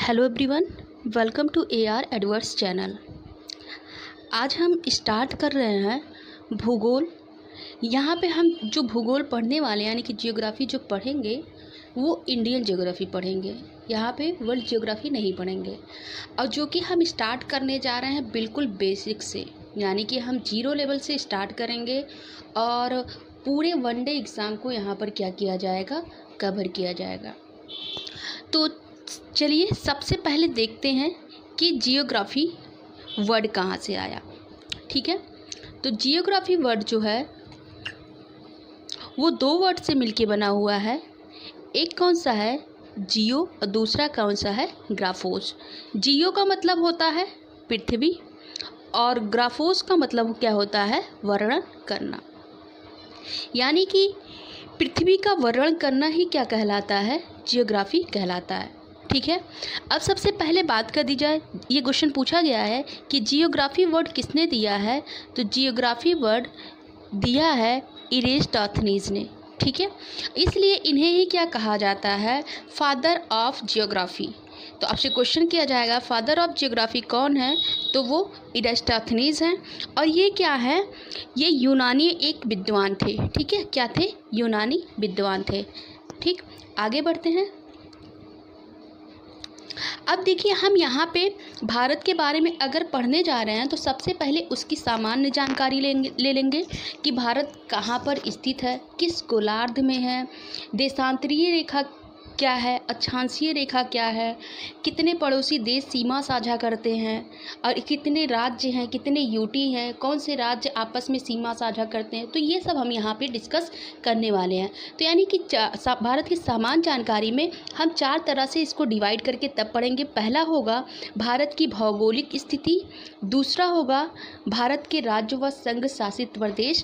Hello everyone, welcome to AR Edwards channel. आज हम start कर रहे हैं भूगोल। यहाँ पे हम जो भूगोल पढ़ने वाले यानी कि जियोग्राफी जो पढ़ेंगे वो इंडियन जियोग्राफी पढ़ेंगे। यहाँ पे वर्ल्ड जियोग्राफी नहीं पढ़ेंगे। और जो कि हम स्टार्ट करने जा रहे हैं बिल्कुल बेसिक से, यानी कि हम 0 लेवल से स्टार्ट करेंगे और पूरे वनडे एग्ज़ाम को यहाँ पर क्या किया जाएगा, कवर किया जाएगा। तो चलिए सबसे पहले देखते हैं कि जियोग्राफी वर्ड कहाँ से आया। ठीक है, तो जियोग्राफी वर्ड जो है वो 2 वर्ड से मिलके बना हुआ है। एक कौन सा है, जियो, और दूसरा कौन सा है, ग्राफोस। जियो का मतलब होता है पृथ्वी और ग्राफोस का मतलब क्या होता है, वर्णन करना। यानी कि पृथ्वी का वर्णन करना ही क्या कहलाता है, जियोग्राफी कहलाता है। ठीक है, अब सबसे पहले बात कर दी जाए, ये क्वेश्चन पूछा गया है कि जियोग्राफी वर्ड किसने दिया है, तो जियोग्राफी वर्ड दिया है इरेस्टोथनीज ने। ठीक है, इसलिए इन्हें ही क्या कहा जाता है, फादर ऑफ जियोग्राफी। तो आपसे क्वेश्चन किया जाएगा फादर ऑफ जियोग्राफी कौन है, तो वो इरेस्टोथनीज हैं। और ये क्या है, ये यूनानी एक विद्वान थे। ठीक है, क्या थे, यूनानी विद्वान थे। ठीक, आगे बढ़ते हैं। अब देखिए, हम यहाँ पे भारत के बारे में अगर पढ़ने जा रहे हैं तो सबसे पहले उसकी सामान्य जानकारी ले लेंगे कि भारत कहाँ पर स्थित है, किस गोलार्ध में है, देशांतरीय रेखा क्या है, अक्षांशीय रेखा क्या है, कितने पड़ोसी देश सीमा साझा करते हैं, और कितने राज्य हैं, कितने यूटी हैं, कौन से राज्य आपस में सीमा साझा करते हैं। तो ये सब हम यहाँ पे डिस्कस करने वाले हैं। तो यानी कि भारत की सामान्य जानकारी में हम 4 तरह से इसको डिवाइड करके तब पढ़ेंगे। पहला होगा भारत की भौगोलिक स्थिति, दूसरा होगा भारत के राज्य व संघ शासित प्रदेश,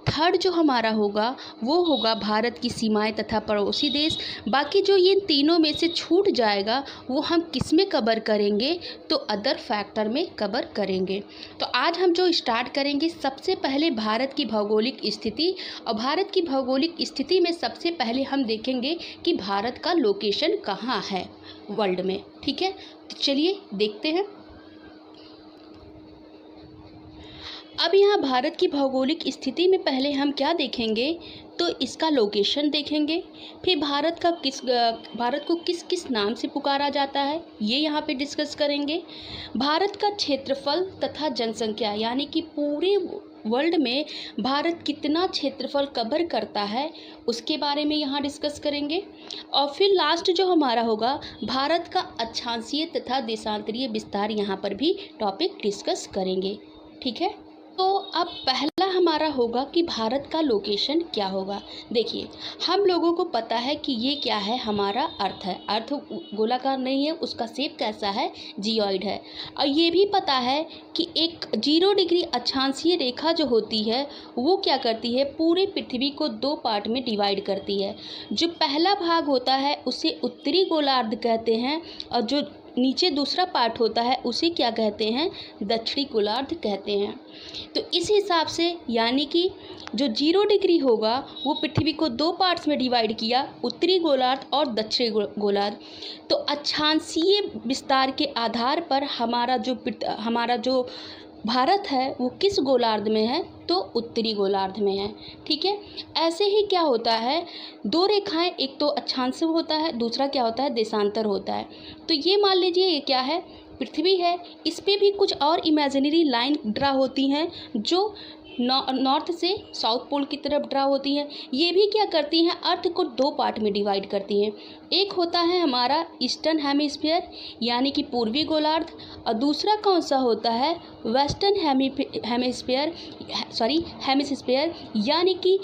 थर्ड जो हमारा होगा वो होगा भारत की सीमाएं तथा पड़ोसी देश। बाकी जो ये तीनों में से छूट जाएगा वो हम किस में कवर करेंगे, तो अदर फैक्टर में कवर करेंगे। तो आज हम जो स्टार्ट करेंगे, सबसे पहले भारत की भौगोलिक स्थिति। और भारत की भौगोलिक स्थिति में सबसे पहले हम देखेंगे कि भारत का लोकेशन कहाँ है वर्ल्ड में। ठीक है, तो चलिए देखते हैं। अब यहाँ भारत की भौगोलिक स्थिति में पहले हम क्या देखेंगे, तो इसका लोकेशन देखेंगे। फिर भारत को किस किस नाम से पुकारा जाता है ये यहाँ पे डिस्कस करेंगे। भारत का क्षेत्रफल तथा जनसंख्या, यानी कि पूरे वर्ल्ड में भारत कितना क्षेत्रफल कवर करता है उसके बारे में यहाँ डिस्कस करेंगे। और फिर लास्ट जो हमारा होगा, भारत का अक्षांशीय तथा देशांतरीय विस्तार, यहाँ पर भी टॉपिक डिस्कस करेंगे। ठीक है, तो अब पहला हमारा होगा कि भारत का लोकेशन क्या होगा। देखिए, हम लोगों को पता है कि ये क्या है, हमारा अर्थ है। अर्थ गोलाकार नहीं है, उसका शेप कैसा है, जियोइड है। और ये भी पता है कि एक 0 डिग्री अक्षांशीय रेखा जो होती है वो क्या करती है, पूरे पृथ्वी को 2 पार्ट में डिवाइड करती है। जो पहला भाग होता है उसे उत्तरी गोलार्ध कहते हैं, और जो नीचे दूसरा पार्ट होता है उसे क्या कहते हैं, दक्षिणी गोलार्ध कहते हैं। तो इस हिसाब से यानी कि जो 0 डिग्री होगा वो पृथ्वी को 2 पार्ट्स में डिवाइड किया, उत्तरी गोलार्ध और दक्षिणी गोलार्ध। तो अक्षांशीय विस्तार के आधार पर हमारा जो भारत है वो किस गोलार्ध में है, तो उत्तरी गोलार्ध में है। ठीक है, ऐसे ही क्या होता है, 2 रेखाएं, एक तो अक्षांश होता है, दूसरा क्या होता है, देशांतर होता है। तो ये मान लीजिए ये क्या है, पृथ्वी है, इस पे भी कुछ और इमेजिनरी लाइन ड्रा होती हैं जो नॉर्थ से साउथ पोल की तरफ ड्रा होती हैं। ये भी क्या करती हैं, अर्थ को 2 पार्ट में डिवाइड करती हैं। एक होता है हमारा ईस्टर्न हेमिस्फीयर, यानी कि पूर्वी गोलार्ध, और दूसरा कौन सा होता है, वेस्टर्न हेमिस्फीयर, यानी कि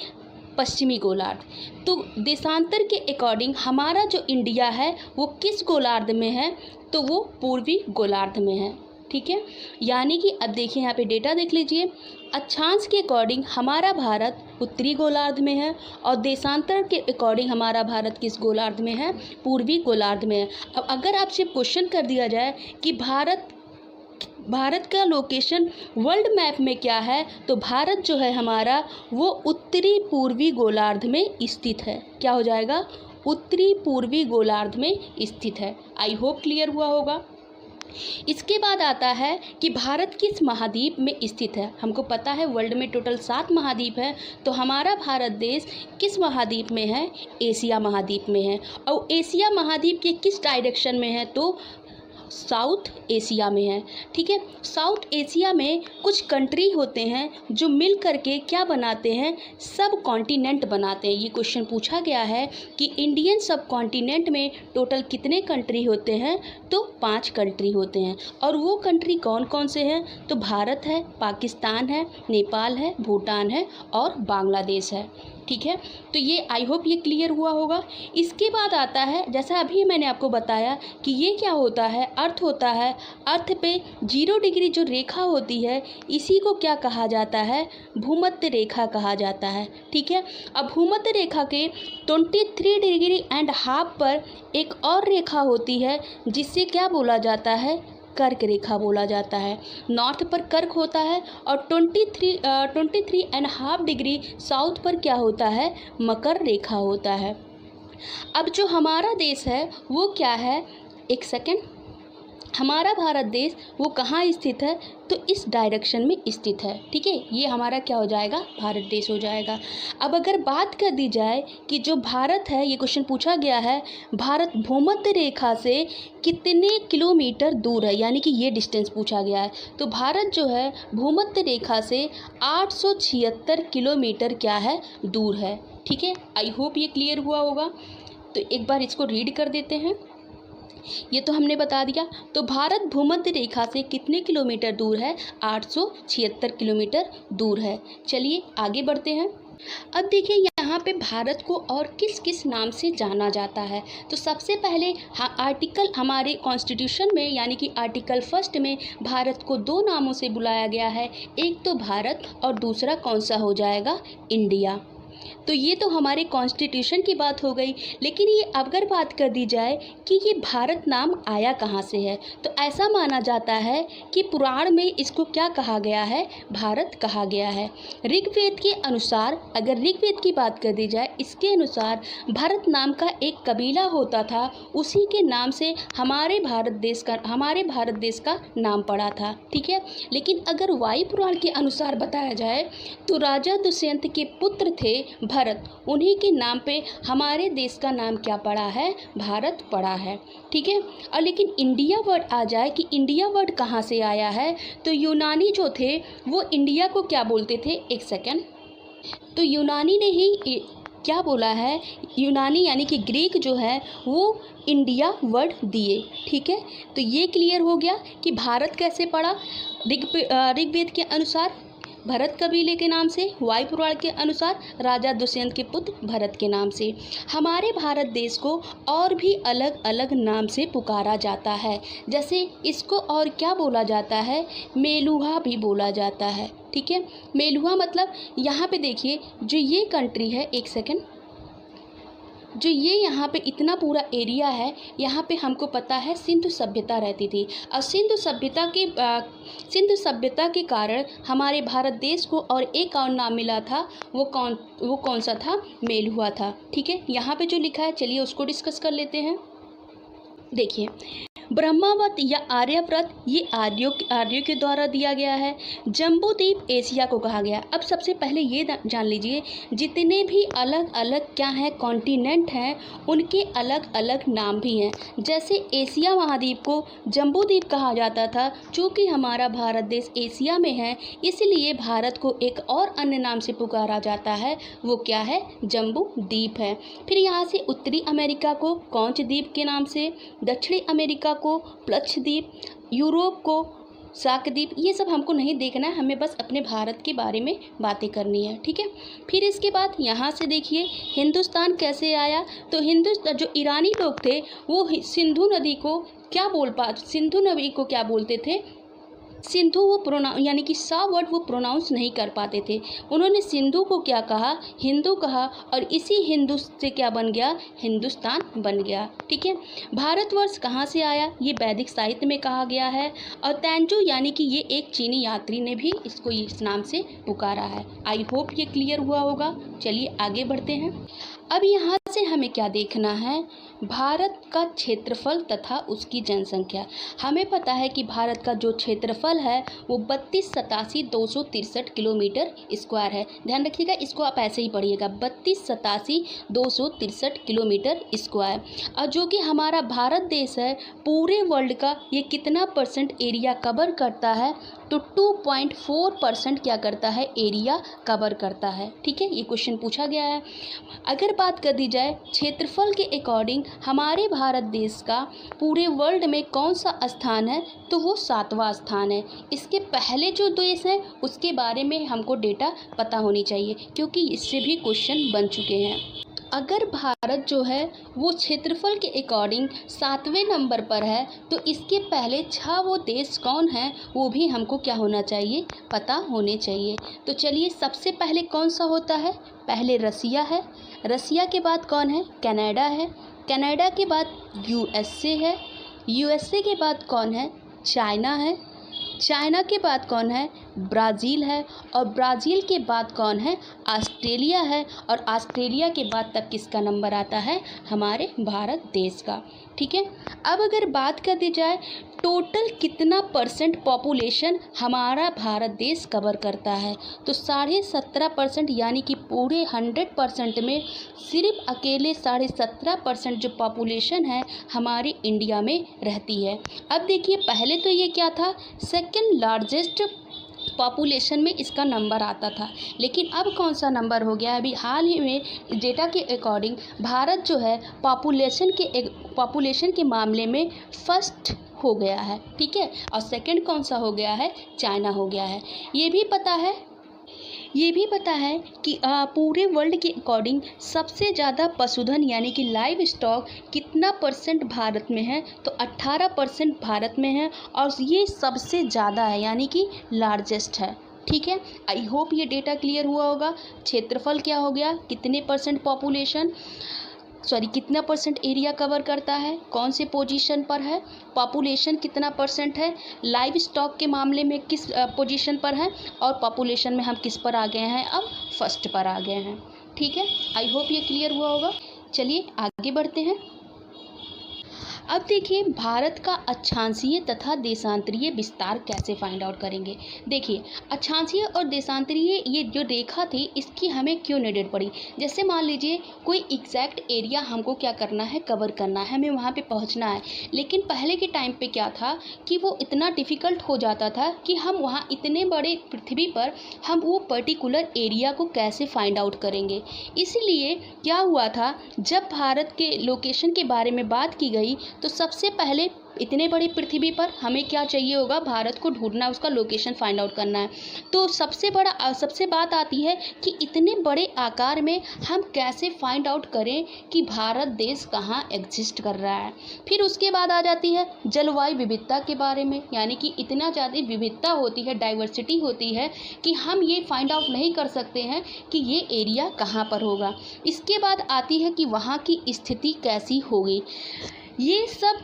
पश्चिमी गोलार्ध। तो देशांतर के अकॉर्डिंग हमारा जो इंडिया है वो किस गोलार्ध में है, तो वो पूर्वी गोलार्ध में है। ठीक है, यानी कि अब देखिए यहाँ पे डेटा देख लीजिए, अक्षांश के अकॉर्डिंग हमारा भारत उत्तरी गोलार्ध में है, और देशांतर के अकॉर्डिंग हमारा भारत किस गोलार्ध में है, पूर्वी गोलार्ध में है। अब अगर आपसे क्वेश्चन कर दिया जाए कि भारत का लोकेशन वर्ल्ड मैप में क्या है, तो भारत जो है हमारा वो उत्तरी पूर्वी गोलार्ध में स्थित है। क्या हो जाएगा, उत्तरी पूर्वी गोलार्ध में स्थित है। आई होप क्लियर हुआ होगा। इसके बाद आता है कि भारत किस महाद्वीप में स्थित है। हमको पता है वर्ल्ड में टोटल 7 महाद्वीप है, तो हमारा भारत देश किस महाद्वीप में है? एशिया महाद्वीप में है। और एशिया महाद्वीप के किस डायरेक्शन में है? तो साउथ एशिया में है। ठीक है, साउथ एशिया में कुछ कंट्री होते हैं जो मिल करके क्या बनाते हैं? सब कॉन्टिनेंट बनाते हैं। ये क्वेश्चन पूछा गया है कि इंडियन सब कॉन्टिनेंट में टोटल कितने कंट्री होते हैं? तो 5 कंट्री होते हैं। और वो कंट्री कौन कौन से हैं? तो भारत है, पाकिस्तान है, नेपाल है, भूटान है और बांग्लादेश है। ठीक है, तो ये आई होप ये क्लियर हुआ होगा। इसके बाद आता है, जैसा अभी मैंने आपको बताया कि ये क्या होता है? अर्थ होता है। अर्थ पे 0 डिग्री जो रेखा होती है, इसी को क्या कहा जाता है? भूमध्य रेखा कहा जाता है। ठीक है, अब भूमध्य रेखा के 23 डिग्री एंड हाफ पर एक और रेखा होती है जिससे क्या बोला जाता है? कर्क रेखा बोला जाता है। नॉर्थ पर कर्क होता है और 23.5 डिग्री साउथ पर क्या होता है? मकर रेखा होता है। अब जो हमारा देश है वो क्या है? एक सेकेंड, हमारा भारत देश वो कहाँ स्थित है? तो इस डायरेक्शन में स्थित है। ठीक है, ये हमारा क्या हो जाएगा? भारत देश हो जाएगा। अब अगर बात कर दी जाए कि जो भारत है, ये क्वेश्चन पूछा गया है, भारत भूमध्य रेखा से कितने किलोमीटर दूर है, यानी कि ये डिस्टेंस पूछा गया है। तो भारत जो है भूमध्य रेखा से 876 किलोमीटर क्या है? दूर है। ठीक है, आई होप ये क्लियर हुआ होगा। तो एक बार इसको रीड कर देते हैं। ये तो हमने बता दिया। तो भारत भूमध्य रेखा से कितने किलोमीटर दूर है? 876 किलोमीटर दूर है। चलिए आगे बढ़ते हैं। अब देखिए यहाँ पे भारत को और किस किस नाम से जाना जाता है। तो सबसे पहले आर्टिकल हमारे कॉन्स्टिट्यूशन में, यानी कि आर्टिकल 1 में भारत को 2 नामों से बुलाया गया है। एक तो भारत और दूसरा कौन सा हो जाएगा? इंडिया। तो ये तो हमारे कॉन्स्टिट्यूशन की बात हो गई। लेकिन ये अगर बात कर दी जाए कि ये भारत नाम आया कहाँ से है, तो ऐसा माना जाता है कि पुराण में इसको क्या कहा गया है? भारत कहा गया है। ऋग्वेद के अनुसार, अगर ऋग्वेद की बात कर दी जाए, इसके अनुसार भारत नाम का एक कबीला होता था, उसी के नाम से हमारे भारत देश का नाम पड़ा था। ठीक है, लेकिन अगर वायु पुराण के अनुसार बताया जाए तो राजा दुष्यंत के पुत्र थे भरत, उन्हीं के नाम पे हमारे देश का नाम क्या पड़ा है? भारत पड़ा है। ठीक है, और लेकिन इंडिया वर्ड आ जाए कि इंडिया वर्ड कहाँ से आया है, तो यूनानी जो थे वो इंडिया को क्या बोलते थे? एक सेकेंड, तो यूनानी ने ही क्या बोला है? यूनानी यानी कि ग्रीक जो है वो इंडिया वर्ड दिए। ठीक है, तो ये क्लियर हो गया कि भारत कैसे पड़ा। ऋग्वेद के अनुसार भरत कबीले के नाम से, वायु पुराण के अनुसार राजा दुष्यंत के पुत्र भरत के नाम से। हमारे भारत देश को और भी अलग अलग नाम से पुकारा जाता है। जैसे इसको और क्या बोला जाता है? मेलुहा भी बोला जाता है। ठीक है, मेलुहा मतलब यहाँ पे देखिए जो ये कंट्री है, एक सेकेंड, जो ये यहाँ पे इतना पूरा एरिया है, यहाँ पे हमको पता है सिंधु सभ्यता रहती थी। और सिंधु सभ्यता के कारण हमारे भारत देश को और एक और नाम मिला था। वो कौन सा था? मेलुहा था। ठीक है, यहाँ पे जो लिखा है, चलिए उसको डिस्कस कर लेते हैं। देखिए, ब्रह्मावत या आर्यव्रत ये आर्यों के द्वारा दिया गया है। जम्बूद्वीप एशिया को कहा गया। अब सबसे पहले ये जान लीजिए, जितने भी अलग अलग क्या हैं कॉन्टिनेंट हैं, उनके अलग अलग नाम भी हैं। जैसे एशिया महाद्वीप को जम्बूद्वीप कहा जाता था। चूँकि हमारा भारत देश एशिया में है, इसलिए भारत को एक और अन्य नाम से पुकारा जाता है। वो क्या है? जम्बूद्वीप है। फिर यहाँ से उत्तरी अमेरिका को कौंच द्वीप के नाम से, दक्षिणी अमेरिका को प्लक्षद्वीप, यूरोप को शाकद्वीप। ये सब हमको नहीं देखना है, हमें बस अपने भारत के बारे में बातें करनी है। ठीक है, फिर इसके बाद यहाँ से देखिए हिंदुस्तान कैसे आया। तो जो ईरानी लोग थे वो सिंधु नदी को क्या बोलते थे? सिंधु वो यानी कि सा वर्ड वो प्रोनाउंस नहीं कर पाते थे। उन्होंने सिंधु को क्या कहा? हिंदू कहा, और इसी हिंदू से क्या बन गया? हिंदुस्तान बन गया। ठीक है, भारतवर्ष कहाँ से आया? ये वैदिक साहित्य में कहा गया है। और तेंजू यानी कि ये एक चीनी यात्री ने भी इस नाम से पुकारा है। आई होप ये क्लियर हुआ होगा। चलिए आगे बढ़ते हैं। अब यहाँ से हमें क्या देखना है, भारत का क्षेत्रफल तथा उसकी जनसंख्या। हमें पता है कि भारत का जो क्षेत्रफल है वो 32,87,263 किलोमीटर स्क्वायर है। ध्यान रखिएगा, इसको आप ऐसे ही पढ़िएगा, 32,87,263 किलोमीटर स्क्वायर। और जो कि हमारा भारत देश है, पूरे वर्ल्ड का ये कितना परसेंट एरिया कवर करता है, तो 2.4% क्या करता है, एरिया कवर करता है। ठीक है, ये क्वेश्चन पूछा गया है। अगर बात कर दी जाए क्षेत्रफल के अकॉर्डिंग हमारे भारत देश का पूरे वर्ल्ड में कौन सा स्थान है, तो वो 7वां स्थान है। इसके पहले जो देश हैं उसके बारे में हमको डेटा पता होनी चाहिए, क्योंकि इससे भी क्वेश्चन बन चुके हैं। अगर भारत जो है वो क्षेत्रफल के अकॉर्डिंग 7वें नंबर पर है, तो इसके पहले 6 वो देश कौन हैं वो भी हमको क्या होना चाहिए, पता होने चाहिए। तो चलिए, सबसे पहले कौन सा होता है, पहले रसिया है, रसिया के बाद कौन है, कनाडा है, कनाडा के बाद यूएसए है, यूएसए के बाद कौन है, चाइना है, चाइना के बाद कौन है, ब्राज़ील है, और ब्राज़ील के बाद कौन है, ऑस्ट्रेलिया है, और ऑस्ट्रेलिया के बाद तब किसका नंबर आता है, हमारे भारत देश का। ठीक है, अब अगर बात कर दी जाए टोटल कितना परसेंट पॉपुलेशन हमारा भारत देश कवर करता है, तो 17.5% यानी कि पूरे 100% में सिर्फ अकेले 17.5% जो पॉपुलेशन है हमारे इंडिया में रहती है। अब देखिए, पहले तो ये क्या था, सेकंड लार्जेस्ट पॉपुलेशन में इसका नंबर आता था, लेकिन अब कौन सा नंबर हो गया है, अभी हाल ही में डेटा के अकॉर्डिंग भारत जो है पॉपुलेशन के मामले में फर्स्ट हो गया है। ठीक है, और सेकंड कौन सा हो गया है, चाइना हो गया है। ये भी पता है कि पूरे वर्ल्ड के अकॉर्डिंग सबसे ज़्यादा पशुधन यानी कि लाइव स्टॉक कितना परसेंट भारत में है, तो 18% भारत में है, और ये सबसे ज़्यादा है यानी कि लार्जेस्ट है। ठीक है, आई होप ये डेटा क्लियर हुआ होगा। क्षेत्रफल क्या हो गया, कितने परसेंट कितना परसेंट एरिया कवर करता है, कौन से पोजीशन पर है, पॉपुलेशन कितना परसेंट है, लाइव स्टॉक के मामले में किस पोजीशन पर है, और पॉपुलेशन में हम किस पर आ गए हैं, अब फर्स्ट पर आ गए हैं। ठीक है, आई होप ये क्लियर हुआ होगा। चलिए आगे बढ़ते हैं। अब देखिए, भारत का अक्षांशीय तथा देशांतरीय विस्तार कैसे फाइंड आउट करेंगे। देखिए, अक्षांशीय और देशांतरीय ये जो रेखा थी इसकी हमें क्यों नीडेड पड़ी। जैसे मान लीजिए कोई एग्जैक्ट एरिया हमको क्या करना है, कवर करना है, हमें वहाँ पे पहुँचना है, लेकिन पहले के टाइम पे क्या था कि वो इतना डिफ़िकल्ट हो जाता था कि हम वहाँ इतने बड़े पृथ्वी पर हम वो पर्टिकुलर एरिया को कैसे फाइंड आउट करेंगे। इसलिए क्या हुआ था, जब भारत के लोकेशन के बारे में बात की गई तो सबसे पहले इतने बड़ी पृथ्वी पर हमें क्या चाहिए होगा, भारत को ढूंढना, उसका लोकेशन फाइंड आउट करना है। तो सबसे बात आती है कि इतने बड़े आकार में हम कैसे फाइंड आउट करें कि भारत देश कहाँ एग्जिस्ट कर रहा है। फिर उसके बाद आ जाती है जलवायु विविधता के बारे में, यानी कि इतना ज़्यादा विविधता होती है, डाइवर्सिटी होती है कि हम ये फाइंड आउट नहीं कर सकते हैं कि ये एरिया कहाँ पर होगा। इसके बाद आती है कि वहाँ की स्थिति कैसी होगी। ये सब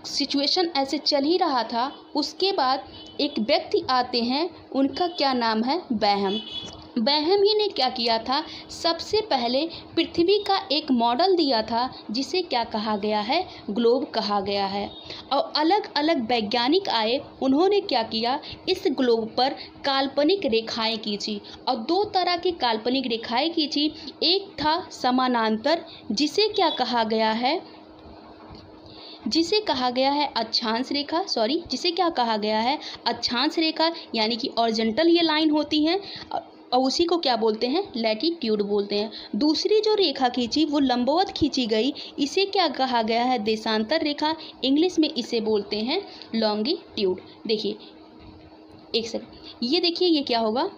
सिचुएशन ऐसे चल ही रहा था। उसके बाद एक व्यक्ति आते हैं, उनका क्या नाम है, बैहम ही ने क्या किया था, सबसे पहले पृथ्वी का एक मॉडल दिया था जिसे क्या कहा गया है, ग्लोब कहा गया है। और अलग अलग वैज्ञानिक आए, उन्होंने क्या किया, इस ग्लोब पर काल्पनिक रेखाएं खींची, और 2 तरह की काल्पनिक रेखाएं खींची। एक था समानांतर, जिसे क्या कहा गया है, जिसे कहा गया है अक्षांश रेखा, यानी कि ऑरिजेंटल ये लाइन होती हैं, और उसी को क्या बोलते हैं, लैटिट्यूड बोलते हैं। दूसरी जो रेखा खींची वो लंबवत खींची गई, इसे क्या कहा गया है, देशांतर रेखा, इंग्लिश में इसे बोलते हैं लॉन्गिट्यूड। देखिए एक सेकंड, ये देखिए ये क्या होगा,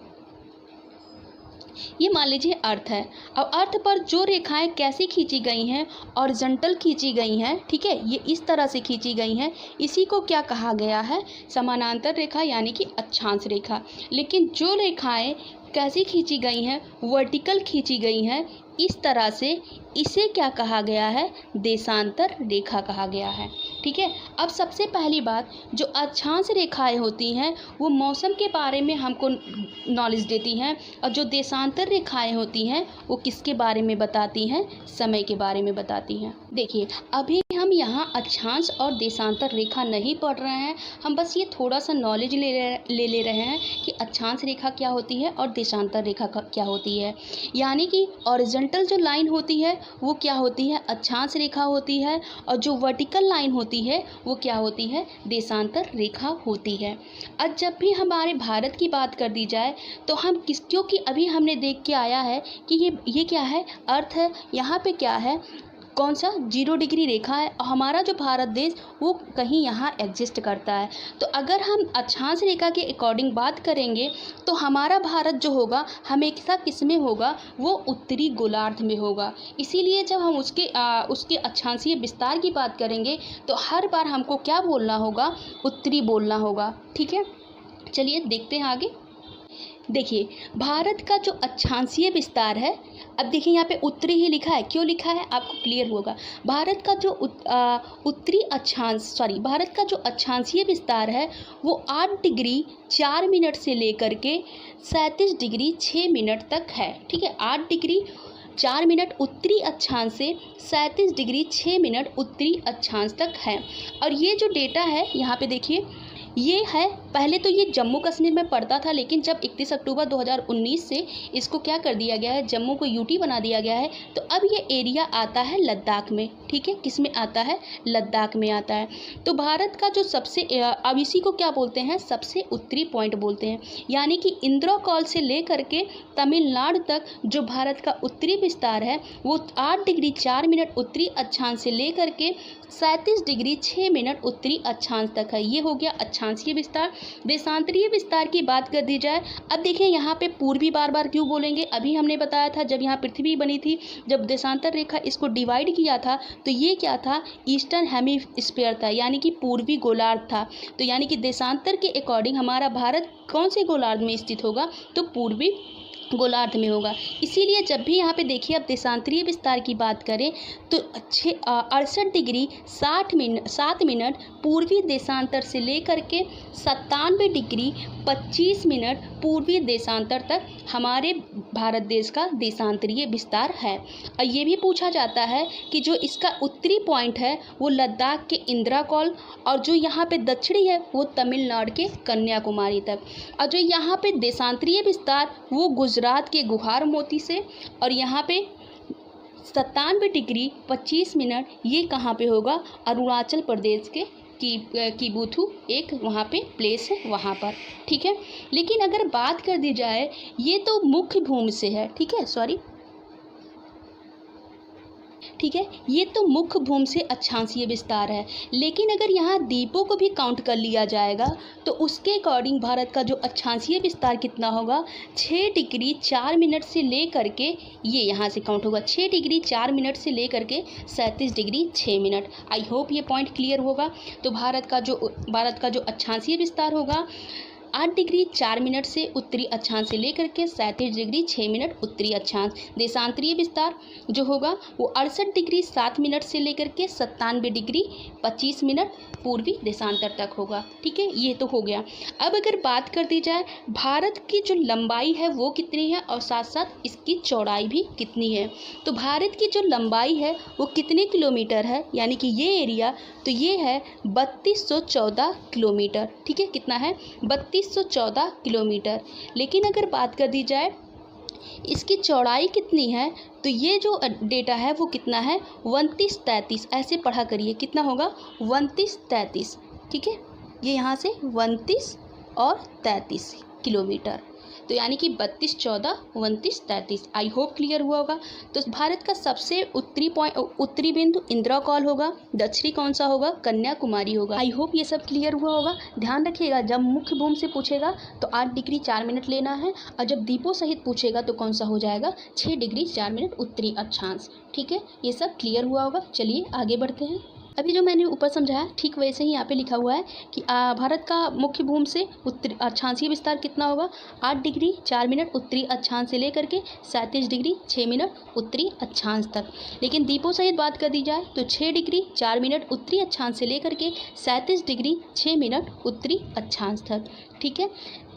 ये मान लीजिए अर्थ है। अब अर्थ पर जो रेखाएं कैसी खींची गई हैं, ऑरिजेंटल खींची गई हैं। ठीक है, ये इस तरह से खींची गई हैं, इसी को क्या कहा गया है, समानांतर रेखा यानी कि अक्षांश रेखा। लेकिन जो रेखाएं कैसी खींची गई हैं, वर्टिकल खींची गई हैं इस तरह से, इसे क्या कहा गया है, देशांतर रेखा कहा गया है। ठीक है। अब सबसे पहली बात, जो अक्षांश रेखाएं होती हैं वो मौसम के बारे में हमको नॉलेज देती हैं, और जो देशांतर रेखाएं होती हैं वो किसके बारे में बताती हैं, समय के बारे में बताती हैं। देखिए, अभी हम यहाँ अक्षांश और देशांतर रेखा नहीं पढ़ रहे हैं, हम बस ये थोड़ा सा नॉलेज ले रहे हैं कि अक्षांश रेखा क्या होती है और देशांतर रेखा क्या होती है। यानी कि हॉरिजॉन्टल जो लाइन होती है वो क्या होती है, अक्षांश रेखा होती है, और जो वर्टिकल लाइन होती है वो क्या होती है, देशांतर रेखा होती है। अब जब भी हमारे भारत की बात कर दी जाए तो हम क्योंकि अभी हमने देख के आया है कि ये क्या है, अर्थ है, यहाँ पे क्या है, कौन सा 0 डिग्री रेखा है, और हमारा जो भारत देश वो कहीं यहाँ एग्जिस्ट करता है। तो अगर हम अक्षांश रेखा के अकॉर्डिंग बात करेंगे तो हमारा भारत जो होगा हमेशा किस में होगा, वो उत्तरी गोलार्ध में होगा। इसीलिए जब हम उसके अक्षांशीय विस्तार की बात करेंगे तो हर बार हमको क्या बोलना होगा, उत्तरी बोलना होगा। ठीक है, चलिए देखते हैं आगे। देखिए, भारत का जो अक्षांशीय विस्तार है, अब देखिए यहाँ पे उत्तरी ही लिखा है, क्यों लिखा है आपको क्लियर होगा। भारत का जो भारत का जो अक्षांशीय विस्तार है वो 8 डिग्री 4 मिनट से लेकर के 37 डिग्री 6 मिनट तक है। ठीक है, 8 डिग्री 4 मिनट उत्तरी अक्षांश से 37 डिग्री 6 मिनट उत्तरी अक्षांश तक है। और ये जो डेटा है यहाँ पे देखिए, ये है, पहले तो ये जम्मू कश्मीर में पड़ता था, लेकिन जब 31 अक्टूबर 2019 से इसको क्या कर दिया गया है, जम्मू को यूटी बना दिया गया है, तो अब ये एरिया आता है लद्दाख में। ठीक है, किस में आता है, लद्दाख में आता है। तो भारत का जो सबसे, अब इसी को क्या बोलते हैं, सबसे उत्तरी पॉइंट बोलते हैं। यानी कि इंद्रकौल से लेकर के तमिलनाडु तक जो भारत का उत्तरी विस्तार है वो 8 डिग्री 4 मिनट उत्तरी अक्षांश से लेकर के 37 डिग्री 6 मिनट उत्तरी अक्षांश तक है। ये हो गया अक्षांशीय विस्तार। देशांतरीय विस्तार की बात कर दी जाए, अब देखिए यहाँ पे पूर्वी बार बार क्यों बोलेंगे, अभी हमने बताया था जब यहाँ पृथ्वी बनी थी, जब देशांतर रेखा इसको डिवाइड किया था तो ये क्या था, ईस्टर्न हेमिस्फीयर था, यानी कि पूर्वी गोलार्ध था। तो यानी कि देशांतर के अकॉर्डिंग हमारा भारत कौन से गोलार्ध में स्थित होगा, तो पूर्वी गोलार्ध में होगा। इसीलिए जब भी यहाँ पे देखिए, अब देशांतरीय विस्तार की बात करें तो 68 डिग्री 7 मिनट पूर्वी देशांतर से लेकर के 97 डिग्री 25 मिनट पूर्वी देशांतर तक हमारे भारत देश का देशांतरीय विस्तार है। और ये भी पूछा जाता है कि जो इसका उत्तरी पॉइंट है वो लद्दाख के इंद्रकौल, और जो यहाँ पे दक्षिणी है वो तमिलनाडु के कन्याकुमारी तक, और जो यहाँ पे देशांतरीय विस्तार वो गुजरात के गुहार मोती से, और यहाँ पे 97 डिग्री 25 मिनट ये कहाँ पे होगा, अरुणाचल प्रदेश के कीबुथु एक वहाँ पे प्लेस है वहाँ पर। ठीक है, लेकिन अगर बात कर दी जाए, ये तो मुख्य भूमि से है, ठीक है, ठीक है, ये तो मुख्य भूमि से अक्षांशीय विस्तार है। लेकिन अगर यहाँ द्वीपों को भी काउंट कर लिया जाएगा तो उसके अकॉर्डिंग भारत का जो अक्षांशीय विस्तार कितना होगा, 6 डिग्री 4 मिनट से लेकर के, ये यहाँ से काउंट होगा 6 डिग्री 4 मिनट से लेकर के 37 डिग्री 6 मिनट। आई होप ये पॉइंट क्लियर होगा। तो भारत का जो अक्षांशीय विस्तार होगा 8 डिग्री 4 मिनट से उत्तरी अक्षांश से लेकर के 37 डिग्री 6 मिनट उत्तरी अक्षांश। देशांतरीय विस्तार जो होगा वो 68 डिग्री 7 मिनट से लेकर के 97 डिग्री 25 मिनट पूर्वी देशांतर तक होगा। ठीक है, ये तो हो गया। अब अगर बात कर दी जाए भारत की जो लंबाई है वो कितनी है, और साथ साथ इसकी चौड़ाई भी कितनी है, तो भारत की जो लंबाई है वो कितने किलोमीटर है, यानी कि ये एरिया, तो ये है 3214 किलोमीटर। ठीक है, कितना है, 3214 किलोमीटर। लेकिन अगर बात कर दी जाए इसकी चौड़ाई कितनी है, तो ये जो डेटा है वो कितना है, 2933, ऐसे पढ़ा करिए, कितना होगा, 2933। ठीक है, ये यहाँ से 29 और 33 किलोमीटर, तो यानी कि 32 14 29 33। आई होप क्लियर हुआ होगा। तो भारत का सबसे उत्तरी बिंदु इंद्रकौल होगा, दक्षिणी कौन सा होगा, कन्याकुमारी होगा। आई होप ये सब क्लियर हुआ होगा। ध्यान रखिएगा, जब मुख्य भूमि से पूछेगा तो 8 डिग्री 4 मिनट लेना है, और जब द्वीपों सहित पूछेगा तो कौन सा हो जाएगा, 6 डिग्री 4 मिनट उत्तरी अक्षांश। ठीक है, ये सब क्लियर हुआ होगा। चलिए आगे बढ़ते हैं। अभी जो मैंने ऊपर समझाया ठीक वैसे ही यहाँ पे लिखा हुआ है कि भारत का मुख्य भूमि से उत्तरी अक्षांशीय विस्तार कितना होगा, 8 डिग्री 4 मिनट उत्तरी अक्षांश से लेकर के 37 डिग्री 6 मिनट उत्तरी अक्षांश तक। लेकिन द्वीपों सहित बात कर दी जाए तो 6 डिग्री 4 मिनट उत्तरी अक्षांश से लेकर के 37 डिग्री 6 मिनट उत्तरी अक्षांश तक। ठीक है,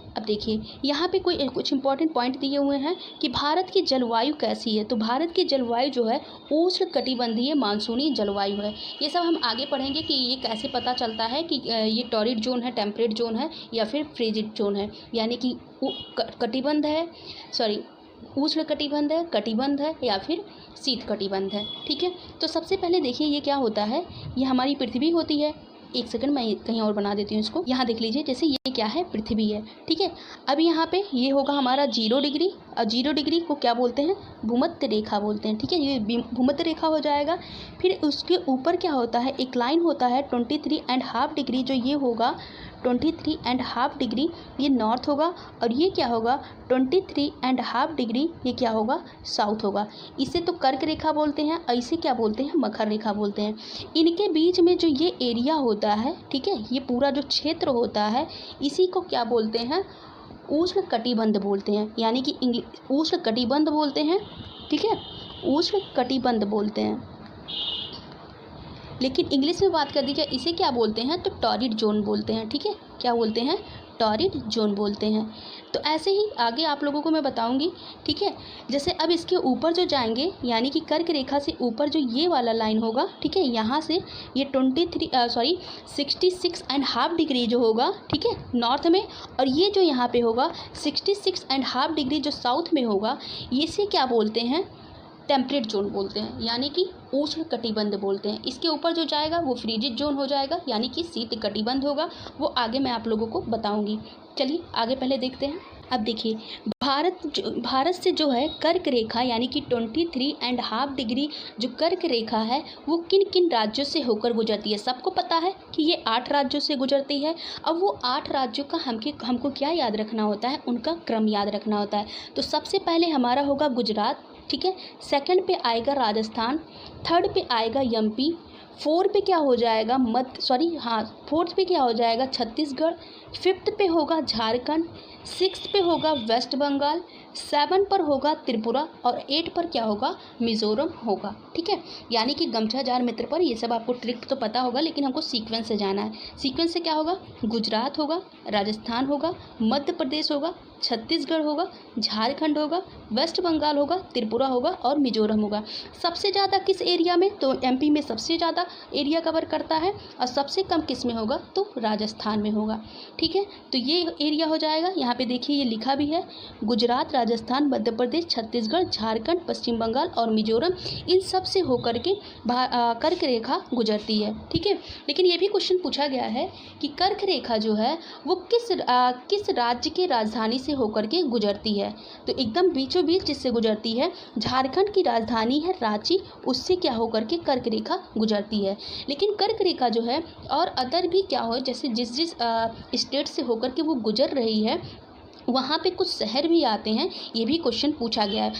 अब देखिए यहाँ पे कुछ इंपॉर्टेंट पॉइंट दिए हुए हैं कि भारत की जलवायु कैसी है। तो भारत की जलवायु जो है उष्ण कटिबंधीय मानसूनी जलवायु है। ये सब हम आगे पढ़ेंगे कि ये कैसे पता चलता है कि ये टॉरिड जोन है, टेम्परेट जोन है या फिर फ्रिजिड जोन है, यानी कि कटिबंध है, सॉरी उष्ण कटिबंध है या फिर शीत कटिबंध है। ठीक है, तो सबसे पहले देखिए ये क्या होता है, ये हमारी पृथ्वी होती है। एक सेकंड मैं कहीं और बना देती हूँ इसको। यहाँ देख लीजिए, जैसे ये क्या है, पृथ्वी है। ठीक है, अब यहाँ पे ये होगा हमारा 0 डिग्री, और 0 डिग्री को क्या बोलते हैं, भूमध्य रेखा बोलते हैं। ठीक है, ये भूमध्य रेखा हो जाएगा। फिर उसके ऊपर क्या होता है, एक लाइन होता है 23.5 डिग्री, जो ये होगा 23.5 डिग्री, ये नॉर्थ होगा। और ये क्या होगा 23.5 डिग्री, ये क्या होगा, साउथ होगा। इसे तो कर्क रेखा बोलते हैं, ऐसे क्या बोलते हैं, मकर रेखा बोलते हैं। इनके बीच में जो ये एरिया होता है, ठीक है, ये पूरा जो क्षेत्र होता है, इसी को क्या बोलते हैं, उष्ण कटिबंध बोलते हैं, यानी कि उष्ण कटिबंध बोलते हैं। ठीक है, उष्ण कटिबंध बोलते हैं। लेकिन इंग्लिश में बात कर दी जाए, इसे क्या बोलते हैं, तो टॉरिड जोन बोलते हैं। ठीक है, क्या बोलते हैं, टॉरिड जोन बोलते हैं। तो ऐसे ही आगे आप लोगों को मैं बताऊंगी। ठीक है, जैसे अब इसके ऊपर जो जाएंगे, यानी कि कर्क रेखा से ऊपर जो ये वाला लाइन होगा, ठीक है, यहाँ से ये 66.5 डिग्री जो होगा, ठीक है, नॉर्थ में, और ये जो यहाँ पे होगा 66.5 डिग्री जो साउथ में होगा, इसे क्या बोलते हैं, टेम्परेट जोन बोलते हैं, यानी कि उष्ण कटिबंध बोलते हैं। इसके ऊपर जो जाएगा वो फ्रिजिड जोन हो जाएगा, यानी कि शीत कटिबंध होगा। वो आगे मैं आप लोगों को बताऊंगी। चलिए आगे पहले देखते हैं। अब देखिए, भारत से जो है कर्क रेखा, यानी कि 23.5 डिग्री जो कर्क रेखा है, वो किन किन राज्यों से होकर गुजरती है। सबको पता है कि ये 8 राज्यों से गुजरती है। अब वो 8 राज्यों का हमको क्या याद रखना होता है, उनका क्रम याद रखना होता है। तो सबसे पहले हमारा होगा गुजरात। ठीक है, सेकंड पे आएगा राजस्थान, थर्ड पे आएगा एमपी, फोर्थ पे क्या हो जाएगा फोर्थ पे क्या हो जाएगा छत्तीसगढ़, फिफ्थ पे होगा झारखंड, सिक्स्थ पे होगा वेस्ट बंगाल, 7 पर होगा त्रिपुरा, और 8 पर क्या होगा, मिज़ोरम होगा। ठीक है, यानी कि गमछा जार मित्र पर ये सब आपको ट्रिक तो पता होगा, लेकिन हमको सीक्वेंस से जाना है। सीक्वेंस से क्या होगा, गुजरात होगा, राजस्थान होगा, मध्य प्रदेश होगा, छत्तीसगढ़ होगा, झारखंड होगा, वेस्ट बंगाल होगा, त्रिपुरा होगा और मिजोरम होगा। सबसे ज़्यादा किस एरिया में, तो एमपी में सबसे ज़्यादा एरिया कवर करता है, और सबसे कम किस में होगा, तो राजस्थान में होगा। ठीक है, तो ये एरिया हो जाएगा। यहाँ पे देखिए ये लिखा भी है, गुजरात, राजस्थान, मध्य प्रदेश, छत्तीसगढ़, झारखंड, पश्चिम बंगाल और मिजोरम, इन सब से होकर के कर्क रेखा गुजरती है। ठीक है, लेकिन ये भी क्वेश्चन पूछा गया है कि कर्क रेखा जो है वो किस राज्य की राजधानी से होकर के गुजरती है। तो एकदम बीचों बीच जिससे गुजरती है, झारखंड की राजधानी है रांची, उससे क्या होकर के कर्क रेखा गुजरती है। लेकिन कर्क रेखा जो है और अदर भी क्या हो, जैसे जिस स्टेट से होकर के वो गुजर रही है, वहाँ पे कुछ शहर भी आते हैं। ये भी क्वेश्चन पूछा गया है।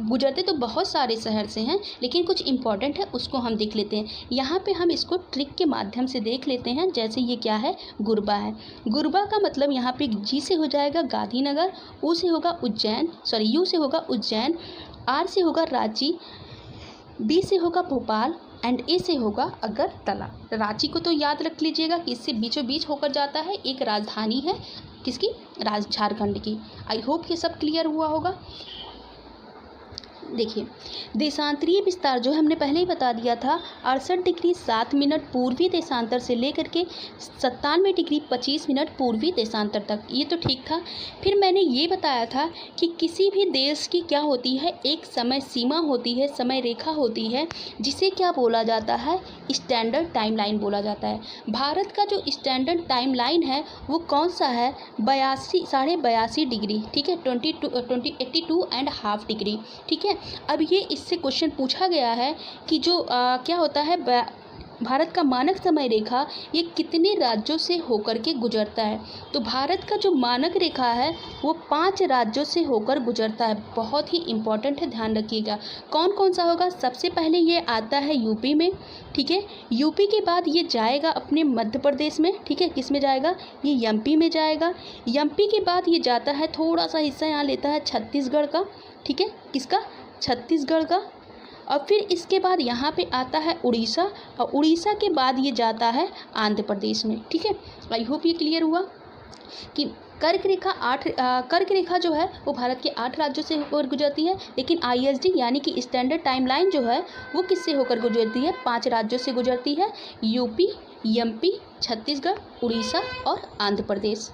गुजरते तो बहुत सारे शहर से हैं, लेकिन कुछ इंपॉर्टेंट है उसको हम देख लेते हैं। यहाँ पे हम इसको ट्रिक के माध्यम से देख लेते हैं। जैसे ये क्या है, गुरबा है। गुरबा का मतलब यहाँ पे जी से हो जाएगा गांधीनगर, यू से होगा उज्जैन, आर से होगा रांची, बी से होगा भोपाल एंड ए से होगा अगरतला। रांची को तो याद रख लीजिएगा कि इससे बीचों बीच होकर जाता है, एक राजधानी है किसकी, झारखंड की। आई होप ये सब क्लियर हुआ होगा। देखिए, देशांतरीय विस्तार जो हमने पहले ही बता दिया था, 68 डिग्री 7 मिनट पूर्वी देशांतर से लेकर के 97 डिग्री 25 मिनट पूर्वी देशांतर तक। ये तो ठीक था। फिर मैंने ये बताया था कि किसी भी देश की क्या होती है, एक समय सीमा होती है, समय रेखा होती है, जिसे क्या बोला जाता है, स्टैंडर्ड टाइमलाइन बोला जाता है। भारत का जो स्टैंडर्ड टाइमलाइन है वो कौन सा है, 82.5 डिग्री। ठीक है, 82.5 डिग्री। ठीक है, अब ये इससे क्वेश्चन पूछा गया है कि जो क्या होता है भारत का मानक समय रेखा ये कितने राज्यों से होकर के गुजरता है? तो भारत का जो मानक रेखा है वो 5 राज्यों से होकर गुजरता है। बहुत ही इम्पोर्टेंट है, ध्यान रखिएगा। कौन कौन सा होगा? सबसे पहले ये आता है यूपी में, ठीक है। यूपी के बाद ये जाएगा अपने मध्य प्रदेश में, ठीक है। किस में जाएगा? ये एमपी में जाएगा। एमपी के बाद ये जाता है, थोड़ा सा हिस्सा यहाँ लेता है छत्तीसगढ़ का, ठीक है। किसका? छत्तीसगढ़ का। और फिर इसके बाद यहाँ पे आता है उड़ीसा, और उड़ीसा के बाद ये जाता है आंध्र प्रदेश में, ठीक है। आई होप ये क्लियर हुआ कि कर्क रेखा जो है वो भारत के 8 राज्यों से होकर गुजरती है, लेकिन आईएसडी यानी कि स्टैंडर्ड टाइमलाइन जो है वो किससे होकर गुजरती है? 5 राज्यों से गुजरती है, यूपी, एमपी, छत्तीसगढ़, उड़ीसा और आंध्र प्रदेश।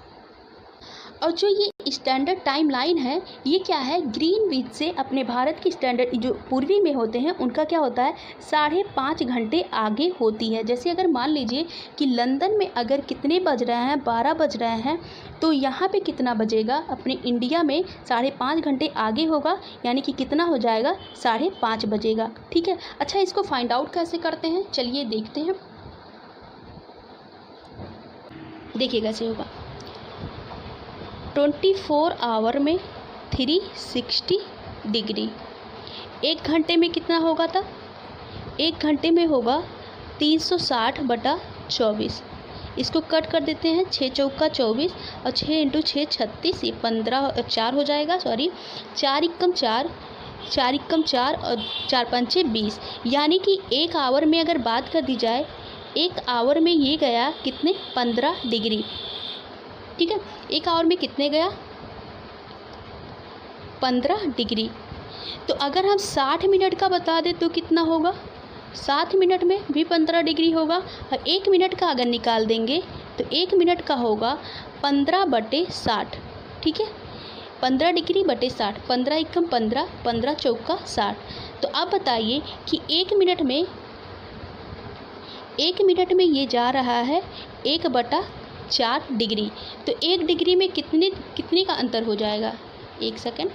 और जो ये स्टैंडर्ड टाइम लाइन है ये क्या है? ग्रीनविच से अपने भारत की स्टैंडर्ड जो पूर्वी में होते हैं उनका क्या होता है? 5.5 घंटे आगे होती है। जैसे अगर मान लीजिए कि लंदन में अगर कितने बज रहे हैं? 12 बज रहे हैं, तो यहाँ पे कितना बजेगा? अपने इंडिया में 5.5 घंटे आगे होगा, यानी कि कितना हो जाएगा? 5:30 बजेगा, ठीक है। अच्छा, इसको फाइंड आउट कैसे करते हैं? चलिए देखते हैं। देखिए कैसे होगा। 24 आवर में 360 डिग्री। 1 घंटे में कितना होगा था? 1 घंटे में होगा 360/24। इसको कट कर देते हैं, 6 चौका 24 और 6 × 6 36, ये 15 4 हो जाएगा, सॉरी 4 × 4 4 × 4 और 4 × 5 20। यानी कि 1 आवर में अगर बात कर दी जाए, 1 आवर में ये गया कितने? 15 डिग्री, ठीक है। 1 आवर में कितने गया? 15 डिग्री। तो अगर हम 60 मिनट का बता दें तो कितना होगा? 60 मिनट में भी 15 डिग्री होगा। और 1 मिनट का अगर निकाल देंगे तो 1 मिनट का होगा 15/60, ठीक है। 15 डिग्री बटे 60, 15 एकम 15, 15 चौका 60। तो अब बताइए कि 1 मिनट में ये जा रहा है 1/4 डिग्री। तो 1 डिग्री में कितने का अंतर हो जाएगा? 1 सेकेंड।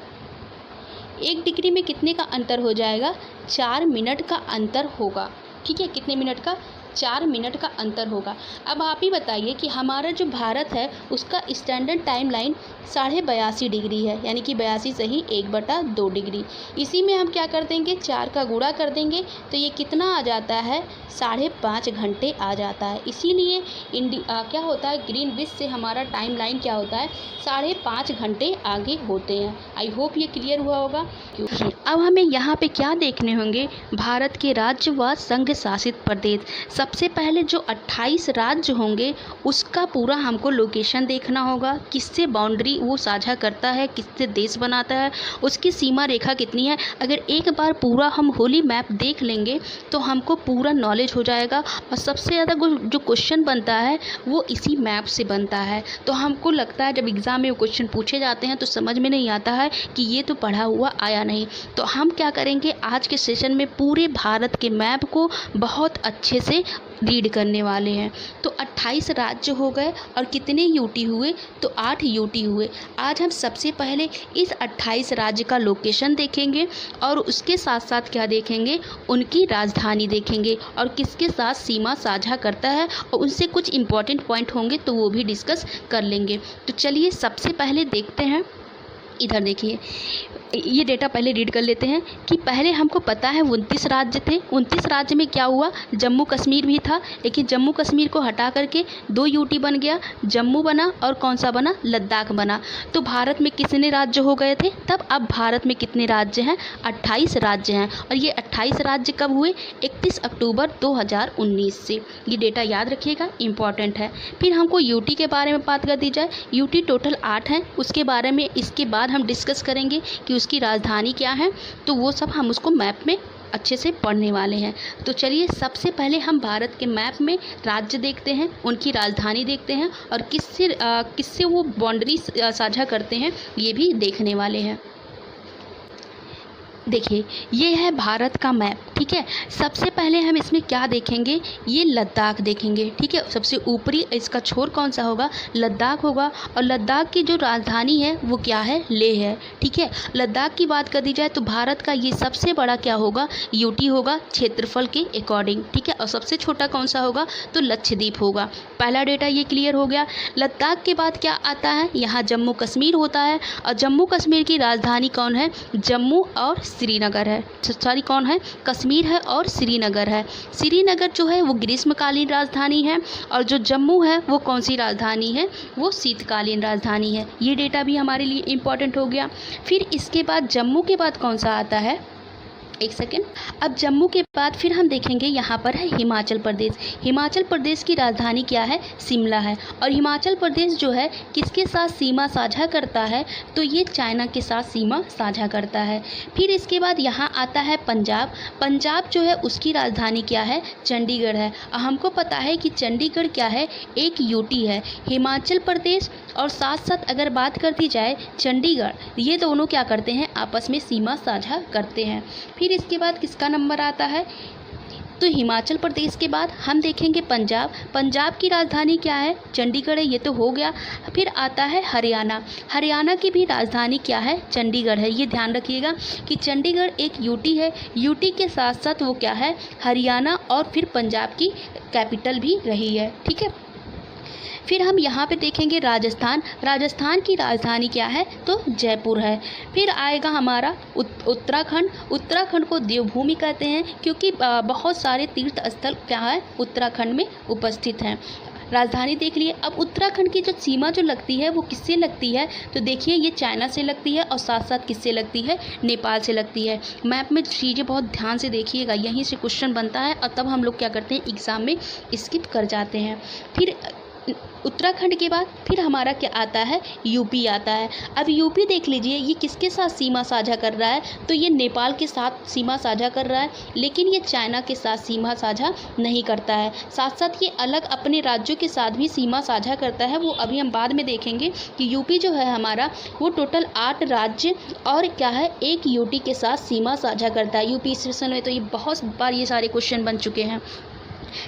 1 डिग्री में कितने का अंतर हो जाएगा? 4 मिनट का अंतर होगा, ठीक है। कितने मिनट का? 4 मिनट का अंतर होगा। अब आप ही बताइए कि हमारा जो भारत है उसका स्टैंडर्ड टाइम लाइन 82.5 डिग्री है, यानी कि 82 सही 1/2 डिग्री। इसी में हम क्या कर देंगे? 4 का गुणा कर देंगे तो ये कितना आ जाता है? 5.5 घंटे आ जाता है। इसीलिए क्या होता है? ग्रीनविच से हमारा टाइम लाइन क्या होता है? 5.5 घंटे आगे होते हैं। आई होप ये क्लियर हुआ होगा। अब हमें यहाँ पे क्या देखने होंगे? भारत के राज्य व संघ शासित प्रदेश। सबसे पहले जो 28 राज्य होंगे उसका पूरा हमको लोकेशन देखना होगा, किससे बाउंड्री वो साझा करता है, किससे देश बनाता है, उसकी सीमा रेखा कितनी है। अगर एक बार पूरा हम होली मैप देख लेंगे तो हमको पूरा नॉलेज हो जाएगा। और सबसे ज़्यादा जो क्वेश्चन बनता है वो इसी मैप से बनता है। तो हमको लगता है जब एग्ज़ाम में वो क्वेश्चन पूछे जाते हैं तो समझ में नहीं आता है कि ये तो पढ़ा हुआ आया नहीं। तो हम क्या करेंगे, आज के सेशन में पूरे भारत के मैप को बहुत अच्छे से रीड करने वाले हैं। तो 28 राज्य हो गए और कितने यूटी हुए? तो 8 यूटी हुए। आज हम सबसे पहले इस 28 राज्य का लोकेशन देखेंगे और उसके साथ साथ क्या देखेंगे? उनकी राजधानी देखेंगे और किसके साथ सीमा साझा करता है, और उनसे कुछ इंपॉर्टेंट पॉइंट होंगे तो वो भी डिस्कस कर लेंगे। तो चलिए सबसे पहले देखते हैं। इधर देखिए, ये डेटा पहले रीड कर लेते हैं कि पहले हमको पता है 29 राज्य थे। 29 राज्य में क्या हुआ? जम्मू कश्मीर भी था, लेकिन जम्मू कश्मीर को हटा करके 2 यूटी बन गया, जम्मू बना और कौन सा बना? लद्दाख बना। तो भारत में कितने राज्य हो गए थे तब? अब भारत में कितने राज्य हैं? 28 राज्य हैं। और ये 28 राज्य कब हुए? 31 अक्टूबर 2019 से। ये डेटा याद रखिएगा, इंपॉर्टेंट है। फिर हमको यूटी के बारे में बात कर दी जाए। यूटी टोटल 8 हैं, उसके बारे में इसके बाद हम डिस्कस करेंगे कि उसकी राजधानी क्या है। तो वो सब हम उसको मैप में अच्छे से पढ़ने वाले हैं। तो चलिए सबसे पहले हम भारत के मैप में राज्य देखते हैं, उनकी राजधानी देखते हैं और किससे वो बाउंड्री साझा करते हैं ये भी देखने वाले हैं। देखिए, ये है भारत का मैप, ठीक है। सबसे पहले हम इसमें क्या देखेंगे, ये लद्दाख देखेंगे, ठीक है। सबसे ऊपरी इसका छोर कौन सा होगा, लद्दाख होगा। और लद्दाख की जो राजधानी है वो क्या है, लेह है, ठीक है। लद्दाख की बात कर दी जाए तो भारत का ये सबसे बड़ा क्या होगा, यूटी होगा क्षेत्रफल के अकॉर्डिंग, ठीक है। और सबसे छोटा कौन सा होगा, तो लक्षद्वीप होगा। पहला डेटा ये क्लियर हो गया। लद्दाख के बाद क्या आता है, यहाँ जम्मू कश्मीर होता है। और जम्मू कश्मीर की राजधानी कौन है, जम्मू और श्रीनगर है, सॉरी कौन है, कश्मीर है और श्रीनगर है। श्रीनगर जो है वो ग्रीष्मकालीन राजधानी है और जो जम्मू है वो कौन सी राजधानी है, वो शीतकालीन राजधानी है। ये डेटा भी हमारे लिए इम्पोर्टेंट हो गया। फिर इसके बाद जम्मू के बाद कौन सा आता है, एक सेकेंड। अब जम्मू के बाद फिर हम देखेंगे यहाँ पर है हिमाचल प्रदेश। हिमाचल प्रदेश की राजधानी क्या है, शिमला है। और हिमाचल प्रदेश जो है किसके साथ सीमा साझा करता है, तो ये चाइना के साथ सीमा साझा करता है। फिर इसके बाद यहाँ आता है पंजाब। पंजाब जो है उसकी राजधानी क्या है, चंडीगढ़ है। और हमको पता है कि चंडीगढ़ क्या है, एक यूटी है। हिमाचल प्रदेश और साथ साथ अगर बात कर दी जाए चंडीगढ़, ये दोनों क्या करते हैं, आपस में सीमा साझा करते हैं। फिर इसके बाद किसका नंबर आता है, तो हिमाचल प्रदेश के बाद हम देखेंगे पंजाब। पंजाब की राजधानी क्या है, चंडीगढ़ है, ये तो हो गया। फिर आता है हरियाणा। हरियाणा की भी राजधानी क्या है, चंडीगढ़ है। ये ध्यान रखिएगा कि चंडीगढ़ एक यूटी है, यूटी के साथ साथ वो क्या है, हरियाणा और फिर पंजाब की कैपिटल भी रही है, ठीक है। फिर हम यहाँ पे देखेंगे राजस्थान। राजस्थान की राजधानी क्या है, तो जयपुर है। फिर आएगा हमारा उत्तराखंड। उत्तराखंड को देवभूमि कहते हैं क्योंकि बहुत सारे तीर्थ स्थल क्या है, उत्तराखंड में उपस्थित हैं। राजधानी देख लिए। अब उत्तराखंड की जो सीमा जो लगती है वो किससे लगती है, तो देखिए ये चाइना से लगती है और साथ साथ किससे लगती है, नेपाल से लगती है। मैप में चीज़ें बहुत ध्यान से देखिएगा, यहीं से क्वेश्चन बनता है और तब हम लोग क्या करते हैं, एग्ज़ाम में स्किप कर जाते हैं। फिर उत्तराखंड के बाद फिर हमारा क्या आता है, यूपी आता है। अब यूपी देख लीजिए, ये किसके साथ सीमा साझा कर रहा है, तो ये नेपाल के साथ सीमा साझा कर रहा है, लेकिन ये चाइना के साथ सीमा साझा नहीं करता है। साथ साथ ये अलग अपने राज्यों के साथ भी सीमा साझा करता है, वो अभी हम बाद में देखेंगे कि यूपी जो है हमारा वो टोटल 8 राज्य और क्या है, एक यूटी के साथ सीमा साझा करता है। यूपी सेशन में तो ये बहुत बार ये सारे क्वेश्चन बन चुके हैं,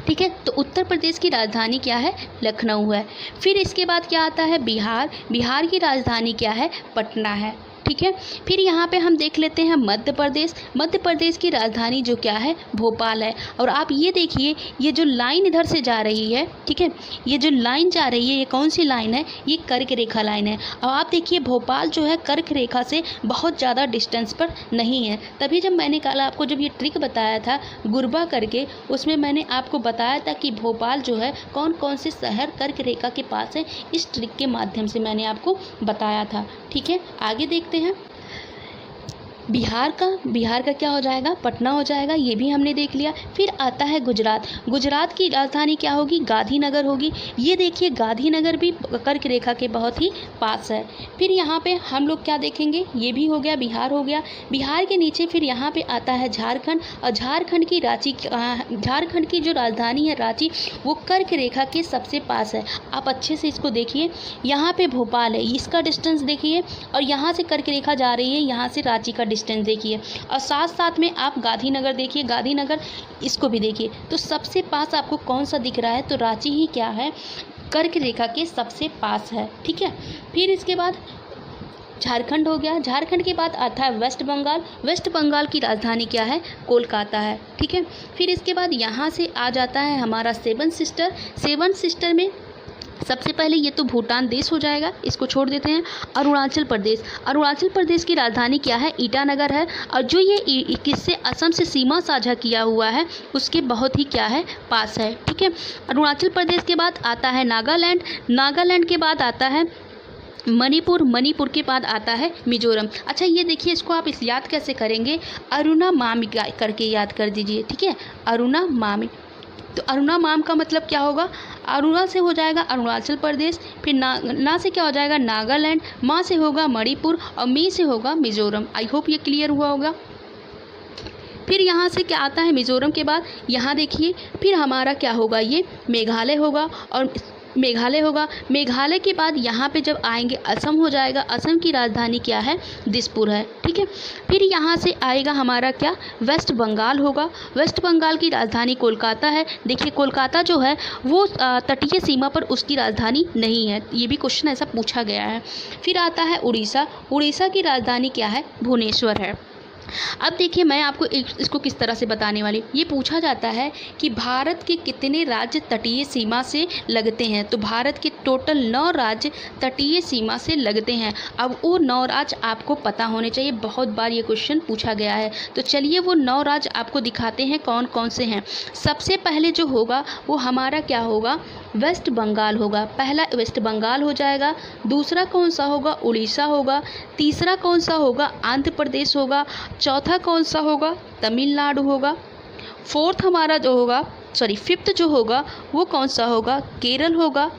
ठीक है। तो उत्तर प्रदेश की राजधानी क्या है, लखनऊ है। फिर इसके बाद क्या आता है, बिहार। बिहार की राजधानी क्या है, पटना है, ठीक है। फिर यहाँ पे हम देख लेते हैं मध्य प्रदेश। मध्य प्रदेश की राजधानी जो क्या है, भोपाल है। और आप ये देखिए, ये जो लाइन इधर से जा रही है, ठीक है, ये जो लाइन जा रही है, ये कौन सी लाइन है, ये कर्क रेखा लाइन है। और आप देखिए भोपाल जो है कर्क रेखा से बहुत ज़्यादा डिस्टेंस पर नहीं है। तभी जब मैंने कल आपको जब ये ट्रिक बताया था गुरबा करके, उसमें मैंने आपको बताया था कि भोपाल जो है कौन कौन से शहर कर्क रेखा के पास है। इस ट्रिक के माध्यम से मैंने आपको बताया था, ठीक है। आगे देखते हैं। बिहार का क्या हो जाएगा, पटना हो जाएगा, ये भी हमने देख लिया। फिर आता है गुजरात। गुजरात की राजधानी क्या होगी, गांधीनगर होगी। ये देखिए गांधीनगर भी कर्क रेखा के बहुत ही पास है। फिर यहाँ पे हम लोग क्या देखेंगे, ये भी हो गया, बिहार हो गया। बिहार के नीचे फिर यहाँ पे आता है झारखंड। और झारखंड की जो राजधानी है रांची, वो कर्क रेखा के सबसे पास है। आप अच्छे से इसको देखिए, यहाँ पे भोपाल है, इसका डिस्टेंस देखिए, और यहाँ से कर्क रेखा जा रही है, यहाँ से रांची का डिस्टेंस देखिए। और साथ साथ में आप गांधीनगर देखिए, गांधीनगर इसको भी देखिए। तो सबसे पास आपको कौन सा दिख रहा है, तो रांची ही क्या है, कर्क रेखा के सबसे पास है, ठीक है। फिर इसके बाद झारखंड हो गया। झारखंड के बाद आता है वेस्ट बंगाल। वेस्ट बंगाल की राजधानी क्या है, कोलकाता है, ठीक है। फिर इसके बाद यहाँ से आ जाता है हमारा सेवन सिस्टर। सेवन सिस्टर में सबसे पहले ये तो भूटान देश हो जाएगा, इसको छोड़ देते हैं। अरुणाचल प्रदेश। अरुणाचल प्रदेश की राजधानी क्या है, ईटानगर है। और जो ये किससे, असम से सीमा साझा किया हुआ है, उसके बहुत ही क्या है, पास है, ठीक है। अरुणाचल प्रदेश के बाद आता है नागालैंड। नागालैंड के बाद आता है मणिपुर। मणिपुर के बाद आता है मिजोरम। अच्छा ये देखिए, इसको आप इस याद कैसे करेंगे, अरुणा मामी करके याद कर दीजिए, ठीक है, अरुणा मामी। तो अरुणा माम का मतलब क्या होगा, अरुणा से हो जाएगा अरुणाचल प्रदेश, फिर ना से क्या हो जाएगा, नागालैंड, माँ से होगा मणिपुर, और मी से होगा मिजोरम। आई होप ये क्लियर हुआ होगा। फिर यहाँ से क्या आता है, मिजोरम के बाद यहाँ देखिए फिर हमारा क्या होगा, ये मेघालय होगा। और मेघालय होगा। मेघालय के बाद यहाँ पे जब आएंगे असम हो जाएगा। असम की राजधानी क्या है? दिसपुर है, ठीक है। फिर यहाँ से आएगा हमारा क्या? वेस्ट बंगाल होगा। वेस्ट बंगाल की राजधानी कोलकाता है। देखिए कोलकाता जो है वो तटीय सीमा पर उसकी राजधानी नहीं है, ये भी क्वेश्चन ऐसा पूछा गया है। फिर आता है उड़ीसा। उड़ीसा की राजधानी क्या है? भुवनेश्वर है। अब देखिए मैं आपको इसको किस तरह से बताने वाली। ये पूछा जाता है कि भारत के कितने राज्य तटीय सीमा से लगते हैं, तो भारत के टोटल 9 राज्य तटीय सीमा से लगते हैं। अब वो 9 राज्य आपको पता होने चाहिए, बहुत बार ये क्वेश्चन पूछा गया है। तो चलिए वो 9 राज्य आपको दिखाते हैं कौन कौन से हैं। सबसे पहले जो होगा वो हमारा क्या होगा? वेस्ट बंगाल होगा। पहला वेस्ट बंगाल हो जाएगा। दूसरा कौन सा होगा? उड़ीसा होगा। तीसरा कौन सा होगा? आंध्र प्रदेश होगा। चौथा कौन सा होगा? तमिलनाडु होगा। फिफ्थ जो होगा वो कौन सा होगा? केरल होगा।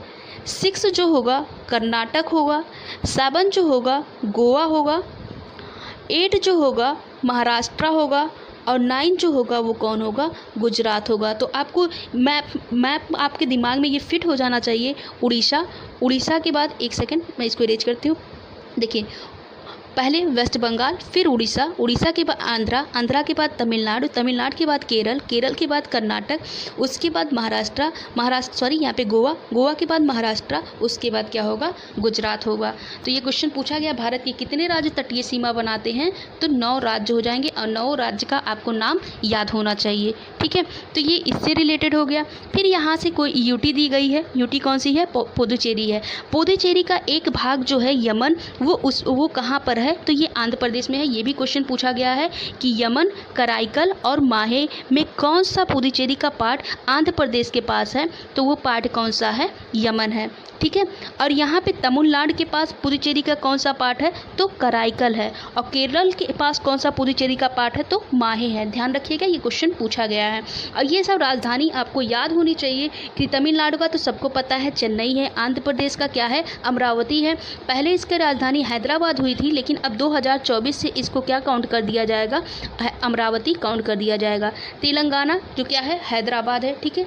6 जो होगा कर्नाटक होगा। 7 जो होगा गोवा होगा। 8 जो होगा महाराष्ट्र होगा। और 9 जो होगा वो कौन होगा? गुजरात होगा। तो आपको मैप आपके दिमाग में ये फिट हो जाना चाहिए। उड़ीसा के बाद, एक सेकंड मैं इसको इरेज करती हूँ। देखिए पहले वेस्ट बंगाल, फिर उड़ीसा के बाद आंध्रा के बाद तमिलनाडु के बाद केरल के बाद कर्नाटक, उसके बाद यहाँ पे गोवा के बाद महाराष्ट्र, उसके बाद क्या होगा? गुजरात होगा। तो ये क्वेश्चन पूछा गया भारत के कितने राज्य तटीय सीमा बनाते हैं, तो 9 राज्य हो जाएंगे और 9 राज्य का आपको नाम याद होना चाहिए, ठीक है। तो ये इससे रिलेटेड हो गया। फिर यहाँ से कोई यूटी दी गई है। यूटी कौन सी है? पुदुचेरी है। पुदुचेरी का एक भाग जो है यमन, वो कहाँ पर है? तो ये आंध्र प्रदेश में है। ये भी क्वेश्चन पूछा गया है कि यमन, कराईकल और माहे में कौन सा पुदुचेरी का पार्ट आंध्र प्रदेश के पास है, तो वो पार्ट कौन सा है? यमन है, ठीक है। और यहाँ पे तमिलनाडु के पास पुदुचेरी का कौन सा पार्ट है? तो कराईकल है। और केरल के पास कौन सा पुदुचेरी का पार्ट है? तो माहे है। ध्यान रखिएगा, ये क्वेश्चन पूछा गया है। और ये सब राजधानी आपको याद होनी चाहिए कि तमिलनाडु का तो सबको पता है चेन्नई है। आंध्र प्रदेश का क्या है? अमरावती है। पहले इसकी राजधानी हैदराबाद हुई थी, लेकिन अब 2024 से इसको क्या काउंट कर दिया जाएगा? अमरावती काउंट कर दिया जाएगा। तेलंगाना जो क्या है? हैदराबाद है, ठीक है।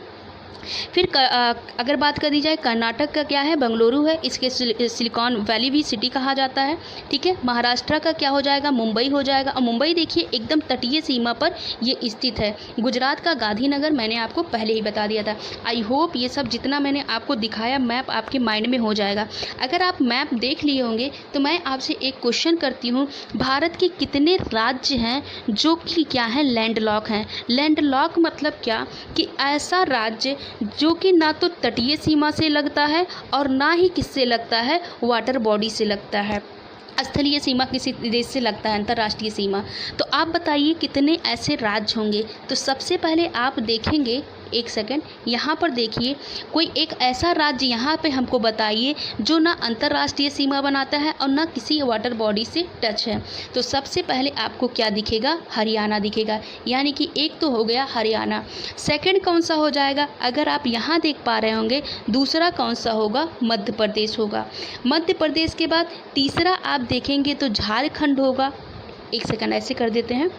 फिर अगर बात कर दी जाए कर्नाटक का क्या है? बेंगलुरु है। इसके सिलिकॉन वैली भी सिटी कहा जाता है, ठीक है। महाराष्ट्र का क्या हो जाएगा? मुंबई हो जाएगा। और मुंबई देखिए एकदम तटीय सीमा पर ये स्थित है। गुजरात का गांधीनगर मैंने आपको पहले ही बता दिया था। आई होप ये सब जितना मैंने आपको दिखाया मैप आपके माइंड में हो जाएगा। अगर आप मैप देख लिए होंगे तो मैं आपसे एक क्वेश्चन करती हूँ, भारत के कितने राज्य हैं जो कि क्या है? लैंडलॉक हैं। लैंडलॉक मतलब क्या? कि ऐसा राज्य जो कि ना तो तटीय सीमा से लगता है और ना ही किससे लगता है? वाटर बॉडी से लगता है। स्थलीय सीमा किसी देश से लगता है, अंतर्राष्ट्रीय सीमा। तो आप बताइए कितने ऐसे राज्य होंगे? तो सबसे पहले आप देखेंगे, एक सेकंड यहाँ पर देखिए, कोई एक ऐसा राज्य यहाँ पे हमको बताइए जो ना अंतर्राष्ट्रीय सीमा बनाता है और ना किसी वाटर बॉडी से टच है। तो सबसे पहले आपको क्या दिखेगा? हरियाणा दिखेगा। यानी कि एक तो हो गया हरियाणा। सेकंड कौन सा हो जाएगा? अगर आप यहाँ देख पा रहे होंगे, दूसरा कौन सा होगा? मध्य प्रदेश होगा। मध्य प्रदेश के बाद तीसरा आप देखेंगे तो झारखंड होगा। एक सेकंड ऐसे कर देते हैं।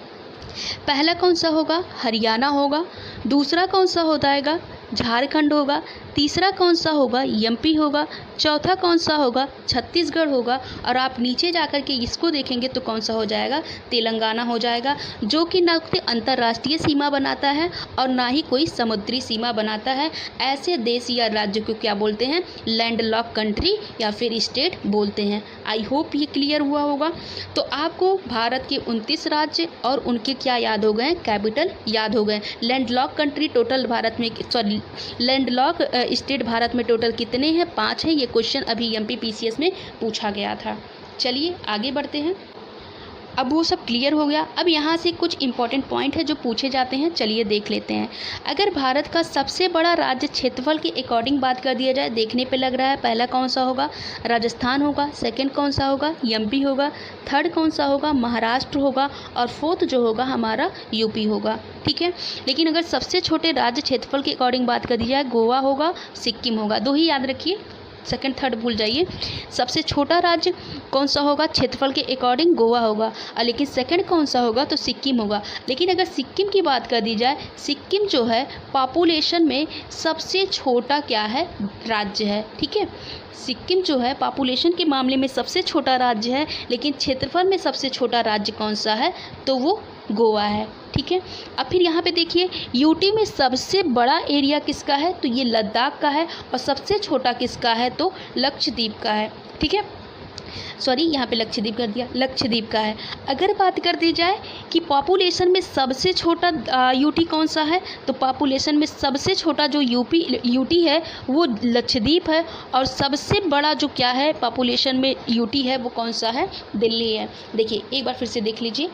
पहला कौन सा होगा? हरियाणा होगा। दूसरा कौन सा हो जाएगा? झारखंड होगा। तीसरा कौन सा होगा? एमपी होगा। चौथा कौन सा होगा? छत्तीसगढ़ होगा। और आप नीचे जाकर के इसको देखेंगे तो कौन सा हो जाएगा? तेलंगाना हो जाएगा, जो कि ना कोई अंतर्राष्ट्रीय सीमा बनाता है और ना ही कोई समुद्री सीमा बनाता है। ऐसे देश या राज्य को क्या बोलते हैं? लैंडलॉक कंट्री या फिर स्टेट बोलते हैं। आई होप ये क्लियर हुआ होगा। तो आपको भारत के 29 राज्य और उनके क्या याद हो गए? कैपिटल याद हो गए। लैंडलॉक कंट्री टोटल भारत में, सॉरी लैंडलॉक स्टेट भारत में टोटल कितने हैं? 5 हैं। ये क्वेश्चन अभी एमपीपीसीएस में पूछा गया था। चलिए आगे बढ़ते हैं। अब वो सब क्लियर हो गया। अब यहाँ से कुछ इंपॉर्टेंट पॉइंट है जो पूछे जाते हैं, चलिए देख लेते हैं। अगर भारत का सबसे बड़ा राज्य क्षेत्रफल के अकॉर्डिंग बात कर दिया जाए, देखने पे लग रहा है पहला कौन सा होगा? राजस्थान होगा। सेकंड कौन सा होगा? एमपी होगा। थर्ड कौन सा होगा? महाराष्ट्र होगा। और फोर्थ जो होगा हमारा यूपी होगा, ठीक है। लेकिन अगर सबसे छोटे राज्य क्षेत्रफल के अकॉर्डिंग बात कर दी जाए, गोवा होगा, सिक्किम होगा। 2 ही याद रखिए, सेकंड थर्ड भूल जाइए। सबसे छोटा राज्य कौन सा होगा? क्षेत्रफल के अकॉर्डिंग गोवा होगा, और लेकिन सेकंड कौन सा होगा? तो सिक्किम होगा। लेकिन अगर सिक्किम की बात कर दी जाए, सिक्किम जो है पॉपुलेशन में सबसे छोटा क्या है? राज्य है। ठीक है, सिक्किम जो है पॉपुलेशन के मामले में सबसे छोटा राज्य है, लेकिन क्षेत्रफल में सबसे छोटा राज्य कौन सा है? तो वो गोवा है। ठीक है, अब फिर यहाँ पे देखिए यूटी में सबसे बड़ा एरिया किसका है? तो ये लद्दाख का है, और सबसे छोटा किसका है? तो लक्षद्वीप का है। ठीक है, सॉरी यहाँ पे लक्षद्वीप कर दिया, लक्षद्वीप का है। अगर बात कर दी जाए कि पॉपुलेशन में सबसे छोटा यूटी कौन सा है, तो पॉपुलेशन में सबसे छोटा जो यूटी है वो लक्षद्वीप है, और सबसे बड़ा जो क्या है पॉपुलेशन में यूटी है वो कौन सा है? दिल्ली है। देखिए एक बार फिर से देख लीजिए,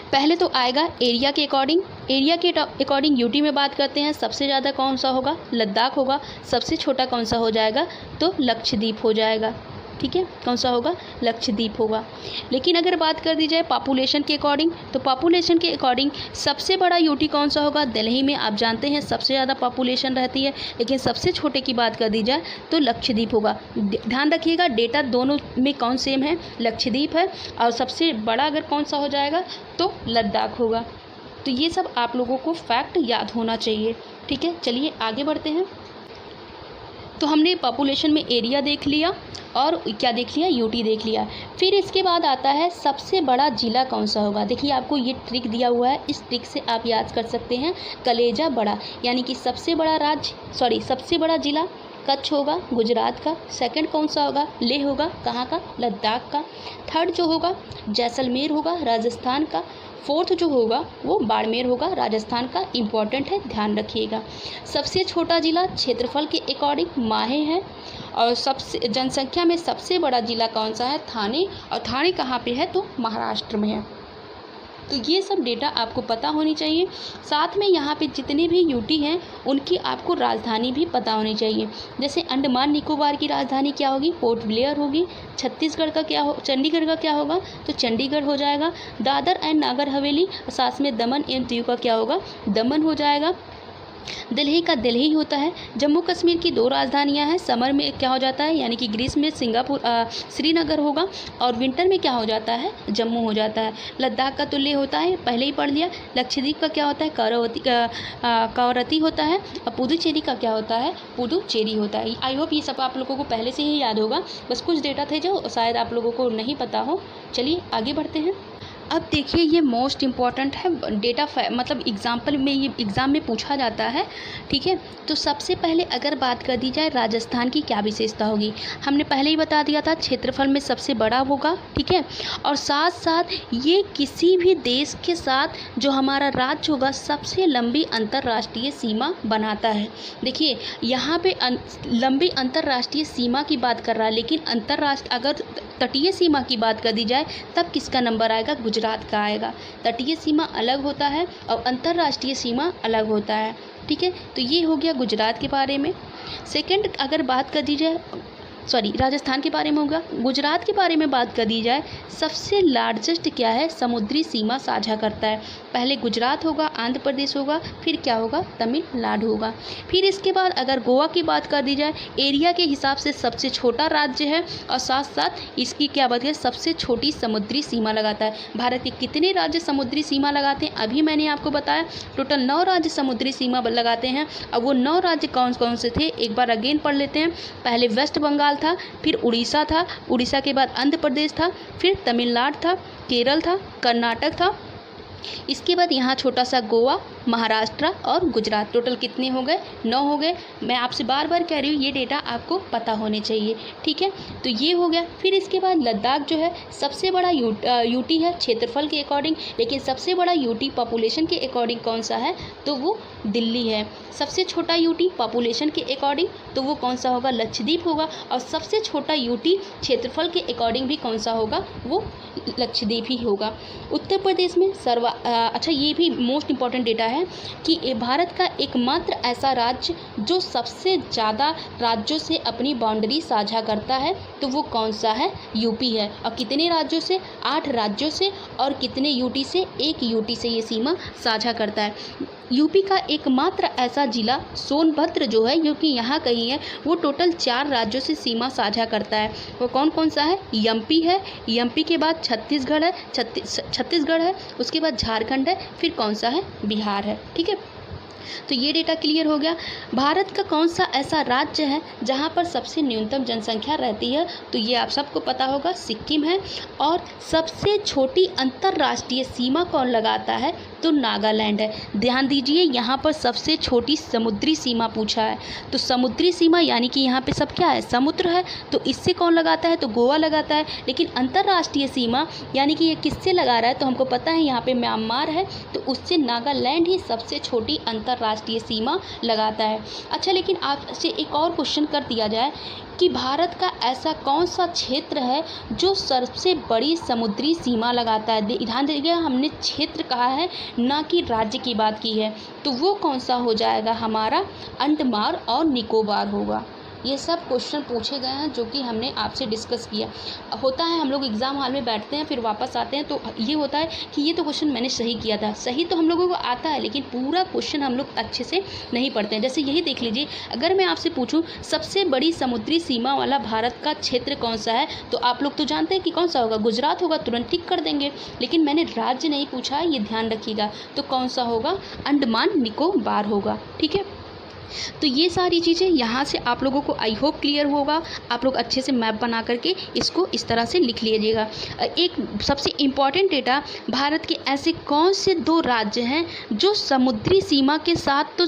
पहले तो आएगा एरिया के अकॉर्डिंग। एरिया के अकॉर्डिंग यूटी में बात करते हैं, सबसे ज़्यादा कौन सा होगा? लद्दाख होगा। सबसे छोटा कौन सा हो जाएगा? तो लक्षद्वीप हो जाएगा। ठीक है, कौन सा होगा? लक्षद्वीप होगा। लेकिन अगर बात कर दी जाए पॉपुलेशन के अकॉर्डिंग, तो पॉपुलेशन के अकॉर्डिंग सबसे बड़ा यूटी कौन सा होगा? दिल्ली में आप जानते हैं सबसे ज़्यादा पॉपुलेशन रहती है, लेकिन सबसे छोटे की बात कर दी जाए तो लक्षद्वीप होगा। ध्यान रखिएगा डेटा दोनों में कौन सेम है? लक्षद्वीप है, और सबसे बड़ा अगर कौन सा हो जाएगा तो लद्दाख होगा। तो ये सब आप लोगों को फैक्ट याद होना चाहिए। ठीक है, चलिए आगे बढ़ते हैं। तो हमने पॉपुलेशन में एरिया देख लिया, और क्या देख लिया? यूटी देख लिया। फिर इसके बाद आता है सबसे बड़ा ज़िला कौन सा होगा। देखिए आपको ये ट्रिक दिया हुआ है, इस ट्रिक से आप याद कर सकते हैं कलेजा बड़ा, यानी कि सबसे बड़ा ज़िला कच्छ होगा, गुजरात का। सेकंड कौन सा होगा? लेह होगा, कहाँ का? लद्दाख का। थर्ड जो होगा जैसलमेर होगा, राजस्थान का। फोर्थ जो होगा वो बाड़मेर होगा, राजस्थान का। इम्पॉर्टेंट है, ध्यान रखिएगा। सबसे छोटा ज़िला क्षेत्रफल के अकॉर्डिंग माहे है, और सबसे जनसंख्या में सबसे बड़ा ज़िला कौन सा है? थाने। और थाने कहाँ पे है? तो महाराष्ट्र में है। तो ये सब डेटा आपको पता होनी चाहिए। साथ में यहाँ पे जितने भी यूटी हैं उनकी आपको राजधानी भी पता होनी चाहिए। जैसे अंडमान निकोबार की राजधानी क्या होगी? पोर्ट ब्लेयर होगी। छत्तीसगढ़ का क्या चंडीगढ़ का क्या होगा? तो चंडीगढ़ हो जाएगा। दादर एंड नागर हवेली, साथ में दमन एवं दीव का क्या होगा? दमन हो जाएगा। दिल्ली का दिल्ली होता है। जम्मू कश्मीर की 2 राजधानियां हैं। समर में क्या हो जाता है, यानी कि ग्रीष्म में श्रीनगर होगा, और विंटर में क्या हो जाता है? जम्मू हो जाता है। लद्दाख का तो लेह होता है, पहले ही पढ़ लिया। लक्षद्वीप का क्या होता है? कवरत्ती होता है। और पुदुचेरी का क्या होता है? पुदुचेरी होता है। आई होप ये सब आप लोगों को पहले से ही याद होगा, बस कुछ डेटा थे जो शायद आप लोगों को नहीं पता हो। चलिए आगे बढ़ते हैं। अब देखिए ये मोस्ट इम्पॉर्टेंट है डेटा, मतलब एग्ज़ाम में पूछा जाता है। ठीक है, तो सबसे पहले अगर बात कर दी जाए राजस्थान की क्या विशेषता होगी, हमने पहले ही बता दिया था क्षेत्रफल में सबसे बड़ा होगा। ठीक है, और साथ साथ ये किसी भी देश के साथ जो हमारा राज्य होगा सबसे लंबी अंतर्राष्ट्रीय सीमा बनाता है। देखिए यहाँ पे लंबी अंतर्राष्ट्रीय सीमा की बात कर रहा है, लेकिन अगर तटीय सीमा की बात कर दी जाए तब किसका नंबर आएगा? गुजरात का आएगा। तटीय सीमा अलग होता है और अंतर्राष्ट्रीय सीमा अलग होता है। ठीक है, तो ये हो गया गुजरात के बारे में। सेकंड अगर बात कर दी जाए, राजस्थान के बारे में होगा। गुजरात के बारे में बात कर दी जाए, सबसे लार्जेस्ट क्या है? समुद्री सीमा साझा करता है। पहले गुजरात होगा, आंध्र प्रदेश होगा, फिर क्या होगा? तमिलनाडु होगा। फिर इसके बाद अगर गोवा की बात कर दी जाए, एरिया के हिसाब से सबसे छोटा राज्य है, और साथ साथ इसकी क्या बात है? सबसे छोटी समुद्री सीमा लगाता है। भारत के कितने राज्य समुद्री सीमा लगाते हैं? अभी मैंने आपको बताया टोटल 9 राज्य समुद्री सीमा लगाते हैं। अब वो 9 राज्य कौन कौन से थे एक बार अगेन पढ़ लेते हैं। पहले वेस्ट बंगाल था, फिर उड़ीसा था, उड़ीसा के बाद आंध्र प्रदेश था, फिर तमिलनाडु था, केरल था, कर्नाटक था, इसके बाद यहाँ छोटा सा गोवा, महाराष्ट्र और गुजरात। टोटल कितने हो गए? 9 हो गए। मैं आपसे बार बार कह रही हूँ ये डेटा आपको पता होने चाहिए। ठीक है, तो ये हो गया। फिर इसके बाद लद्दाख जो है सबसे बड़ा यूटी है क्षेत्रफल के अकॉर्डिंग, लेकिन सबसे बड़ा यूटी पॉपुलेशन के अकॉर्डिंग कौन सा है? तो वो दिल्ली है। सबसे छोटा यूटी पॉपुलेशन के अकॉर्डिंग तो वो कौन सा होगा? लक्षद्वीप होगा। और सबसे छोटा यूटी क्षेत्रफल के अकॉर्डिंग भी कौन सा होगा? वो लक्षद्वीप ही होगा। उत्तर प्रदेश में अच्छा ये भी मोस्ट इम्पॉर्टेंट डेटा है कि भारत का एकमात्र ऐसा राज्य जो सबसे ज़्यादा राज्यों से अपनी बाउंड्री साझा करता है तो वो कौन सा है? यूपी है। और कितने राज्यों से? 8 राज्यों से। और कितने यूटी से? 1 यूटी से ये सीमा साझा करता है। यूपी का एकमात्र ऐसा जिला सोनभद्र जो है, जो कि यहाँ कहीं है, वो टोटल 4 राज्यों से सीमा साझा करता है। वो कौन कौन सा है? एमपी है, एमपी के बाद छत्तीसगढ़ है, छत्तीसगढ़ है, उसके बाद झारखंड है, फिर कौन सा है? बिहार है। ठीक है, तो ये डेटा क्लियर हो गया। भारत का कौन सा ऐसा राज्य है जहाँ पर सबसे न्यूनतम जनसंख्या रहती है? तो ये आप सबको पता होगा, सिक्किम है। और सबसे छोटी अंतर्राष्ट्रीय सीमा कौन लगाता है? तो नागालैंड है। ध्यान दीजिए, यहाँ पर सबसे छोटी समुद्री सीमा पूछा है। तो समुद्री सीमा यानी कि यहाँ पे सब क्या है? समुद्र है। तो इससे कौन लगाता है? तो गोवा लगाता है। लेकिन अंतर्राष्ट्रीय सीमा यानी कि ये किससे लगा रहा है? तो हमको पता है यहाँ पे म्यांमार है, तो उससे नागालैंड ही सबसे छोटी अंतर्राष्ट्रीय सीमा लगाता है। अच्छा, लेकिन आपसे एक और क्वेश्चन कर दिया जाए कि भारत का ऐसा कौन सा क्षेत्र है जो सबसे बड़ी समुद्री सीमा लगाता है? ध्यान दीजिएगा, हमने क्षेत्र कहा है, ना कि राज्य की बात की है। तो वो कौन सा हो जाएगा? हमारा अंडमान और निकोबार होगा। ये सब क्वेश्चन पूछे गए हैं जो कि हमने आपसे डिस्कस किया। होता है हम लोग एग्ज़ाम हॉल में बैठते हैं, फिर वापस आते हैं, तो ये होता है कि ये तो क्वेश्चन मैंने सही किया था। सही तो हम लोगों को आता है, लेकिन पूरा क्वेश्चन हम लोग अच्छे से नहीं पढ़ते हैं। जैसे यही देख लीजिए, अगर मैं आपसे पूछूं सबसे बड़ी समुद्री सीमा वाला भारत का क्षेत्र कौन सा है, तो आप लोग तो जानते हैं कि कौन सा होगा? गुजरात होगा, तुरंत टिक कर देंगे। लेकिन मैंने राज्य नहीं पूछा है, ये ध्यान रखिएगा। तो कौन सा होगा? अंडमान निकोबार होगा। ठीक है, तो ये सारी चीज़ें यहाँ से आप लोगों को आई होप क्लियर होगा। आप लोग अच्छे से मैप बना करके इसको इस तरह से लिख लीजिएगा। एक सबसे इम्पॉर्टेंट डेटा, भारत के ऐसे कौन से 2 राज्य हैं जो समुद्री सीमा के साथ तो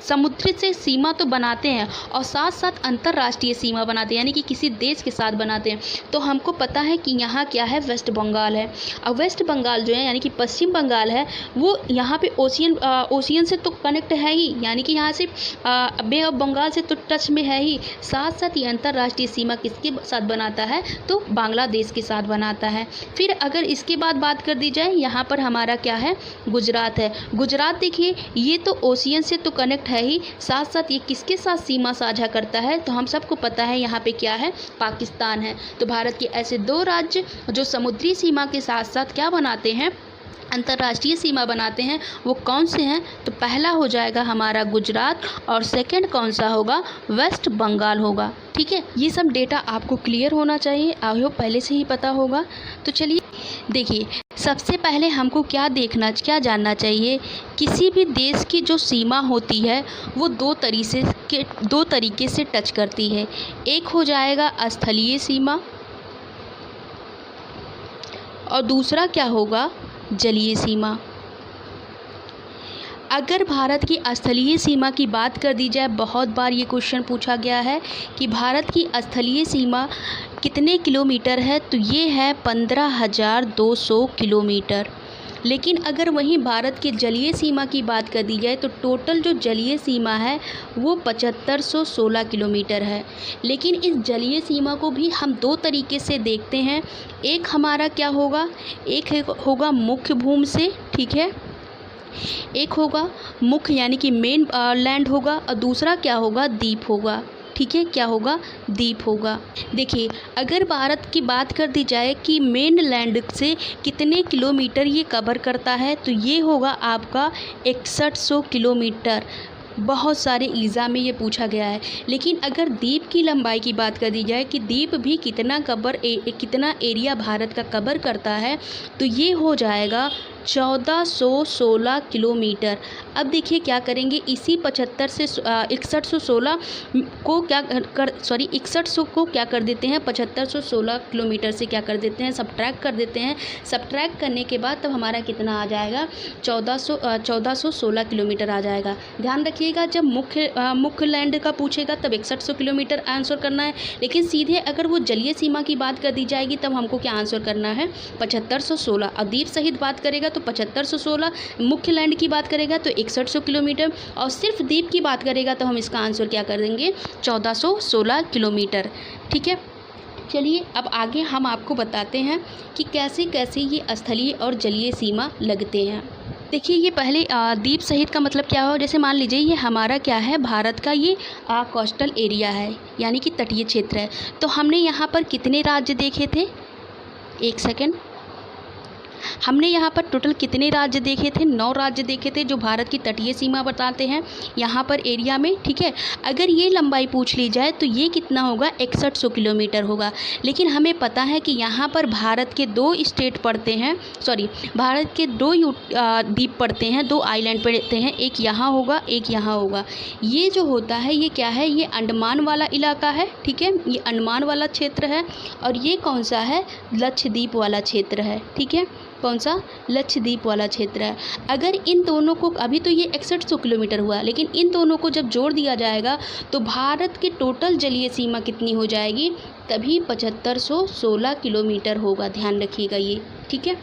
समुद्र से सीमा तो बनाते हैं और साथ साथ अंतर्राष्ट्रीय सीमा बनाते हैं, यानी कि किसी देश के साथ बनाते हैं। तो हमको पता है कि यहाँ क्या है? वेस्ट बंगाल है। और वेस्ट बंगाल जो है यानी कि पश्चिम बंगाल है, वो यहाँ पे ओशियन से तो कनेक्ट है ही, यानी कि यहाँ से बे ऑफ बंगाल से तो टच में है ही। साथ साथ ये अंतर्राष्ट्रीय सीमा किसके साथ बनाता है? तो बांग्लादेश के साथ बनाता है। फिर अगर इसके बाद बात कर दी जाए, यहाँ पर हमारा क्या है? गुजरात है। गुजरात देखिए, ये तो ओशियन से तो कनेक्ट है ही, साथ साथ ये किसके साथ सीमा साझा करता है? तो हम सबको पता है यहाँ पे क्या है? पाकिस्तान है। तो भारत के ऐसे 2 राज्य जो समुद्री सीमा के साथ साथ क्या बनाते हैं? अंतर्राष्ट्रीय सीमा बनाते हैं, वो कौन से हैं? तो पहला हो जाएगा हमारा गुजरात और सेकंड कौन सा होगा? वेस्ट बंगाल होगा। ठीक है, ये सब डेटा आपको क्लियर होना चाहिए, आई होप पहले से ही पता होगा। तो चलिए देखिए, सबसे पहले हमको क्या जानना चाहिए? किसी भी देश की जो सीमा होती है वो 2 तरीके से टच करती है। एक हो जाएगा स्थलीय सीमा और दूसरा क्या होगा? जलीय सीमा। अगर भारत की स्थलीय सीमा की बात कर दी जाए, बहुत बार ये क्वेश्चन पूछा गया है कि भारत की स्थलीय सीमा कितने किलोमीटर है? तो ये है 15,200 किलोमीटर। लेकिन अगर वहीं भारत के जलीय सीमा की बात कर दी जाए तो टोटल जो जलीय सीमा है वो 7516 किलोमीटर है। लेकिन इस जलीय सीमा को भी हम 2 तरीके से देखते हैं। एक हमारा क्या होगा? एक होगा मुख्य भूमि से, ठीक है, एक होगा मुख्य यानी कि मेन लैंड होगा, और दूसरा क्या होगा? द्वीप होगा। ठीक है, क्या होगा? द्वीप होगा। देखिए, अगर भारत की बात कर दी जाए कि मेन लैंड से कितने किलोमीटर ये कवर करता है, तो ये होगा आपका 6100 किलोमीटर। बहुत सारे एग्ज़ाम में ये पूछा गया है। लेकिन अगर द्वीप की लंबाई की बात कर दी जाए कि द्वीप भी कितना एरिया भारत का कवर करता है, तो ये हो जाएगा 1416 किलोमीटर। अब देखिए क्या करेंगे, इसी 6116 को क्या 6100 को क्या कर देते हैं? 7516 किलोमीटर से क्या कर देते हैं? सब्ट्रैक्ट कर देते हैं। सब्ट्रैक्ट करने के बाद तब हमारा कितना आ जाएगा? 1416 किलोमीटर आ जाएगा। ध्यान रखिएगा, जब मुख्य लैंड का पूछेगा तब 6100 किलोमीटर आंसर करना है। लेकिन सीधे अगर वो जलीय सीमा की बात कर दी जाएगी तब हमको क्या आंसर करना है? 7516। और द्वीप सहित बात करेगा तो 7516, मुख्य लैंड की बात करेगा तो 6100 किलोमीटर, और सिर्फ द्वीप की बात करेगा तो हम इसका आंसर क्या कर देंगे? 1416 किलोमीटर। ठीक है, चलिए अब आगे हम आपको बताते हैं कि कैसे कैसे ये स्थलीय और जलीय सीमा लगते हैं। देखिए, ये पहले द्वीप सहित का मतलब क्या हो? जैसे मान लीजिए ये हमारा क्या है? भारत का ये कोस्टल एरिया है, यानी कि तटीय क्षेत्र है। तो हमने यहाँ पर कितने राज्य देखे थे? एक सेकेंड, हमने यहाँ पर टोटल कितने राज्य देखे थे? 9 राज्य देखे थे जो भारत की तटीय सीमा बताते हैं यहाँ पर एरिया में, ठीक है। अगर ये लंबाई पूछ ली जाए तो ये कितना होगा? 6100 किलोमीटर होगा। लेकिन हमें पता है कि यहाँ पर भारत के 2 स्टेट पड़ते हैं, सॉरी भारत के 2 द्वीप पड़ते हैं, 2 आइलैंड पड़ते हैं, एक यहाँ होगा एक यहाँ होगा। ये जो होता है ये क्या है? ये अंडमान वाला इलाका है, ठीक है, ये अंडमान वाला क्षेत्र है। और ये कौन सा है? लक्षद्वीप वाला क्षेत्र है, ठीक है। कौन सा? लक्षद्वीप वाला क्षेत्र है। अगर इन दोनों को, अभी तो ये 6100 किलोमीटर हुआ, लेकिन इन दोनों को जब जोड़ दिया जाएगा तो भारत की टोटल जलीय सीमा कितनी हो जाएगी? तभी 7516 किलोमीटर होगा। ध्यान रखिएगा ये, ठीक है।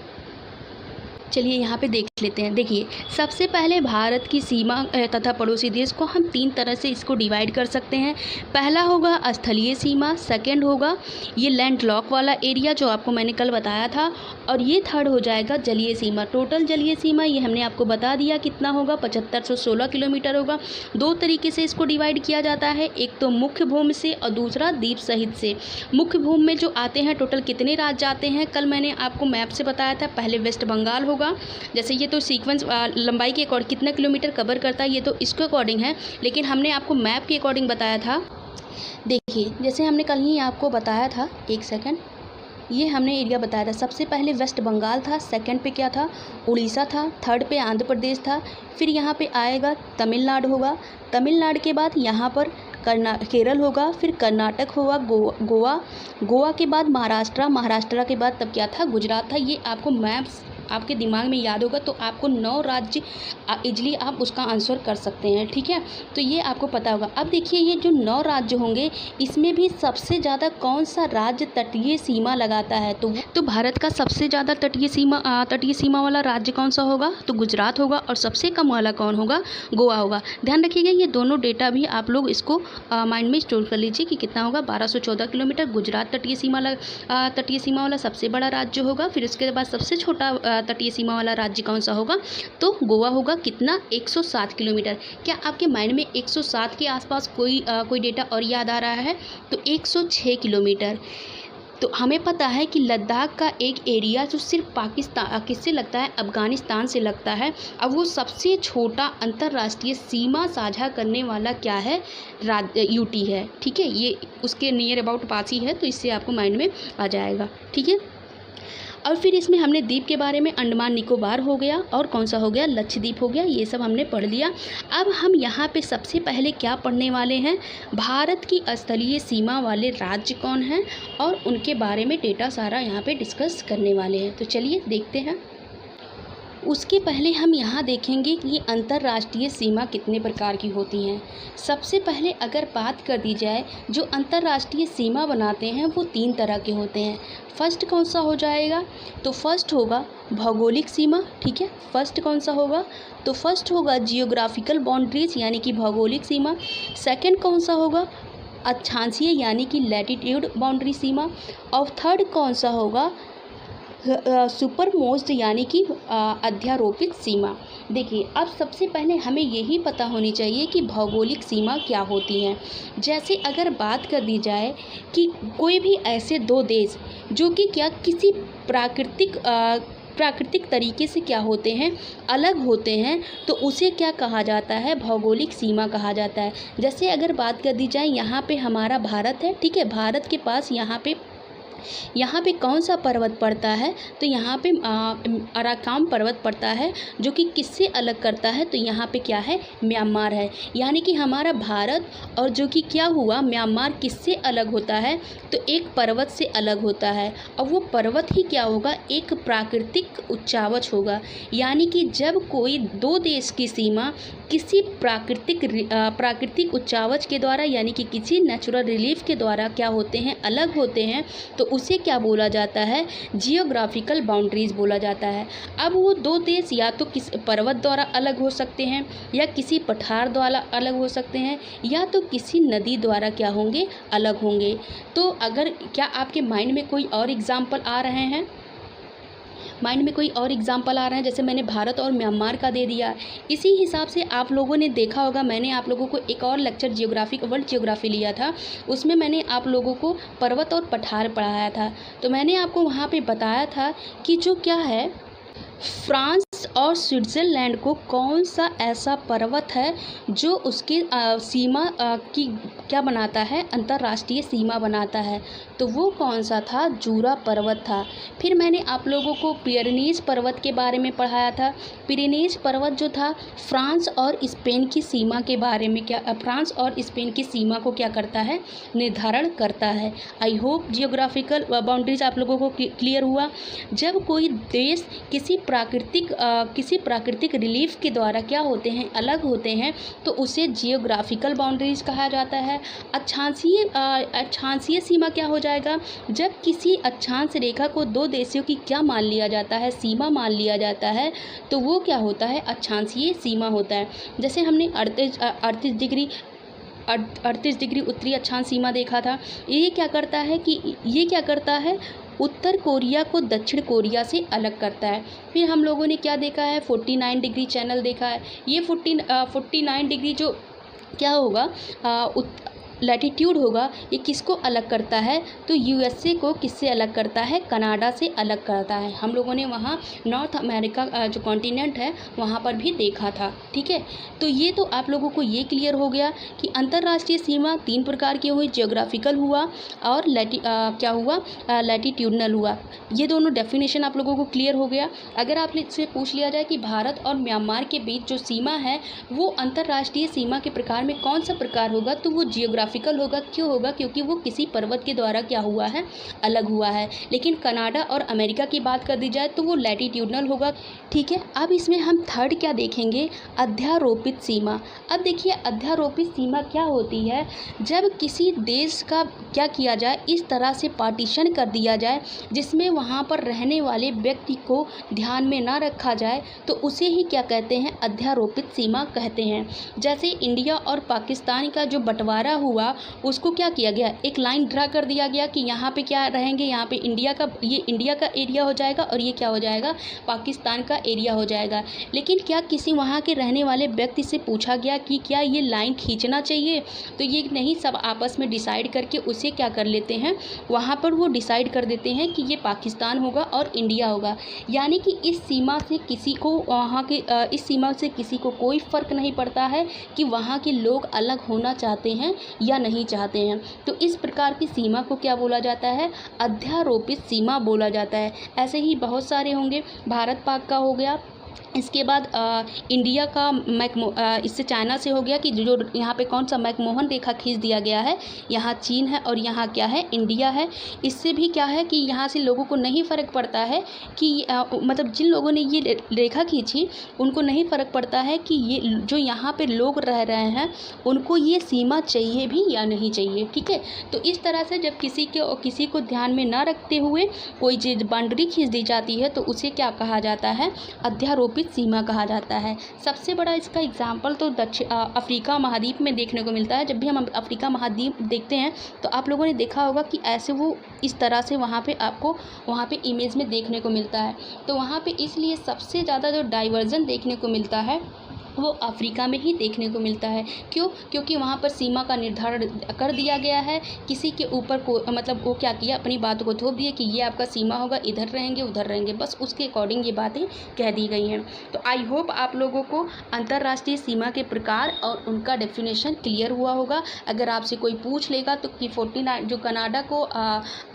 चलिए यहाँ पे देख लेते हैं। देखिए, सबसे पहले भारत की सीमा तथा पड़ोसी देश को हम 3 तरह से इसको डिवाइड कर सकते हैं। पहला होगा स्थलीय सीमा, सेकंड होगा ये लैंड लॉक वाला एरिया जो आपको मैंने कल बताया था, और ये थर्ड हो जाएगा जलीय सीमा। टोटल जलीय सीमा ये हमने आपको बता दिया कितना होगा, 7516 किलोमीटर होगा। 2 तरीके से इसको डिवाइड किया जाता है, एक तो मुख्य भूमि से और दूसरा द्वीप सहित से। मुख्य भूमि में जो आते हैं टोटल कितने राज्य आते हैं, कल मैंने आपको मैप से बताया था। पहले वेस्ट बंगाल होगा, जैसे ये तो सीक्वेंस लंबाई के अकॉर्डिंग कितना किलोमीटर कवर करता है ये तो इसके अकॉर्डिंग है, लेकिन हमने आपको मैप के अकॉर्डिंग बताया था। देखिए, जैसे हमने कल ही आपको बताया था, एक सेकंड, ये हमने एरिया बताया था। सबसे पहले वेस्ट बंगाल था, सेकंड पे क्या था? उड़ीसा था, थर्ड पे आंध्र प्रदेश था, फिर यहाँ पे आएगा तमिलनाडु होगा, तमिलनाडु के बाद यहाँ पर केरल होगा, फिर कर्नाटक होगा, गोवा के बाद महाराष्ट्र के बाद तब क्या था? गुजरात था। ये आपको मैप्स आपके दिमाग में याद होगा तो आपको 9 राज्य इजली आप उसका आंसर कर सकते हैं, ठीक है। तो ये आपको पता होगा। अब देखिए, ये जो 9 राज्य होंगे इसमें भी सबसे ज़्यादा कौन सा राज्य तटीय सीमा लगाता है? तो भारत का सबसे ज़्यादा तटीय सीमा वाला राज्य कौन सा होगा? तो गुजरात होगा। और सबसे कम वाला कौन होगा? गोवा होगा। ध्यान रखिएगा, ये दोनों डेटा भी आप लोग इसको माइंड में स्टोर कर लीजिए कि कितना होगा। 1214 किलोमीटर गुजरात तटीय सीमा वाला सबसे बड़ा राज्य होगा। फिर उसके बाद सबसे छोटा तटीय सीमा वाला राज्य कौन सा होगा? तो गोवा होगा। कितना? 107 किलोमीटर। क्या आपके माइंड में 107 के आसपास कोई डेटा और याद आ रहा है? तो 106 किलोमीटर। तो हमें पता है कि लद्दाख का एक एरिया जो सिर्फ पाकिस्तान किससे लगता है? अफ़गानिस्तान से लगता है। अब वो सबसे छोटा अंतर्राष्ट्रीय सीमा साझा करने वाला क्या है? यूटी है, ठीक है। ये उसके नियर अबाउट पास ही है, तो इससे आपको माइंड में आ जाएगा, ठीक है। और फिर इसमें हमने द्वीप के बारे में, अंडमान निकोबार हो गया और कौन सा हो गया? लक्षद्वीप हो गया। ये सब हमने पढ़ लिया। अब हम यहाँ पे सबसे पहले क्या पढ़ने वाले हैं? भारत की स्थलीय सीमा वाले राज्य कौन हैं और उनके बारे में डेटा सारा यहाँ पे डिस्कस करने वाले हैं। तो चलिए देखते हैं। उसके पहले हम यहाँ देखेंगे कि अंतर्राष्ट्रीय सीमा कितने प्रकार की होती हैं। सबसे पहले अगर बात कर दी जाए, जो अंतर्राष्ट्रीय सीमा बनाते हैं वो 3 तरह के होते हैं। फर्स्ट कौन सा हो जाएगा? तो फर्स्ट होगा भौगोलिक सीमा, ठीक है। फर्स्ट कौन सा होगा? तो फर्स्ट होगा जियोग्राफिकल बाउंड्रीज यानी कि भौगोलिक सीमा। सेकंड कौन सा होगा? अक्षांशीय यानी कि लैटिट्यूड बाउंड्री सीमा। और थर्ड कौन सा होगा? सुपरमोस्ट यानी कि अध्यारोपित सीमा। देखिए, अब सबसे पहले हमें यही पता होनी चाहिए कि भौगोलिक सीमा क्या होती हैं। जैसे अगर बात कर दी जाए कि कोई भी ऐसे 2 देश जो कि क्या किसी प्राकृतिक तरीके से क्या होते हैं? अलग होते हैं, तो उसे क्या कहा जाता है? भौगोलिक सीमा कहा जाता है। जैसे अगर बात कर दी जाए, यहाँ पे हमारा भारत है, ठीक है। भारत के पास यहाँ पे कौन सा पर्वत पड़ता है? तो यहाँ पे अराकाम पर्वत पड़ता है, जो कि किससे अलग करता है? तो यहाँ पे क्या है? म्यांमार है। यानी कि हमारा भारत और जो कि क्या हुआ, म्यांमार किससे अलग होता है? तो एक पर्वत से अलग होता है। और वो पर्वत ही क्या होगा? एक प्राकृतिक उच्चावच होगा। यानी कि जब कोई 2 देश की सीमा किसी प्राकृतिक उच्चावच के द्वारा यानी कि किसी नेचुरल रिलीफ के द्वारा क्या होते हैं? अलग होते हैं, तो उसे क्या बोला जाता है? जियोग्राफिकल बाउंड्रीज बोला जाता है। अब वो 2 देश या तो किस पर्वत द्वारा अलग हो सकते हैं, या किसी पठार द्वारा अलग हो सकते हैं, या तो किसी नदी द्वारा क्या होंगे? अलग होंगे। तो अगर क्या आपके माइंड में कोई और एग्जाम्पल आ रहे हैं? जैसे मैंने भारत और म्यांमार का दे दिया। इसी हिसाब से आप लोगों ने देखा होगा, मैंने आप लोगों को एक और लेक्चर वर्ल्ड जियोग्राफी लिया था, उसमें मैंने आप लोगों को पर्वत और पठार पढ़ाया था। तो मैंने आपको वहाँ पे बताया था कि जो क्या है, फ्रांस और स्विट्ज़रलैंड को कौन सा ऐसा पर्वत है जो उसकी सीमा की क्या बनाता है, अंतर्राष्ट्रीय सीमा बनाता है? तो वो कौन सा था? जूरा पर्वत था। फिर मैंने आप लोगों को पिरेनीज पर्वत के बारे में पढ़ाया था। पिरेनीज पर्वत जो था फ्रांस और स्पेन की सीमा के बारे में फ्रांस और स्पेन की सीमा को क्या करता है? निर्धारण करता है। आई होप जियोग्राफिकल बाउंड्रीज आप लोगों को क्लियर हुआ। जब कोई देश किसी प्राकृतिक रिलीफ के द्वारा क्या होते हैं, अलग होते हैं, तो उसे जियोग्राफिकल बाउंड्रीज कहा जाता है। अक्षांशीय सीमा क्या हो जाएगा? जब किसी अक्षांश रेखा को दो देशों की क्या मान लिया जाता है? सीमा मान लिया जाता है, तो वो क्या होता है? अक्षांशीय सीमा होता है। जैसे हमने 38 डिग्री उत्तरी अक्षांश सीमा देखा था। ये क्या करता है? उत्तर कोरिया को दक्षिण कोरिया से अलग करता है। फिर हम लोगों ने क्या देखा है? 49 डिग्री चैनल देखा है। ये 49 डिग्री जो क्या होगा, लैटिट्यूड होगा, ये किसको अलग करता है? तो यूएसए को किससे अलग करता है? कनाडा से अलग करता है। हम लोगों ने वहाँ नॉर्थ अमेरिका जो कॉन्टिनेंट है वहाँ पर भी देखा था। ठीक है, तो ये तो आप लोगों को ये क्लियर हो गया कि अंतर्राष्ट्रीय सीमा 3 प्रकार की हुई, जियोग्राफिकल हुआ और लैटिट्यूडनल हुआ। ये दोनों डेफिनेशन आप लोगों को क्लियर हो गया। अगर आपने इससे पूछ लिया जाए कि भारत और म्यांमार के बीच जो सीमा है वो अंतर्राष्ट्रीय सीमा के प्रकार में कौन सा प्रकार होगा, तो वो जियोग्राफिकल होगा। क्यों होगा? क्योंकि वो किसी पर्वत के द्वारा क्या हुआ है? अलग हुआ है। लेकिन कनाडा और अमेरिका की बात कर दी जाए तो वो लैटिट्यूडनल होगा। ठीक है, अब इसमें हम थर्ड क्या देखेंगे? अध्यारोपित सीमा। अब देखिए अध्यारोपित सीमा क्या होती है? जब किसी देश का क्या किया जाए, इस तरह से पार्टीशन कर दिया जाए जिसमें वहाँ पर रहने वाले व्यक्ति को ध्यान में ना रखा जाए, तो उसे ही क्या कहते हैं? अध्यारोपित सीमा कहते हैं। जैसे इंडिया और पाकिस्तान का जो बंटवारा हुआ, उसको क्या किया गया? एक लाइन ड्रा कर दिया गया कि यहाँ पे क्या रहेंगे, यहाँ पे इंडिया का एरिया हो जाएगा और ये क्या हो जाएगा? पाकिस्तान का एरिया हो जाएगा। लेकिन क्या किसी वहाँ के रहने वाले व्यक्ति से पूछा गया कि क्या ये लाइन खींचना चाहिए? तो ये नहीं, सब आपस में डिसाइड करके उसे क्या कर लेते हैं, वहाँ पर वो डिसाइड कर देते हैं कि ये पाकिस्तान होगा और इंडिया होगा। यानी कि इस सीमा से किसी को कोई फ़र्क नहीं पड़ता है कि वहाँ के लोग अलग होना चाहते हैं या नहीं चाहते हैं। तो इस प्रकार की सीमा को क्या बोला जाता है? अध्यारोपित सीमा बोला जाता है। ऐसे ही बहुत सारे होंगे। भारत पाक का हो गया, इसके बाद इंडिया का इससे चाइना से हो गया कि जो यहाँ पे कौन सा मैकमोहन रेखा खींच दिया गया है, यहाँ चीन है और यहाँ क्या है? इंडिया है। इससे भी क्या है कि यहाँ से लोगों को नहीं फ़र्क पड़ता है कि मतलब जिन लोगों ने ये रेखा खींची उनको नहीं फ़र्क पड़ता है कि ये जो यहाँ पे लोग रह रहे हैं उनको ये सीमा चाहिए भी या नहीं चाहिए। ठीक है, तो इस तरह से जब किसी को ध्यान में ना रखते हुए कोई चीज़ बाउंड्री खींच दी जाती है तो उसे क्या कहा जाता है? अध्यारोपित सीमा कहा जाता है। सबसे बड़ा इसका एग्जाम्पल तो अफ्रीका महाद्वीप में देखने को मिलता है। जब भी हम अफ्रीका महाद्वीप देखते हैं तो आप लोगों ने देखा होगा कि ऐसे वो इस तरह से आपको वहाँ पे इमेज में देखने को मिलता है। तो वहाँ पे इसलिए सबसे ज़्यादा जो डाइवर्जन देखने को मिलता है वो अफ्रीका में ही देखने को मिलता है। क्यों? क्योंकि वहाँ पर सीमा का निर्धारण कर दिया गया है। किसी के ऊपर को मतलब वो क्या किया, अपनी बातों को थोप दिया कि ये आपका सीमा होगा, इधर रहेंगे उधर रहेंगे, बस उसके अकॉर्डिंग ये बातें कह दी गई हैं। तो आई होप आप लोगों को अंतर्राष्ट्रीय सीमा के प्रकार और उनका डेफिनेशन क्लियर हुआ होगा। अगर आपसे कोई पूछ लेगा तो कि 49 जो कनाडा को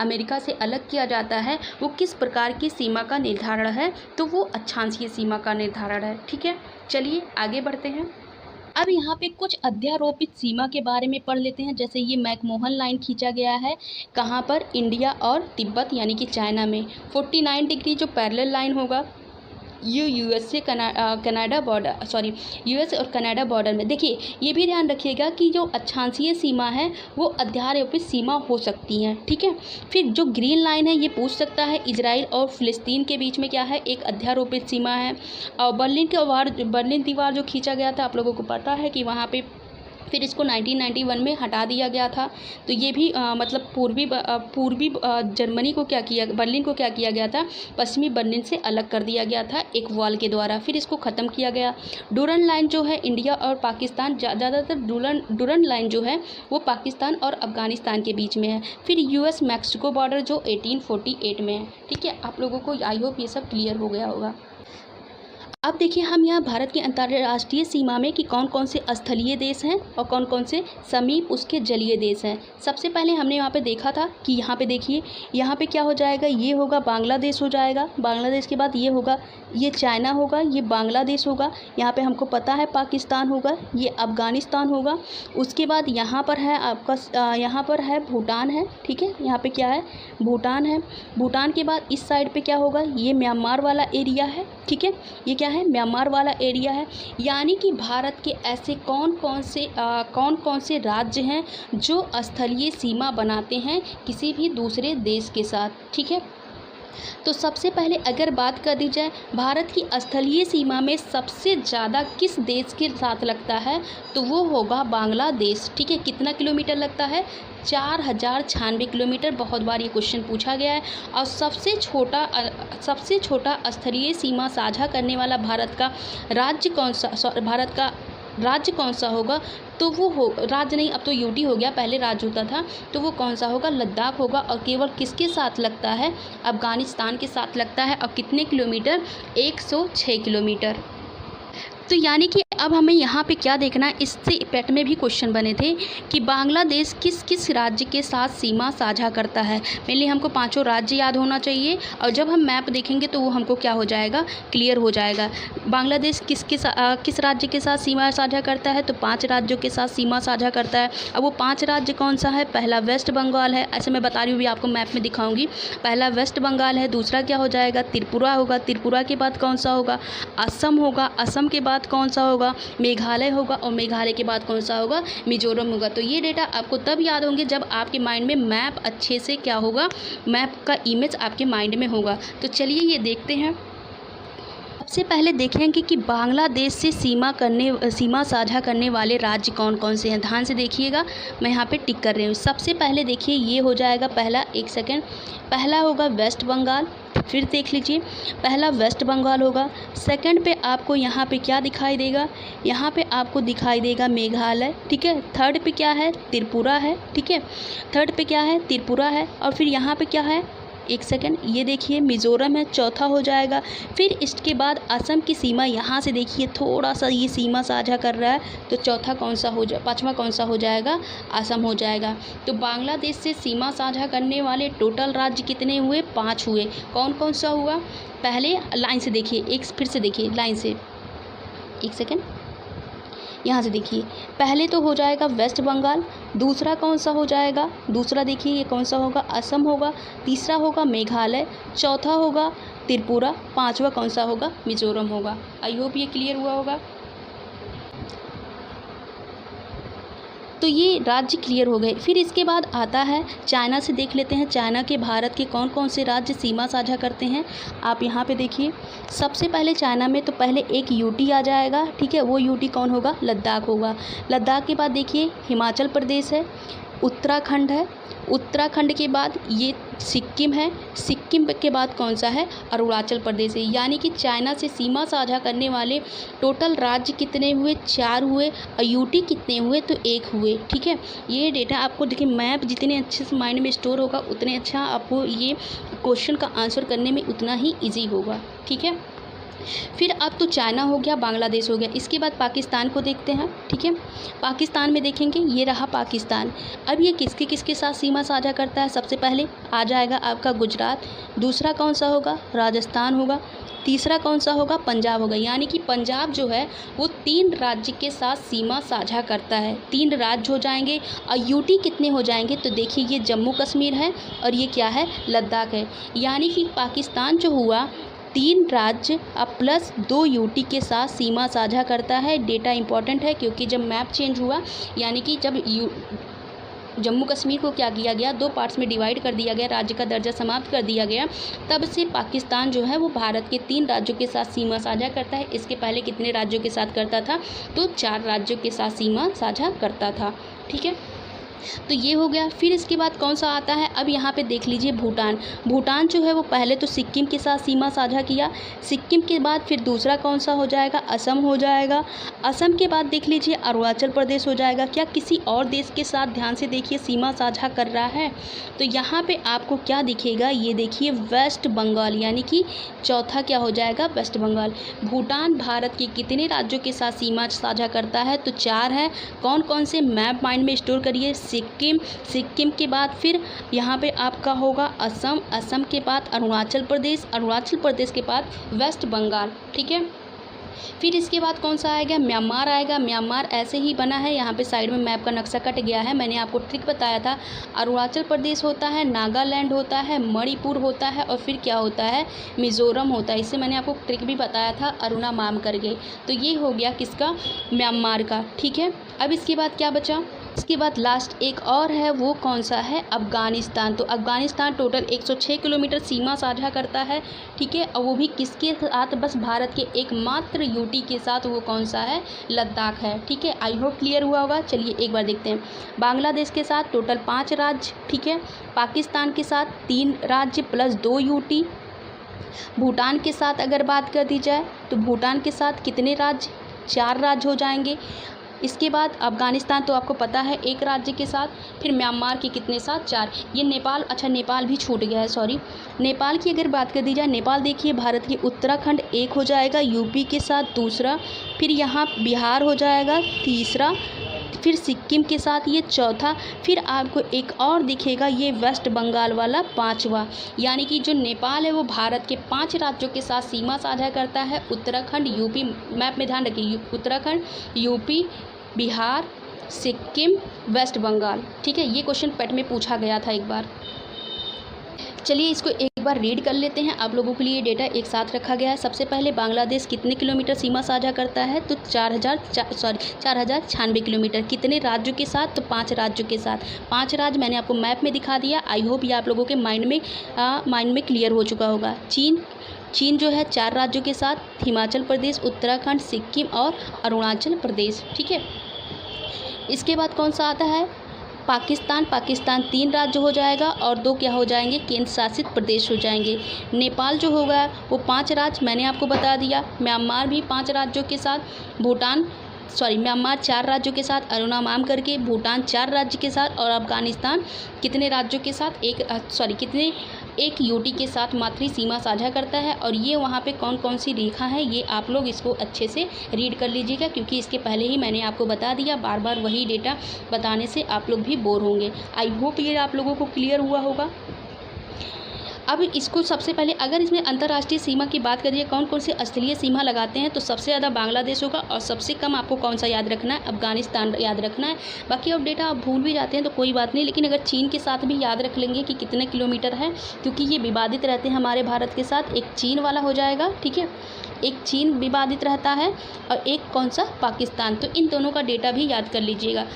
अमेरिका से अलग किया जाता है वो किस प्रकार की सीमा का निर्धारण है, तो वो अक्षांशीय सीमा का निर्धारण है। ठीक है, चलिए आगे बढ़ते हैं। अब यहाँ पे कुछ अध्यारोपित सीमा के बारे में पढ़ लेते हैं। जैसे ये मैकमोहन लाइन खींचा गया है कहाँ पर? इंडिया और तिब्बत यानी कि चाइना में। 49 डिग्री जो पैरेलल लाइन होगा ये यूएस और कनाडा बॉर्डर में। देखिए ये भी ध्यान रखिएगा कि जो अक्षांशीय सीमा है वो अध्यारोपित सीमा हो सकती हैं। ठीक है, फिर जो ग्रीन लाइन है ये पूछ सकता है इजराइल और फ़िलिस्तीन के बीच में क्या है? एक अध्यारोपित सीमा है। और बर्लिन दीवार जो खींचा गया था, आप लोगों को पता है कि वहाँ पे फिर इसको 1991 में हटा दिया गया था। तो ये भी मतलब पूर्वी जर्मनी को बर्लिन को क्या किया गया था? पश्चिमी बर्लिन से अलग कर दिया गया था एक वॉल के द्वारा। फिर इसको ख़त्म किया गया। डूरन लाइन जो है इंडिया और पाकिस्तान, ज़्यादातर डूरन लाइन जो है वो पाकिस्तान और अफ़गानिस्तान के बीच में है। फिर यूएस मैक्सिको बॉर्डर जो 1848 में है। ठीक है, आप लोगों को आई होप ये सब क्लियर हो गया होगा। अब देखिए हम यहाँ भारत की अंतर्राष्ट्रीय सीमा में कि कौन कौन से स्थलीय देश हैं और कौन कौन से समीप उसके जलीय देश हैं। सबसे पहले हमने यहाँ पे देखा था कि यहाँ पे देखिए, यहाँ पे क्या हो जाएगा, ये होगा बांग्लादेश हो जाएगा। बांग्लादेश के बाद ये होगा, ये चाइना होगा, ये बांग्लादेश होगा। यहाँ पे हमको पता है पाकिस्तान होगा, ये अफ़गानिस्तान होगा। उसके बाद यहाँ पर है आपका यहाँ पर है भूटान है, ठीक है। यहाँ पे क्या है, भूटान है। भूटान के बाद इस साइड पे क्या होगा, ये म्यांमार वाला एरिया है, ठीक है। ये क्या है, म्यांमार वाला एरिया है। यानी कि भारत के ऐसे कौन कौन से राज्य हैं जो स्थलीय सीमा बनाते हैं किसी भी दूसरे देश के साथ, ठीक है। तो सबसे पहले अगर बात कर दी जाए भारत की स्थलीय सीमा में सबसे ज़्यादा किस देश के साथ लगता है, तो वो होगा बांग्लादेश, ठीक है। कितना किलोमीटर लगता है, 4096 किलोमीटर। बहुत बार ये क्वेश्चन पूछा गया है। और सबसे छोटा स्थलीय सीमा साझा करने वाला भारत का राज्य कौन सा होगा, तो वो हो राज्य नहीं, अब तो यूटी हो गया, पहले राज्य होता था। तो वो कौन सा होगा, लद्दाख होगा। और केवल किसके साथ लगता है, अफ़गानिस्तान के साथ लगता है। और कितने किलोमीटर, 106 किलोमीटर। तो यानी कि अब हमें यहाँ पे क्या देखना है, इससे पेट में भी क्वेश्चन बने थे कि बांग्लादेश किस किस राज्य के साथ सीमा साझा करता है। मेनली हमको 5 राज्य याद होना चाहिए। और जब हम मैप देखेंगे तो वो हमको क्या हो जाएगा, क्लियर हो जाएगा। बांग्लादेश किस राज्य के साथ सीमा साझा करता है, तो 5 राज्यों के साथ सीमा साझा करता है। अब वो 5 राज्य कौन सा है, पहला वेस्ट बंगाल है, ऐसे मैं बता रही हूँ, भी आपको मैप में दिखाऊंगी। पहला वेस्ट बंगाल है, दूसरा क्या हो जाएगा, त्रिपुरा होगा। त्रिपुरा के बाद कौन सा होगा, असम होगा। असम के बाद कौन सा होगा, मेघालय होगा। और मेघालय के बाद कौन सा होगा, मिजोरम होगा। तो ये डेटा आपको तब याद होंगे जब आपके माइंड में मैप अच्छे से क्या होगा, मैप का इमेज आपके माइंड में होगा। तो चलिए ये देखते हैं। सबसे पहले देखेंगे कि बांग्लादेश से सीमा साझा करने वाले राज्य कौन कौन से हैं। ध्यान से देखिएगा, मैं यहाँ पे टिक कर रही हूँ। सबसे पहले देखिए ये हो जाएगा पहला, एक सेकेंड, पहला होगा वेस्ट बंगाल। फिर देख लीजिए, पहला वेस्ट बंगाल होगा। सेकंड पे आपको यहाँ पे क्या दिखाई देगा, यहाँ पे आपको दिखाई देगा मेघालय, ठीक है। थर्ड पे क्या है, त्रिपुरा है, ठीक है। थर्ड पे क्या है, त्रिपुरा है। और फिर यहाँ पे क्या है, एक सेकंड, ये देखिए मिज़ोरम है, चौथा हो जाएगा। फिर इसके बाद असम की सीमा यहाँ से देखिए थोड़ा सा ये सीमा साझा कर रहा है, तो चौथा कौन सा हो जाए, पाँचवा कौन सा हो जाएगा, असम हो जाएगा। तो बांग्लादेश से सीमा साझा करने वाले टोटल राज्य कितने हुए, 5 हुए। कौन कौन सा हुआ, पहले लाइन से देखिए, एक फिर से देखिए लाइन से, एक सेकेंड, यहाँ से देखिए, पहले तो हो जाएगा वेस्ट बंगाल। दूसरा कौन सा हो जाएगा, दूसरा देखिए ये कौन सा होगा, असम होगा। तीसरा होगा मेघालय। चौथा होगा त्रिपुरा। पांचवा कौन सा होगा, मिजोरम होगा। आई होप ये क्लियर हुआ होगा। तो ये राज्य क्लियर हो गए। फिर इसके बाद आता है चाइना से देख लेते हैं, चाइना के भारत के कौन कौन से राज्य सीमा साझा करते हैं। आप यहाँ पे देखिए, सबसे पहले चाइना में तो पहले एक यूटी आ जाएगा, ठीक है। वो यूटी कौन होगा, लद्दाख होगा। लद्दाख के बाद देखिए हिमाचल प्रदेश है, उत्तराखंड है। उत्तराखंड के बाद ये सिक्किम है। सिक्किम के बाद कौन सा है, अरुणाचल प्रदेश है। यानी कि चाइना से सीमा साझा करने वाले टोटल राज्य कितने हुए, 4 हुए। और यूटी कितने हुए, तो 1 हुए, ठीक है। ये डेटा आपको देखिए, मैप जितने अच्छे से माइंड में स्टोर होगा उतने अच्छा आपको ये क्वेश्चन का आंसर करने में उतना ही ईजी होगा, ठीक है। फिर अब तो चाइना हो गया, बांग्लादेश हो गया। इसके बाद पाकिस्तान को देखते हैं, ठीक है। पाकिस्तान में देखेंगे, ये रहा पाकिस्तान। अब ये किसके किसके साथ सीमा साझा करता है, सबसे पहले आ जाएगा आपका गुजरात। दूसरा कौन सा होगा, राजस्थान होगा। तीसरा कौन सा होगा, पंजाब होगा। यानी कि पंजाब जो है वो 3 राज्य के साथ सीमा साझा करता है। 3 राज्य हो जाएंगे। और यूटी कितने हो जाएंगे, तो देखिए ये जम्मू कश्मीर है और ये क्या है, लद्दाख है। यानी कि पाकिस्तान जो हुआ 3 राज्य अब प्लस 2 यूटी के साथ सीमा साझा करता है। डेटा इंपॉर्टेंट है क्योंकि जब मैप चेंज हुआ, यानी कि जब जम्मू कश्मीर को क्या किया गया, 2 पार्ट्स में डिवाइड कर दिया गया, राज्य का दर्जा समाप्त कर दिया गया, तब से पाकिस्तान जो है वो भारत के 3 राज्यों के साथ सीमा साझा करता है। इसके पहले कितने राज्यों के साथ करता था, तो 4 राज्यों के साथ सीमा साझा करता था, ठीक है। तो ये हो गया। फिर इसके बाद कौन सा आता है, अब यहाँ पे देख लीजिए भूटान। भूटान जो है वो पहले तो सिक्किम के साथ सीमा साझा किया, सिक्किम के बाद फिर दूसरा कौन सा हो जाएगा, असम हो जाएगा। असम के बाद देख लीजिए अरुणाचल प्रदेश हो जाएगा। क्या किसी और देश के साथ, ध्यान से देखिए, सीमा साझा कर रहा है? तो यहाँ पे आपको क्या दिखेगा, ये देखिए वेस्ट बंगाल, यानी कि चौथा क्या हो जाएगा, वेस्ट बंगाल। भूटान भारत के कितने राज्यों के साथ सीमा साझा करता है, तो 4 है। कौन कौन से, मैप माइंड में स्टोर करिए। सिक्किम, सिक्किम के बाद फिर यहाँ पे आपका होगा असम, असम के बाद अरुणाचल प्रदेश, अरुणाचल प्रदेश के बाद वेस्ट बंगाल, ठीक है। फिर इसके बाद कौन सा आएगा, म्यांमार आएगा। म्यांमार ऐसे ही बना है, यहाँ पे साइड में मैप का नक्शा कट गया है, मैंने आपको ट्रिक बताया था। अरुणाचल प्रदेश होता है, नागालैंड होता है, मणिपुर होता है और फिर क्या होता है, मिज़ोरम होता है। इससे मैंने आपको ट्रिक भी बताया था, अरुणा माम करके। तो ये हो गया किसका, म्यांमार का, ठीक है। अब इसके बाद क्या बचा, इसके बाद लास्ट एक और है, वो कौन सा है, अफ़गानिस्तान। तो अफ़गानिस्तान टोटल 106 किलोमीटर सीमा साझा करता है, ठीक है। और वो भी किसके साथ, बस भारत के एकमात्र यूटी के साथ, वो कौन सा है, लद्दाख है, ठीक है। आई होप क्लियर हुआ होगा। चलिए एक बार देखते हैं। बांग्लादेश के साथ टोटल 5 राज्य, ठीक है। पाकिस्तान के साथ 3 राज्य प्लस 2 यूटी। भूटान के साथ अगर बात कर दी जाए तो भूटान के साथ कितने राज्य, 4 राज्य हो जाएंगे। इसके बाद अफ़गानिस्तान तो आपको पता है 1 राज्य के साथ। फिर म्यांमार के कितने साथ, 4। ये नेपाल, अच्छा नेपाल भी छूट गया है, सॉरी। नेपाल की अगर बात कर दी जाए, नेपाल देखिए भारत के उत्तराखंड 1 हो जाएगा, यूपी के साथ दूसरा, फिर यहाँ बिहार हो जाएगा तीसरा, फिर सिक्किम के साथ ये चौथा, फिर आपको एक और दिखेगा ये वेस्ट बंगाल वाला 5वां। यानी कि जो नेपाल है वो भारत के 5 राज्यों के साथ सीमा साझा करता है, उत्तराखंड, यूपी, मैप में ध्यान रखिए, उत्तराखंड, यूपी, बिहार, सिक्किम, वेस्ट बंगाल, ठीक है। ये क्वेश्चन पेट में पूछा गया था एक बार। चलिए इसको एक बार रीड कर लेते हैं, आप लोगों के लिए डेटा एक साथ रखा गया है। सबसे पहले बांग्लादेश कितने किलोमीटर सीमा साझा करता है, तो 4096 किलोमीटर। कितने राज्यों के साथ, तो 5 राज्यों के साथ। 5 राज्य मैंने आपको मैप में दिखा दिया। आई होप ये आप लोगों के माइंड में क्लियर हो चुका होगा। चीन जो है 4 राज्यों के साथ, हिमाचल प्रदेश, उत्तराखंड, सिक्किम और अरुणाचल प्रदेश, ठीक है। इसके बाद कौन सा आता है, पाकिस्तान 3 राज्य हो जाएगा और 2 क्या हो जाएंगे, केंद्र शासित प्रदेश हो जाएंगे। नेपाल जो होगा वो 5 राज्य मैंने आपको बता दिया। म्यांमार भी 5 राज्यों के साथ, म्यांमार 4 राज्यों के साथ, अरुणा माम करके, भूटान 4 राज्य के साथ और अफगानिस्तान कितने राज्यों के साथ, एक यूटी के साथ मात्र सीमा साझा करता है। और ये वहाँ पे कौन कौन सी रेखा है, ये आप लोग इसको अच्छे से रीड कर लीजिएगा, क्योंकि इसके पहले ही मैंने आपको बता दिया। बार बार वही डेटा बताने से आप लोग भी बोर होंगे। आई होप ये आप लोगों को क्लियर हुआ होगा। अब इसको सबसे पहले अगर इसमें अंतर्राष्ट्रीय सीमा की बात करिए, कौन कौन से स्थलीय सीमा लगाते हैं, तो सबसे ज़्यादा बांग्लादेश होगा और सबसे कम आपको कौन सा याद रखना है, अफगानिस्तान याद रखना है। बाकी अब डेटा आप भूल भी जाते हैं तो कोई बात नहीं, लेकिन अगर चीन के साथ भी याद रख लेंगे कि कितने किलोमीटर है, क्योंकि ये विवादित रहते हैं हमारे भारत के साथ। एक चीन वाला हो जाएगा, ठीक है, एक चीन विवादित रहता है और एक कौन सा, पाकिस्तान। तो इन दोनों का डेटा भी याद कर लीजिएगा।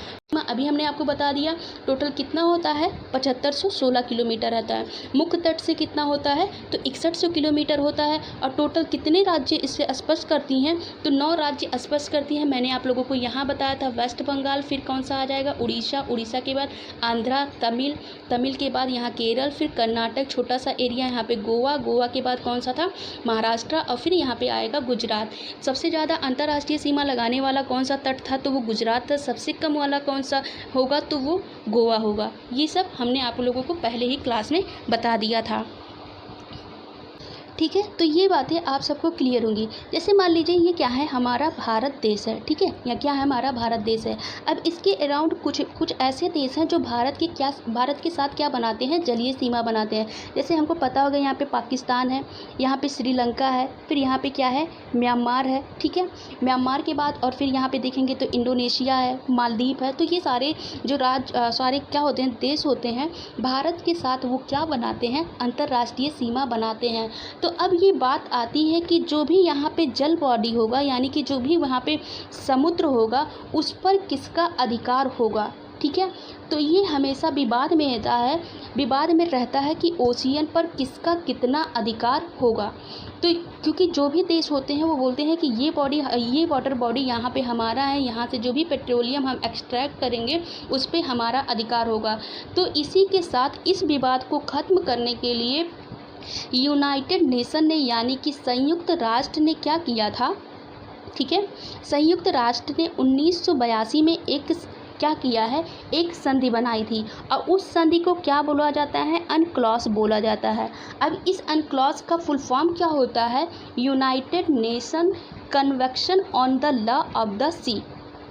अभी हमने आपको बता दिया टोटल कितना होता है, 7516 किलोमीटर रहता है। मुख्य तट से कितना होता है, तो 6100 किलोमीटर होता है। और टोटल कितने राज्य इससे स्पर्श करती हैं, तो 9 राज्य स्पर्श करती हैं। मैंने आप लोगों को यहाँ बताया था वेस्ट बंगाल, फिर कौन सा आ जाएगा, उड़ीसा, उड़ीसा के बाद आंध्रा, तमिल के बाद यहाँ केरल, फिर कर्नाटक, छोटा सा एरिया यहाँ पे गोवा, गोवा के बाद कौन सा था, महाराष्ट्र, और फिर यहाँ पे आएगा गुजरात। सबसे ज़्यादा अंतर्राष्ट्रीय सीमा लगाने वाला कौन सा तट था, तो वो गुजरात था। सबसे कम वाला कौन सा होगा, तो वो गोवा होगा। ये सब हमने आप लोगों को पहले ही क्लास में बता दिया था, ठीक है। तो ये बातें आप सबको क्लियर होंगी। जैसे मान लीजिए ये क्या है, हमारा भारत देश है, ठीक है, या क्या है, हमारा भारत देश है। अब इसके अराउंड कुछ ऐसे देश हैं जो भारत के साथ क्या बनाते हैं, जलीय सीमा बनाते हैं। जैसे हमको पता होगा यहाँ पे पाकिस्तान है, यहाँ पे श्रीलंका है, फिर यहाँ पे क्या है, म्यांमार है, ठीक है। म्यांमार के बाद और फिर यहाँ पे देखेंगे तो इंडोनेशिया है, मालदीव है। तो ये सारे जो सारे क्या होते हैं, देश होते हैं भारत के साथ, वो क्या बनाते हैं, अंतर्राष्ट्रीय सीमा बनाते हैं। तो अब ये बात आती है कि जो भी यहाँ पे जल बॉडी होगा, यानी कि जो भी वहाँ पे समुद्र होगा, उस पर किसका अधिकार होगा, ठीक है। तो ये हमेशा विवाद में रहता है कि ओशियन पर किसका कितना अधिकार होगा। तो क्योंकि जो भी देश होते हैं वो बोलते हैं कि ये वाटर बॉडी यहाँ पे हमारा है, यहाँ से जो भी पेट्रोलियम हम एक्सट्रैक्ट करेंगे उस पे हमारा अधिकार होगा। तो इसी के साथ इस विवाद को ख़त्म करने के लिए यूनाइटेड नेशन ने यानी कि संयुक्त राष्ट्र ने क्या किया था, ठीक है, संयुक्त राष्ट्र ने 1982 में क्या किया है, एक संधि बनाई थी और उस संधि को क्या बोला जाता है, अनक्लॉस बोला जाता है। अब इस अनक्लॉस का फुल फॉर्म क्या होता है, United Nation Convention on the Law of the Sea.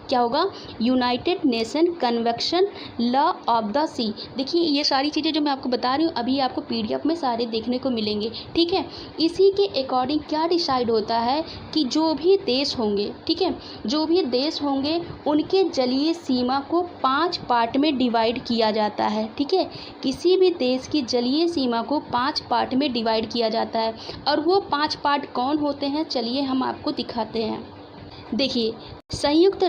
क्या होगा, United Nation Convention Law of the Sea. देखिए ये सारी चीज़ें जो मैं आपको बता रही हूँ अभी आपको पीडीएफ में सारे देखने को मिलेंगे, ठीक है। इसी के अकॉर्डिंग क्या डिसाइड होता है कि जो भी देश होंगे, ठीक है, जो भी देश होंगे उनके जलीय सीमा को 5 पार्ट में डिवाइड किया जाता है, ठीक है। किसी भी देश की जलीय सीमा को 5 पार्ट में डिवाइड किया जाता है और वो 5 पार्ट कौन होते हैं, चलिए हम आपको दिखाते हैं। देखिए संयुक्त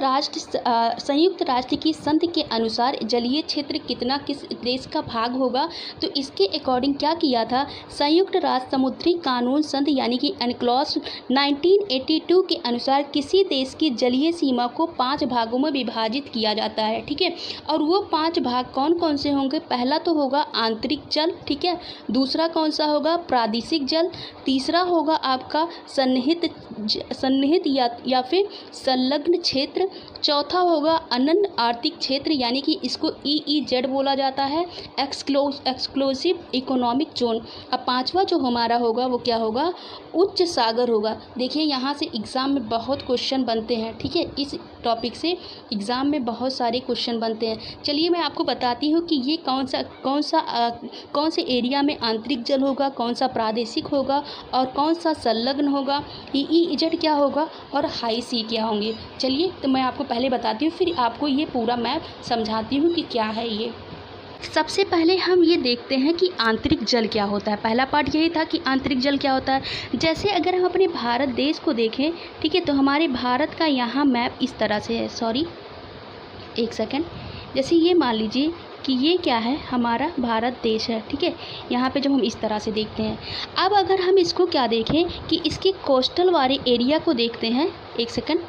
राष्ट्र की संधि के अनुसार जलीय क्षेत्र कितना किस देश का भाग होगा, तो इसके अकॉर्डिंग क्या किया था, संयुक्त राष्ट्र समुद्री कानून संधि यानी कि अनक्लॉस 1982 के अनुसार किसी देश की जलीय सीमा को 5 भागों में विभाजित किया जाता है, ठीक है। और वो 5 भाग कौन कौन से होंगे, पहला तो होगा आंतरिक जल, ठीक है, दूसरा कौन सा होगा, प्रादेशिक जल, तीसरा होगा आपका सन्निहित या फिर संलग्न क्षेत्र, चौथा होगा अनन्य आर्थिक क्षेत्र यानी कि इसको EEZ बोला जाता है, एक्सक्लूसिव इकोनॉमिक जोन। अब पांचवा जो हमारा होगा वो क्या होगा, उच्च सागर होगा। देखिए यहाँ से एग्ज़ाम में बहुत क्वेश्चन बनते हैं, ठीक है, इस टॉपिक से एग्ज़ाम में बहुत सारे क्वेश्चन बनते हैं। चलिए मैं आपको बताती हूँ कि ये कौन से एरिया में आंतरिक जल होगा, कौन सा प्रादेशिक होगा और कौन सा संलग्न होगा, EEZ क्या होगा और हाई सी क्या होंगे। चलिए तो मैं आपको पहले बताती हूँ फिर आपको ये पूरा मैप समझाती हूँ कि क्या है ये। सबसे पहले हम ये देखते हैं कि आंतरिक जल क्या होता है। पहला पार्ट यही था कि आंतरिक जल क्या होता है। जैसे अगर हम अपने भारत देश को देखें, ठीक है, तो हमारे भारत का यहाँ मैप इस तरह से है, सॉरी एक सेकेंड, जैसे ये मान लीजिए कि ये क्या है, हमारा भारत देश है, ठीक है। यहाँ पे जब हम इस तरह से देखते हैं, अब अगर हम इसको क्या देखें कि इसके कोस्टल वाले एरिया को देखते हैं, एक सेकंड,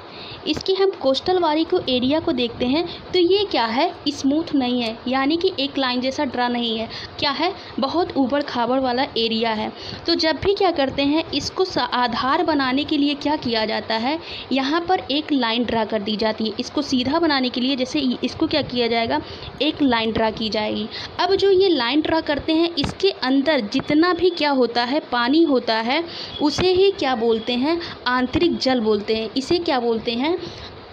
इसकी हम कोस्टल वाली को एरिया को देखते हैं तो ये क्या है, स्मूथ नहीं है, यानी कि एक लाइन जैसा ड्रा नहीं है, क्या है, बहुत ऊबड़ खाबड़ वाला एरिया है। तो जब भी क्या करते हैं, इसको आधार बनाने के लिए क्या किया जाता है, यहाँ पर एक लाइन ड्रा कर दी जाती है। इसको सीधा बनाने के लिए जैसे इसको क्या किया जाएगा, एक लाइन ड्रा की जाएगी। अब जो ये लाइन ड्रा करते हैं इसके अंदर जितना भी क्या होता है, पानी होता है, उसे ही क्या बोलते हैं, आंतरिक जल बोलते हैं। इसे क्या बोलते हैं,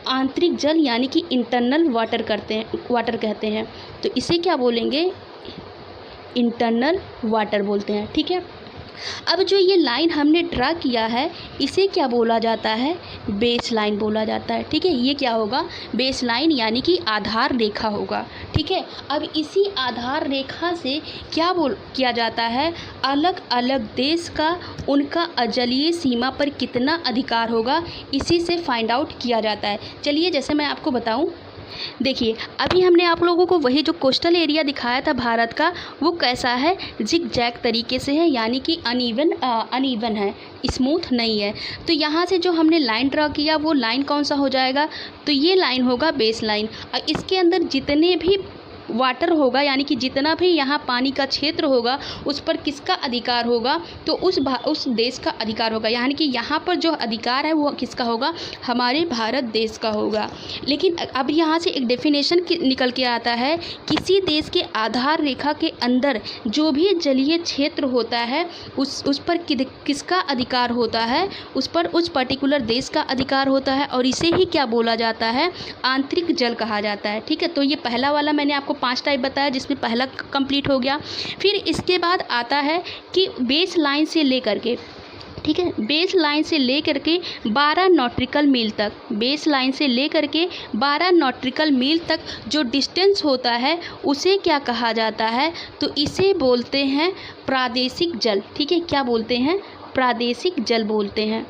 आंतरिक जल यानी कि इंटरनल वाटर कहते हैं। तो इसे क्या बोलेंगे, इंटरनल वाटर बोलते हैं, ठीक है। अब जो ये लाइन हमने ड्रा किया है इसे क्या बोला जाता है, बेस लाइन बोला जाता है, ठीक है। ये क्या होगा, बेस लाइन यानी कि आधार रेखा होगा, ठीक है। अब इसी आधार रेखा से क्या किया जाता है, अलग अलग देश का उनका अजलीय सीमा पर कितना अधिकार होगा, इसी से फाइंड आउट किया जाता है। चलिए जैसे मैं आपको बताऊं, देखिए अभी हमने आप लोगों को वही जो कोस्टल एरिया दिखाया था भारत का, वो कैसा है, जिग जैग तरीके से है, यानी कि अनइवन है, स्मूथ नहीं है। तो यहाँ से जो हमने लाइन ड्रा किया वो लाइन कौन सा हो जाएगा, तो ये लाइन होगा बेस लाइन। और इसके अंदर जितने भी वाटर होगा यानी कि जितना भी यहाँ पानी का क्षेत्र होगा उस पर किसका अधिकार होगा, तो उस देश का अधिकार होगा, यानी कि यहाँ पर जो अधिकार है वो किसका होगा, हमारे भारत देश का होगा। लेकिन अब यहाँ से एक डेफिनेशन निकल के आता है, किसी देश के आधार रेखा के अंदर जो भी जलीय क्षेत्र होता है उस पर किसका अधिकार होता है, उस पर उस पर्टिकुलर देश का अधिकार होता है और इसे ही क्या बोला जाता है, आंतरिक जल कहा जाता है, ठीक है। तो ये पहला वाला मैंने आपको 5 टाइप बताया जिसमें पहला कंप्लीट हो गया। फिर इसके बाद आता है कि बेस लाइन से लेकर के, ठीक है, बेस लाइन से लेकर के 12 नॉटिकल मील तक, बेस लाइन से लेकर के 12 नॉटिकल मील तक जो डिस्टेंस होता है उसे क्या कहा जाता है, तो इसे बोलते हैं प्रादेशिक जल, ठीक है। क्या बोलते हैं, प्रादेशिक जल बोलते हैं,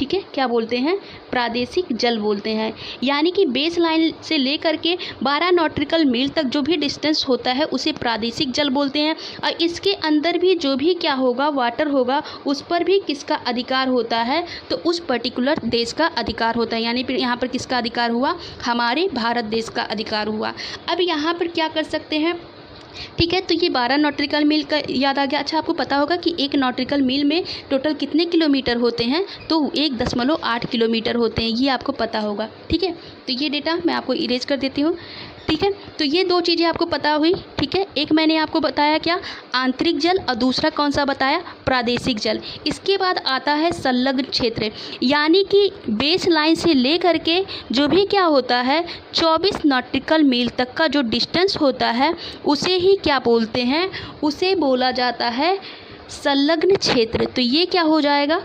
ठीक है, क्या बोलते हैं, प्रादेशिक जल बोलते हैं। यानी कि बेस लाइन से लेकर के 12 नॉटिकल मील तक जो भी डिस्टेंस होता है उसे प्रादेशिक जल बोलते हैं। और इसके अंदर भी जो भी क्या होगा, वाटर होगा, उस पर भी किसका अधिकार होता है, तो उस पर्टिकुलर देश का अधिकार होता है। यानी फिर यहाँ पर किसका अधिकार हुआ, हमारे भारत देश का अधिकार हुआ। अब यहाँ पर क्या कर सकते हैं, ठीक है, तो ये 12 नॉटिकल मील का याद आ गया। अच्छा, आपको पता होगा कि 1 नॉटिकल मील में टोटल कितने किलोमीटर होते हैं, तो 1.8 किलोमीटर होते हैं, ये आपको पता होगा। ठीक है, तो ये डेटा मैं आपको इरेज कर देती हूँ। ठीक है, तो ये 2 चीज़ें आपको पता हुई। ठीक है, एक मैंने आपको बताया क्या, आंतरिक जल, और दूसरा कौन सा बताया, प्रादेशिक जल। इसके बाद आता है संलग्न क्षेत्र, यानी कि बेस लाइन से ले करके जो भी क्या होता है 24 नॉटिकल मील तक का जो डिस्टेंस होता है उसे ही क्या बोलते हैं, उसे बोला जाता है संलग्न क्षेत्र। तो ये क्या हो जाएगा,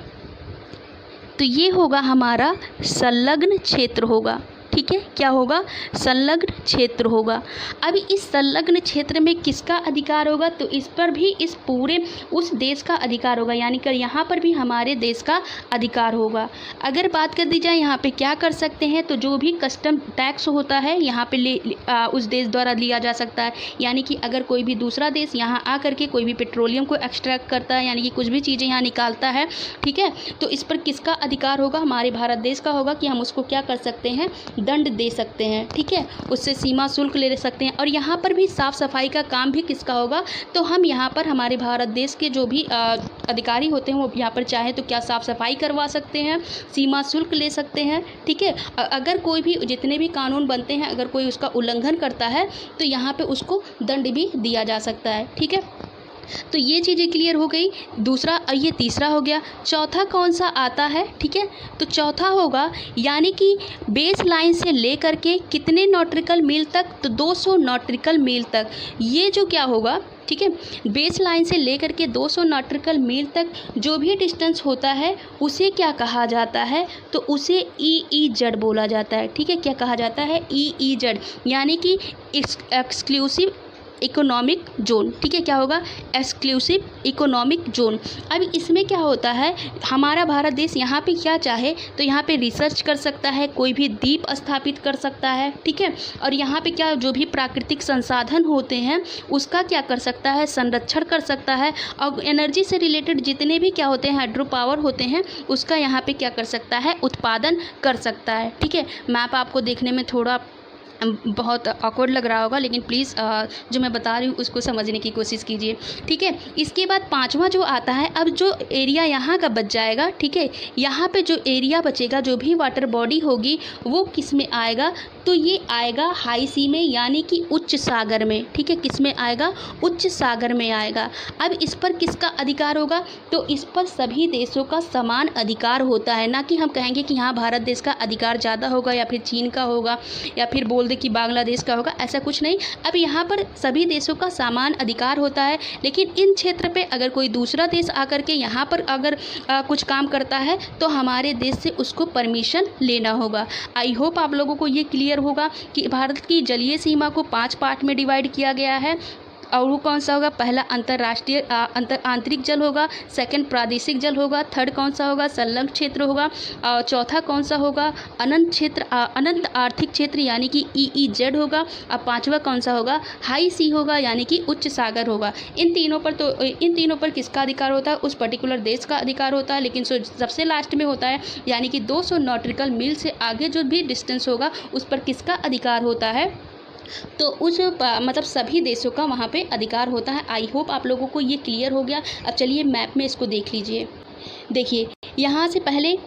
तो ये होगा हमारा संलग्न क्षेत्र होगा। ठीक है, क्या होगा, संलग्न क्षेत्र होगा। अभी इस संलग्न क्षेत्र में किसका अधिकार होगा, तो इस पर भी इस पूरे उस देश का अधिकार होगा, यानी कि यहाँ पर भी हमारे देश का अधिकार होगा। अगर बात कर दी जाए यहाँ पे क्या कर सकते हैं, तो जो भी कस्टम टैक्स होता है यहाँ पे उस देश द्वारा लिया जा सकता है। यानी कि अगर कोई भी दूसरा देश यहाँ आ करके कोई भी पेट्रोलियम को एक्सट्रैक्ट करता है, यानी कि कुछ भी चीज़ें यहाँ निकालता है, ठीक है, तो इस पर किसका अधिकार होगा, हमारे भारत देश का होगा, कि हम उसको क्या कर सकते हैं, दंड दे सकते हैं। ठीक है, उससे सीमा शुल्क ले सकते हैं। और यहाँ पर भी साफ़ सफाई का काम भी किसका होगा, तो हम यहाँ पर हमारे भारत देश के जो भी अधिकारी होते हैं वो यहाँ पर चाहे तो क्या साफ़ सफाई करवा सकते हैं, सीमा शुल्क ले सकते हैं। ठीक है, अगर कोई भी जितने भी कानून बनते हैं अगर कोई उसका उल्लंघन करता है तो यहाँ पे उसको दंड भी दिया जा सकता है। ठीक है, तो ये चीज़ें क्लियर हो गई। दूसरा, ये तीसरा हो गया। चौथा कौन सा आता है, ठीक है, तो चौथा होगा यानी कि बेस लाइन से लेकर के कितने नॉटिकल मील तक, तो 200 नॉटिकल मील तक। ये जो क्या होगा, ठीक है, बेस लाइन से लेकर के 200 नॉटिकल मील तक जो भी डिस्टेंस होता है उसे क्या कहा जाता है, तो उसे EEZ बोला जाता है। ठीक है, क्या कहा जाता है, EEZ, यानी कि एक्सक्लूसिव इकोनॉमिक जोन। ठीक है, क्या होगा, एक्सक्लूसिव इकोनॉमिक जोन। अब इसमें क्या होता है, हमारा भारत देश यहाँ पे क्या चाहे तो यहाँ पे रिसर्च कर सकता है, कोई भी द्वीप स्थापित कर सकता है। ठीक है, और यहाँ पे क्या जो भी प्राकृतिक संसाधन होते हैं उसका क्या कर सकता है, संरक्षण कर सकता है। और एनर्जी से रिलेटेड जितने भी क्या होते हैं, हाइड्रो पावर होते हैं, उसका यहाँ पे क्या कर सकता है, उत्पादन कर सकता है। ठीक है, मैप आपको देखने में थोड़ा बहुत ऑकवर्ड लग रहा होगा, लेकिन प्लीज़ जो मैं बता रही हूँ उसको समझने की कोशिश कीजिए। ठीक है, इसके बाद पांचवा जो आता है, अब जो एरिया यहाँ का बच जाएगा, ठीक है, यहाँ पे जो एरिया बचेगा, जो भी वाटर बॉडी होगी वो किस में आएगा, तो ये आएगा हाई सी में, यानी कि उच्च सागर में। ठीक है, किस में आएगा, उच्च सागर में आएगा। अब इस पर किसका अधिकार होगा, तो इस पर सभी देशों का समान अधिकार होता है। ना कि हम कहेंगे कि यहाँ भारत देश का अधिकार ज़्यादा होगा या फिर चीन का होगा या फिर बोल दे कि बांग्लादेश का होगा, ऐसा कुछ नहीं। अब यहाँ पर सभी देशों का समान अधिकार होता है, लेकिन इन क्षेत्र पे अगर कोई दूसरा देश आकर के यहाँ पर अगर कुछ काम करता है तो हमारे देश से उसको परमिशन लेना होगा। आई होप आप लोगों को ये क्लियर होगा कि भारत की जलीय सीमा को 5 पार्ट में डिवाइड किया गया है। और वो कौन सा होगा, पहला अंतर्राष्ट्रीय आंतरिक जल होगा, सेकंड प्रादेशिक जल होगा, थर्ड कौन सा होगा, संलग्न क्षेत्र होगा, और चौथा कौन सा होगा, अनंत क्षेत्र, अनंत आर्थिक क्षेत्र यानी कि EEZ होगा, और पांचवा कौन सा होगा, हाई सी होगा यानी कि उच्च सागर होगा। इन तीनों पर किसका अधिकार होता है, उस पर्टिकुलर देश का अधिकार होता है। लेकिन सबसे लास्ट में होता है यानी कि 200 नॉटिकल मील से आगे जो भी डिस्टेंस होगा उस पर किसका अधिकार होता है, तो उस मतलब सभी देशों का वहाँ पे अधिकार होता है। आई होप आप लोगों को ये क्लियर हो गया। अब चलिए मैप में इसको देख लीजिए। देखिए यहाँ से पहले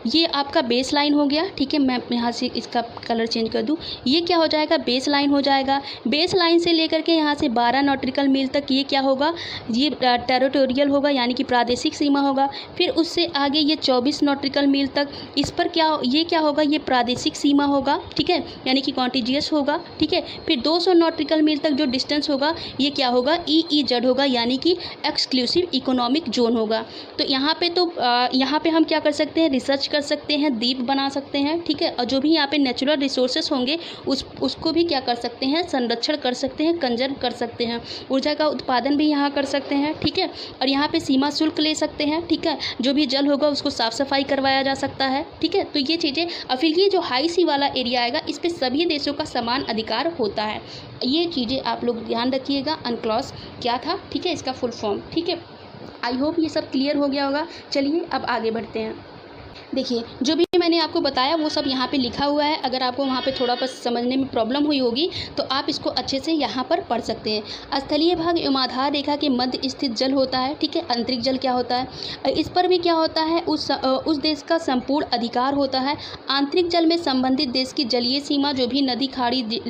ये आपका बेस लाइन हो गया। ठीक है, मैं यहाँ से इसका कलर चेंज कर दूँ, ये क्या हो जाएगा, बेस लाइन हो जाएगा। बेस लाइन से लेकर के यहाँ से 12 नॉटिकल मील तक ये क्या होगा, ये टेरिटोरियल होगा यानी कि प्रादेशिक सीमा होगा। फिर उससे आगे ये 24 नॉटिकल मील तक, इस पर ये क्या होगा, ये प्रादेशिक सीमा होगा। ठीक है, यानी कि कॉन्टिजियस होगा। ठीक है, फिर 200 नॉटिकल मील तक जो डिस्टेंस होगा ये क्या होगा, EEZ होगा यानी कि एक्सक्लूसिव इकोनॉमिक जोन होगा। तो यहाँ पे हम क्या कर सकते हैं, रिसर्च कर सकते हैं, द्वीप बना सकते हैं, ठीक है। और जो भी यहाँ पे नेचुरल रिसोर्सेस होंगे उसको भी क्या कर सकते हैं, संरक्षण कर सकते हैं, कंजर्व कर सकते हैं। ऊर्जा का उत्पादन भी यहाँ कर सकते हैं, ठीक है। और यहाँ पे सीमा शुल्क ले सकते हैं, ठीक है। जो भी जल होगा उसको साफ सफाई करवाया जा सकता है, ठीक है। तो ये चीज़ें, और फिर ये जो हाई सी वाला एरिया आएगा इस पर सभी देशों का समान अधिकार होता है। ये चीज़ें आप लोग ध्यान रखिएगा। अनक्लॉज क्या था, ठीक है, इसका फुल फॉर्म, ठीक है। आई होप ये सब क्लियर हो गया होगा। चलिए अब आगे बढ़ते हैं। देखिए, जो भी मैंने आपको बताया वो सब यहाँ पे लिखा हुआ है। अगर आपको वहाँ पे थोड़ा बस समझने में प्रॉब्लम हुई होगी तो आप इसको अच्छे से यहाँ पर पढ़ सकते हैं। स्थलीय भाग एवं आधार रेखा के मध्य स्थित जल होता है, ठीक है। आंतरिक जल क्या होता है, इस पर भी क्या होता है, उस देश का संपूर्ण अधिकार होता है। आंतरिक जल में संबंधित देश की जलीय सीमा, जो भी नदी, खाड़ी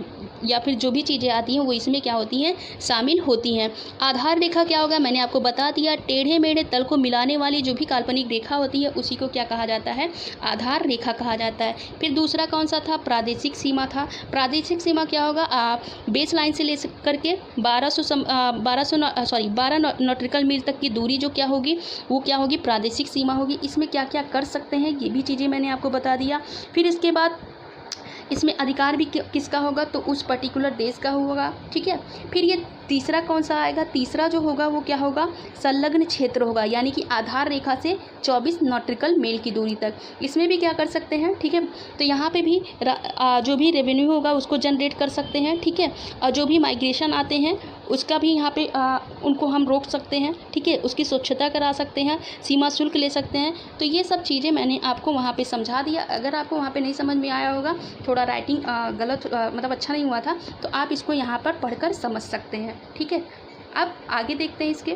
या फिर जो भी चीज़ें आती हैं वो इसमें क्या होती हैं, शामिल होती हैं। आधार रेखा क्या होगा, मैंने आपको बता दिया। टेढ़े मेढ़े तल को मिलाने वाली जो भी काल्पनिक रेखा होती है उसी को क्या कहा जाता है, आधार रेखा कहा जाता है। फिर दूसरा कौन सा था, प्रादेशिक सीमा था। प्रादेशिक सीमा क्या होगा, बेस लाइन से ले करके 12 नॉटिकल मील तक की दूरी जो क्या होगी वो क्या होगी, प्रादेशिक सीमा होगी। इसमें क्या क्या कर सकते हैं ये भी चीज़ें मैंने आपको बता दिया। फिर इसके बाद इसमें अधिकार भी किसका होगा, तो उस पर्टिकुलर देश का होगा, ठीक है। फिर ये तीसरा कौन सा आएगा, तीसरा जो होगा वो क्या होगा, संलग्न क्षेत्र होगा, यानी कि आधार रेखा से 24 नॉटिकल मील की दूरी तक। इसमें भी क्या कर सकते हैं, ठीक है। तो यहाँ पे भी जो भी रेवेन्यू होगा उसको जनरेट कर सकते हैं, ठीक है। और जो भी माइग्रेशन आते हैं उसका भी यहाँ पे उनको हम रोक सकते हैं, ठीक है। उसकी स्वच्छता करा सकते हैं, सीमा शुल्क ले सकते हैं। तो ये सब चीज़ें मैंने आपको वहाँ पे समझा दिया। अगर आपको वहाँ पे नहीं समझ में आया होगा, थोड़ा राइटिंग गलत मतलब अच्छा नहीं हुआ था, तो आप इसको यहाँ पर पढ़कर समझ सकते हैं, ठीक है। अब आगे देखते हैं इसके।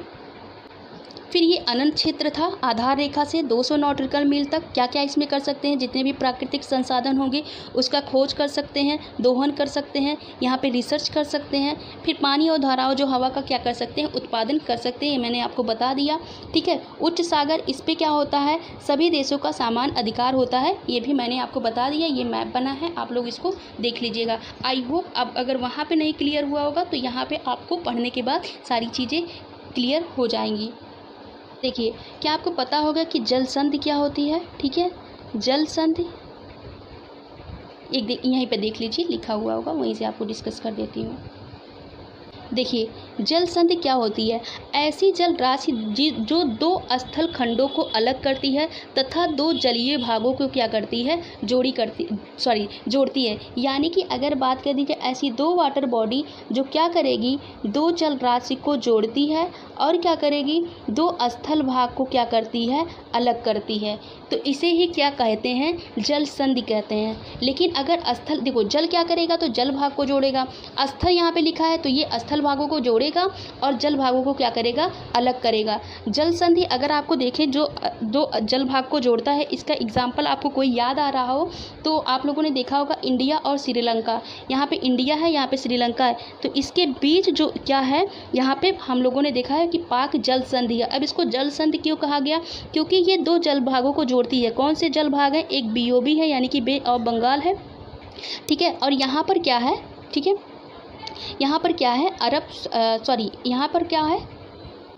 फिर ये अनंत क्षेत्र था, आधार रेखा से 200 नॉटिकल मील तक। क्या क्या इसमें कर सकते हैं, जितने भी प्राकृतिक संसाधन होंगे उसका खोज कर सकते हैं, दोहन कर सकते हैं, यहाँ पे रिसर्च कर सकते हैं। फिर पानी और धाराओं जो हवा का क्या कर सकते हैं, उत्पादन कर सकते हैं, ये मैंने आपको बता दिया, ठीक है। उच्च सागर, इस पर क्या होता है, सभी देशों का समान अधिकार होता है, ये भी मैंने आपको बता दिया। ये मैप बना है, आप लोग इसको देख लीजिएगा। आई होप अब अगर वहाँ पर नहीं क्लियर हुआ होगा तो यहाँ पर आपको पढ़ने के बाद सारी चीज़ें क्लियर हो जाएंगी। देखिए, क्या आपको पता होगा कि जल संधि क्या होती है, ठीक है। जल संधि यहीं पे देख लीजिए, लिखा हुआ होगा, वहीं से आपको डिस्कस कर देती हूँ। देखिए, जल संधि क्या होती है, ऐसी जल राशि जो दो स्थल खंडों को अलग करती है तथा दो जलीय भागों को क्या करती है, जोड़ती है। यानी कि अगर बात कर दी जाए, ऐसी दो वाटर बॉडी जो क्या करेगी, दो जल राशि को जोड़ती है और क्या करेगी, दो स्थल भाग को क्या करती है, अलग करती है। तो इसे ही क्या कहते हैं, जल संधि कहते हैं। लेकिन अगर स्थल, देखो जल क्या करेगा, तो जल भाग को जोड़ेगा। स्थल यहाँ पे लिखा है तो ये स्थल भागों को जोड़ेगा और जल भागों को क्या करेगा, अलग करेगा। जल संधि अगर आपको देखें जो दो जल भाग को जोड़ता है, इसका एग्जाम्पल आपको कोई याद आ रहा हो तो आप लोगों ने देखा होगा इंडिया और श्रीलंका। यहाँ पे इंडिया है, यहाँ पे श्रीलंका है, तो इसके बीच जो क्या है, यहाँ पे हम लोगों ने देखा है कि पाक जल संधि है। अब इसको जल संधि क्यों कहा गया, क्योंकि ये दो जल भागों को जोड़ती है। कौन से जल भाग हैं, एक BOB है यानी कि बे ऑफ बंगाल है, ठीक है। और यहाँ पर क्या है, ठीक है, यहाँ पर क्या है, यहाँ पर क्या है,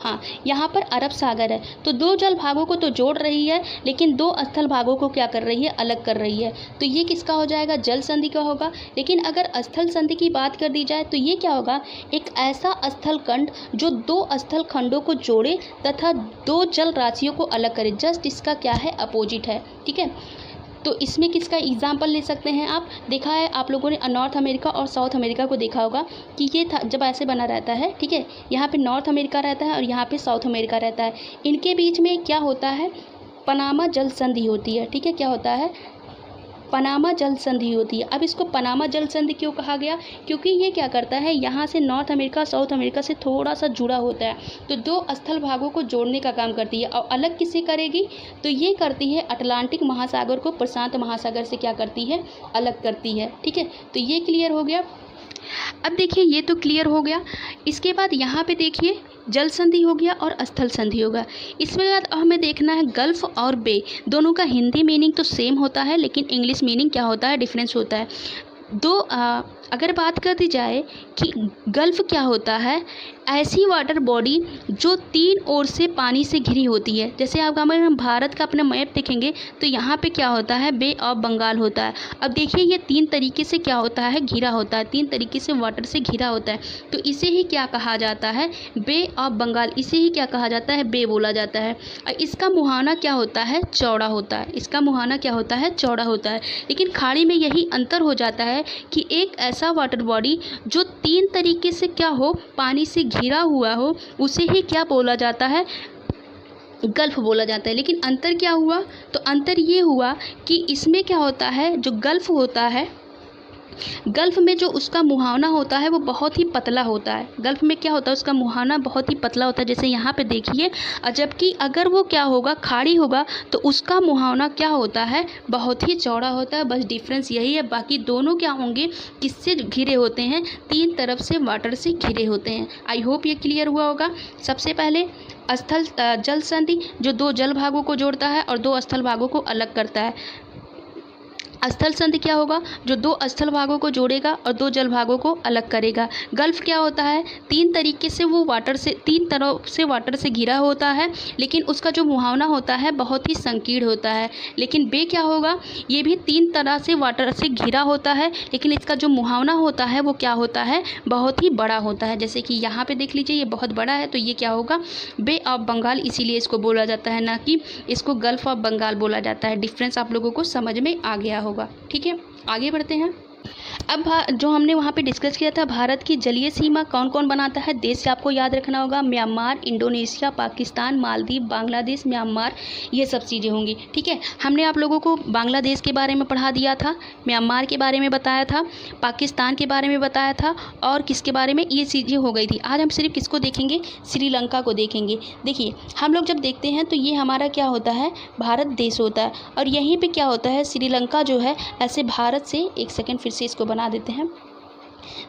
हाँ, यहाँ पर अरब सागर है। तो दो जल भागों को तो जोड़ रही है, लेकिन दो स्थल भागों को क्या कर रही है, अलग कर रही है। तो ये किसका हो जाएगा, जल संधि का होगा। लेकिन अगर स्थल संधि की बात कर दी जाए तो ये क्या होगा, एक ऐसा स्थल खंड जो दो स्थल खंडों को जोड़े तथा दो जल राशियों को अलग करे। जस्ट इसका क्या है, अपोजिट है, ठीक है। तो इसमें किसका एग्जाम्पल ले सकते हैं आप, देखा है आप लोगों ने नॉर्थ अमेरिका और साउथ अमेरिका को देखा होगा कि ये था जब ऐसे बना रहता है, ठीक है। यहाँ पे नॉर्थ अमेरिका रहता है और यहाँ पे साउथ अमेरिका रहता है। इनके बीच में क्या होता है, पनामा जल संधि होती है, ठीक है। क्या होता है, पनामा जल संधि होती है। अब इसको पनामा जल संधि क्यों कहा गया, क्योंकि ये क्या करता है, यहाँ से नॉर्थ अमेरिका साउथ अमेरिका से थोड़ा सा जुड़ा होता है, तो दो स्थल भागों को जोड़ने का काम करती है। और अलग किसे करेगी, तो ये करती है अटलांटिक महासागर को प्रशांत महासागर से क्या करती है, अलग करती है, ठीक है। तो ये क्लियर हो गया। अब देखिए, ये तो क्लियर हो गया। इसके बाद यहाँ पे देखिए, जल संधि हो गया और स्थल संधि होगा। इसके बाद हमें देखना है गल्फ और बे, दोनों का हिंदी मीनिंग तो सेम होता है, लेकिन इंग्लिश मीनिंग क्या होता है, डिफरेंस होता है। दो अगर बात कर दी जाए कि गल्फ़ क्या होता है, ऐसी वाटर बॉडी जो 3 ओर से पानी से घिरी होती है। जैसे आप अगर हम भारत का अपना मैप देखेंगे तो यहाँ पे क्या होता है, बे ऑफ बंगाल होता है। अब देखिए ये 3 तरीके से क्या होता है, घिरा होता है, 3 तरीके से वाटर से घिरा होता है। तो इसे ही क्या कहा जाता है, बे ऑफ बंगाल। इसे ही क्या कहा जाता है, बे बोला जाता है। और इसका मुहाना क्या होता है, चौड़ा होता है। इसका मुहाना क्या होता है, चौड़ा होता है। लेकिन खाड़ी में यही अंतर हो जाता है कि एक ऐसा वाटर बॉडी जो 3 तरीके से क्या हो, पानी से घिरा हुआ हो, उसे ही क्या बोला जाता है, गल्फ़ बोला जाता है। लेकिन अंतर क्या हुआ, तो अंतर ये हुआ कि इसमें क्या होता है, जो गल्फ़ होता है, गल्फ़ में जो उसका मुहाना होता है वो बहुत ही पतला होता है। गल्फ़ में क्या होता है, उसका मुहाना बहुत ही पतला होता है, जैसे यहाँ पे देखिए। जबकि अगर वो क्या होगा, खाड़ी होगा, तो उसका मुहाना क्या होता है, बहुत ही चौड़ा होता है। बस डिफरेंस यही है। बाकी दोनों क्या होंगे, किससे घिरे होते हैं, 3 तरफ से वाटर से घिरे होते हैं। आई होप ये क्लियर हुआ होगा। सबसे पहले स्थल जल संधि जो 2 जल भागों को जोड़ता है और 2 स्थल भागों को अलग करता है। स्थल संधि क्या होगा, जो 2 स्थल भागों को जोड़ेगा और 2 जल भागों को अलग करेगा। गल्फ़ क्या होता है, 3 तरीके से वो वाटर से 3 तरफ से वाटर से घिरा होता है, लेकिन उसका जो मुहावना होता है बहुत ही संकीर्ण होता है। लेकिन बे क्या होगा, ये भी 3 तरह से वाटर से घिरा होता है, लेकिन इसका जो मुहावना होता है वो क्या होता है, बहुत ही बड़ा होता है। जैसे कि यहाँ पे देख लीजिए, ये बहुत बड़ा है, तो ये क्या होगा, बे ऑफ बंगाल, इसीलिए इसको बोला जाता है, ना कि इसको गल्फ़ ऑफ बंगाल बोला जाता है। डिफरेंस आप लोगों को समझ में आ गया होगा। ठीक है, आगे बढ़ते हैं। अब जो हमने वहाँ पे डिस्कस किया था, भारत की जलीय सीमा कौन कौन बनाता है, देश आपको याद रखना होगा, Myanmar, Indonesia, Pakistan, Maldives, Bangladesh, Myanmar, ये सब चीज़ें होंगी। ठीक है, हमने आप लोगों को बांग्लादेश के बारे में पढ़ा दिया था, म्यांमार के बारे में बताया था, पाकिस्तान के बारे में बताया था, और किसके बारे में, ये चीज़ें हो गई थी। आज हम सिर्फ किसको देखेंगे, श्रीलंका को देखेंगे। देखिए, हम लोग जब देखते हैं तो ये हमारा क्या होता है, भारत देश होता है, और यहीं पर क्या होता है, श्रीलंका जो है ऐसे भारत से, एक सेकेंड फिर से इसको बना देते हैं।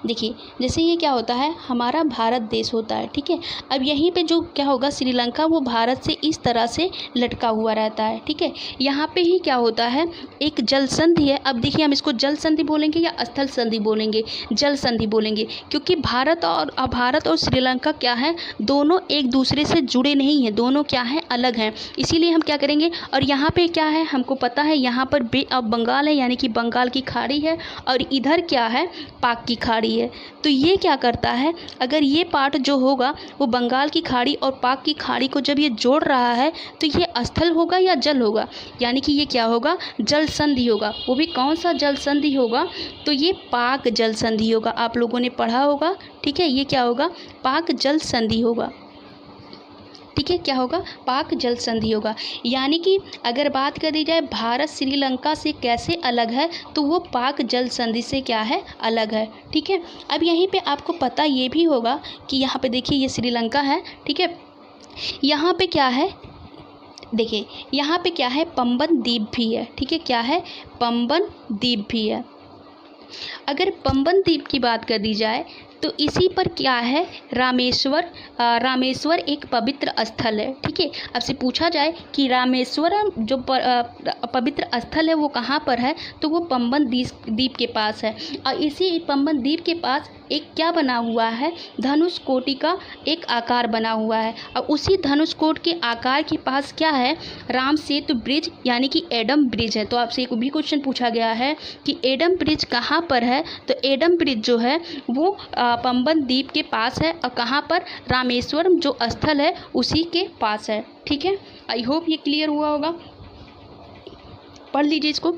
देखिए, जैसे ये क्या होता है, हमारा भारत देश होता है। ठीक है, अब यहीं पे जो क्या होगा, श्रीलंका वो भारत से इस तरह से लटका हुआ रहता है। ठीक है, यहाँ पे ही क्या होता है, एक जल संधि है। अब देखिए, हम इसको जल संधि बोलेंगे या स्थल संधि बोलेंगे, जल संधि बोलेंगे, क्योंकि भारत और श्रीलंका क्या है, दोनों एक दूसरे से जुड़े नहीं हैं, दोनों क्या हैं, अलग हैं। इसीलिए हम क्या करेंगे, और यहाँ पे क्या है, हमको पता है यहाँ पर बे ऑफ बंगाल है, यानी कि बंगाल की खाड़ी है, और इधर क्या है, पाक की खाड़ी है। तो ये क्या करता है, अगर ये पार्ट जो होगा वो बंगाल की खाड़ी और पाक की खाड़ी को जब ये जोड़ रहा है, तो ये स्थल होगा या जल होगा, यानी कि ये क्या होगा, जल संधि होगा। वो भी कौन सा जल संधि होगा, तो ये पाक जल संधि होगा। आप लोगों ने पढ़ा होगा। ठीक है, ये क्या होगा, पाक जल संधि होगा। ठीक है, क्या होगा, पाक जल संधि होगा। यानी कि अगर बात कर दी जाए भारत श्रीलंका से कैसे अलग है, तो वो पाक जल संधि से क्या है, अलग है। ठीक है, अब यहीं पे आपको पता ये भी होगा कि यहाँ पे देखिए, ये श्रीलंका है। ठीक है, यहाँ पे क्या है, देखिए यहाँ पे क्या है, पंबन द्वीप भी है। ठीक है, क्या है, पंबन द्वीप भी है। अगर पंबन द्वीप की बात कर दी जाए तो इसी पर क्या है, रामेश्वर एक पवित्र स्थल है। ठीक है, अब से पूछा जाए कि रामेश्वरम जो पवित्र स्थल है वो कहाँ पर है, तो वो पंबन द्वीप के पास है। और इसी पंबन द्वीप के पास एक क्या बना हुआ है, धनुष कोटि का एक आकार बना हुआ है। और उसी धनुष कोट के आकार के पास क्या है, राम सेतु ब्रिज, यानी कि एडम ब्रिज है। तो आपसे एक भी क्वेश्चन पूछा गया है कि एडम ब्रिज कहाँ पर है, तो एडम ब्रिज जो है वो पंबन द्वीप के पास है, और कहाँ पर, रामेश्वरम जो स्थल है उसी के पास है। ठीक है, आई होप ये क्लियर हुआ होगा। पढ़ लीजिए इसको।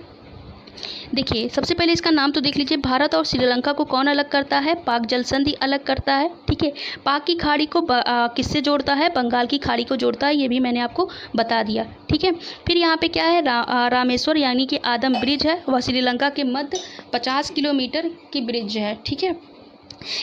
देखिए, सबसे पहले इसका नाम तो देख लीजिए, भारत और श्रीलंका को कौन अलग करता है, पाक जल संधि अलग करता है। ठीक है, पाक की खाड़ी को किससे जोड़ता है, बंगाल की खाड़ी को जोड़ता है, ये भी मैंने आपको बता दिया। ठीक है, फिर यहाँ पे क्या है, रामेश्वर यानी कि आदम ब्रिज है, वह श्रीलंका के मध्य 50 किलोमीटर की ब्रिज है। ठीक है,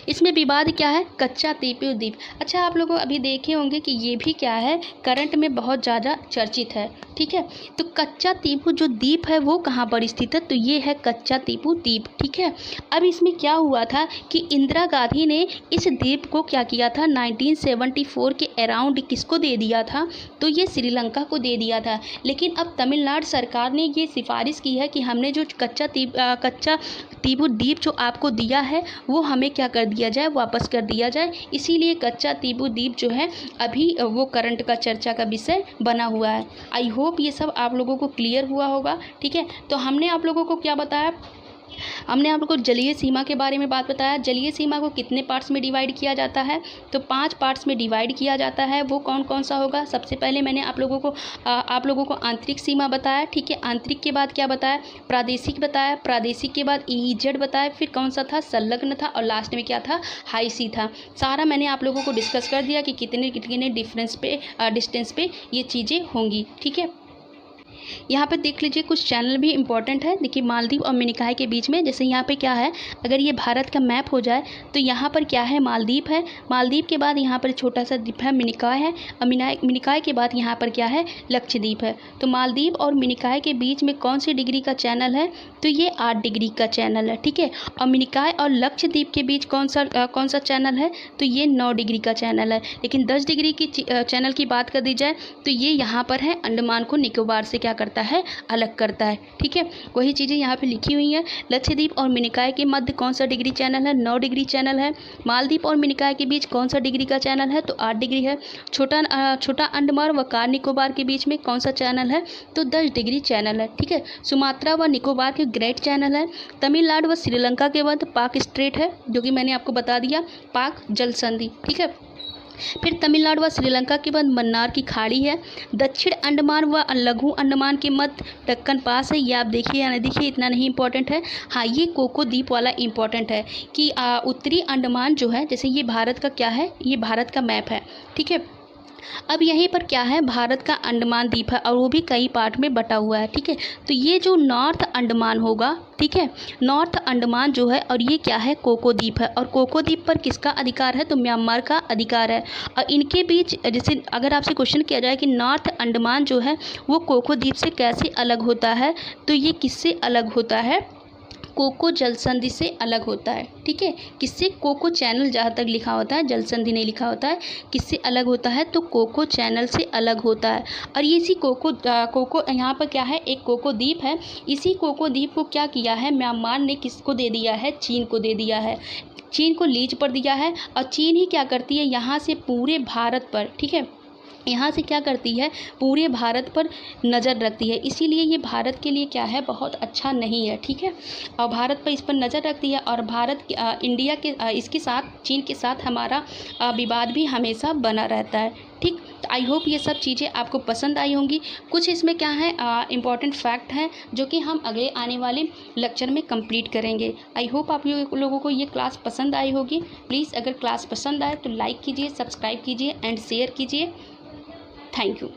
इसमें विवाद क्या है, कच्चा तीपू द्वीप। अच्छा, आप लोगों अभी देखे होंगे कि ये भी क्या है, करंट में बहुत ज़्यादा चर्चित है। ठीक है, तो कच्चा तीपू जो द्वीप है वो कहाँ पर स्थित है, तो ये है कच्चा तीपू द्वीप। ठीक है, अब इसमें क्या हुआ था कि इंदिरा गांधी ने इस द्वीप को क्या किया था, 1974 के अराउंड किसको दे दिया था, तो ये श्रीलंका को दे दिया था। लेकिन अब तमिलनाडु सरकार ने ये सिफारिश की है कि हमने जो कच्चा तीपू द्वीप जो आपको दिया है वो हमें क्या कर दिया जाए, वापस कर दिया जाए। इसीलिए कच्चा तीपू द्वीप जो है अभी वो करंट का चर्चा का विषय बना हुआ है। आई होप ये सब आप लोगों को क्लियर हुआ होगा। ठीक है, तो हमने आप लोगों को क्या बताया, हमने आप लोगों को जलीय सीमा के बारे में बात बताया। जलीय सीमा को कितने पार्ट्स में डिवाइड किया जाता है, तो 5 पार्ट्स में डिवाइड किया जाता है। वो कौन कौन सा होगा, सबसे पहले मैंने आप लोगों को आंतरिक सीमा बताया। ठीक है, आंतरिक के बाद क्या बताया, प्रादेशिक बताया। प्रादेशिक के बाद EEZ बताया, फिर कौन सा था, संलग्न था, और लास्ट में क्या था, हाई सी था। सारा मैंने आप लोगों को डिस्कस कर दिया कि कितने कितने डिस्टेंस पे ये चीज़ें होंगी। ठीक है, यहाँ पे देख लीजिए कुछ चैनल भी इंपॉर्टेंट है। देखिए मालदीव और मिनिकॉय के बीच में, जैसे यहाँ पे क्या है, अगर ये भारत का मैप हो जाए तो यहाँ पर क्या है, मालदीव है। मालदीव के बाद यहाँ पर छोटा सा द्वीप है मिनिकॉय है, और मिनिकॉय के बाद यहाँ पर क्या है, लक्षद्वीप है। तो मालदीव और मिनिकॉय के बीच में कौन सी डिग्री का चैनल है, तो ये 8 डिग्री का चैनल है। ठीक है, और मिनिकॉय और लक्षद्वीप के बीच कौन सा चैनल है, तो ये 9 डिग्री का चैनल है। लेकिन 10 डिग्री की चैनल की बात कर दी जाए तो ये यहाँ पर है, अंडमान को निकोबार से क्या करता है, अलग करता है। ठीक है, वही चीज़ें यहाँ पे लिखी हुई हैं। लक्षद्वीप और मिनिकॉय के मध्य कौन सा डिग्री चैनल है, 9 डिग्री चैनल है। मालदीव और मिनिकॉय के बीच कौन सा डिग्री का चैनल है, तो 8 डिग्री है। छोटा अंडमान व कार निकोबार के बीच में कौन सा चैनल है, तो 10 डिग्री चैनल है। ठीक है, सुमात्रा व निकोबार के ग्रेट चैनल है। तमिलनाडु व श्रीलंका के मध्य पाक स्ट्रेट है, जो कि मैंने आपको बता दिया, पाक जल संधि। ठीक है, फिर तमिलनाडु व श्रीलंका के बाद मन्नार की खाड़ी है। दक्षिण अंडमान व लघु अंडमान के मध्य दक्कन पास है। ये आप देखिए या नहीं देखिए, इतना नहीं इंपॉर्टेंट है। हाँ, ये कोको द्वीप वाला इंपॉर्टेंट है कि उत्तरी अंडमान जो है, जैसे ये भारत का क्या है, ये भारत का मैप है। ठीक है, अब यहीं पर क्या है, भारत का अंडमान द्वीप है, और वो भी कई पार्ट में बटा हुआ है। ठीक है, तो ये जो नॉर्थ अंडमान होगा, ठीक है, नॉर्थ अंडमान जो है, और ये क्या है, कोको द्वीप है। और कोको द्वीप पर किसका अधिकार है, तो म्यांमार का अधिकार है। और इनके बीच, जैसे अगर आपसे क्वेश्चन किया जाए कि नॉर्थ अंडमान जो है वो कोको द्वीप से कैसे अलग होता है, तो ये किससे अलग होता है, कोको जल संधि से अलग होता है। ठीक है, किससे, कोको चैनल जहाँ तक लिखा होता है, जल संधि नहीं लिखा होता है। किससे अलग होता है, तो कोको चैनल से अलग होता है। और ये इसी कोको यहाँ पर क्या है, एक कोको द्वीप है। इसी कोको द्वीप को क्या किया है, म्यांमार ने किसको दे दिया है, चीन को दे दिया है। चीन को लीज पर दिया है, और चीन ही क्या करती है, यहाँ से पूरे भारत पर, ठीक है, यहाँ से क्या करती है, पूरे भारत पर नज़र रखती है। इसीलिए ये भारत के लिए क्या है, बहुत अच्छा नहीं है। ठीक है, और भारत पर इस पर नज़र रखती है, और भारत इंडिया के इसके साथ, चीन के साथ हमारा विवाद भी हमेशा बना रहता है। ठीक, तो आई होप ये सब चीज़ें आपको पसंद आई होंगी। कुछ इसमें क्या है, इम्पॉर्टेंट फैक्ट हैं जो कि हम अगले आने वाले लेक्चर में कंप्लीट करेंगे। आई होप आप लोगों को ये क्लास पसंद आई होगी। प्लीज़ अगर क्लास पसंद आए तो लाइक कीजिए, सब्सक्राइब कीजिए एंड शेयर कीजिए। Thank you.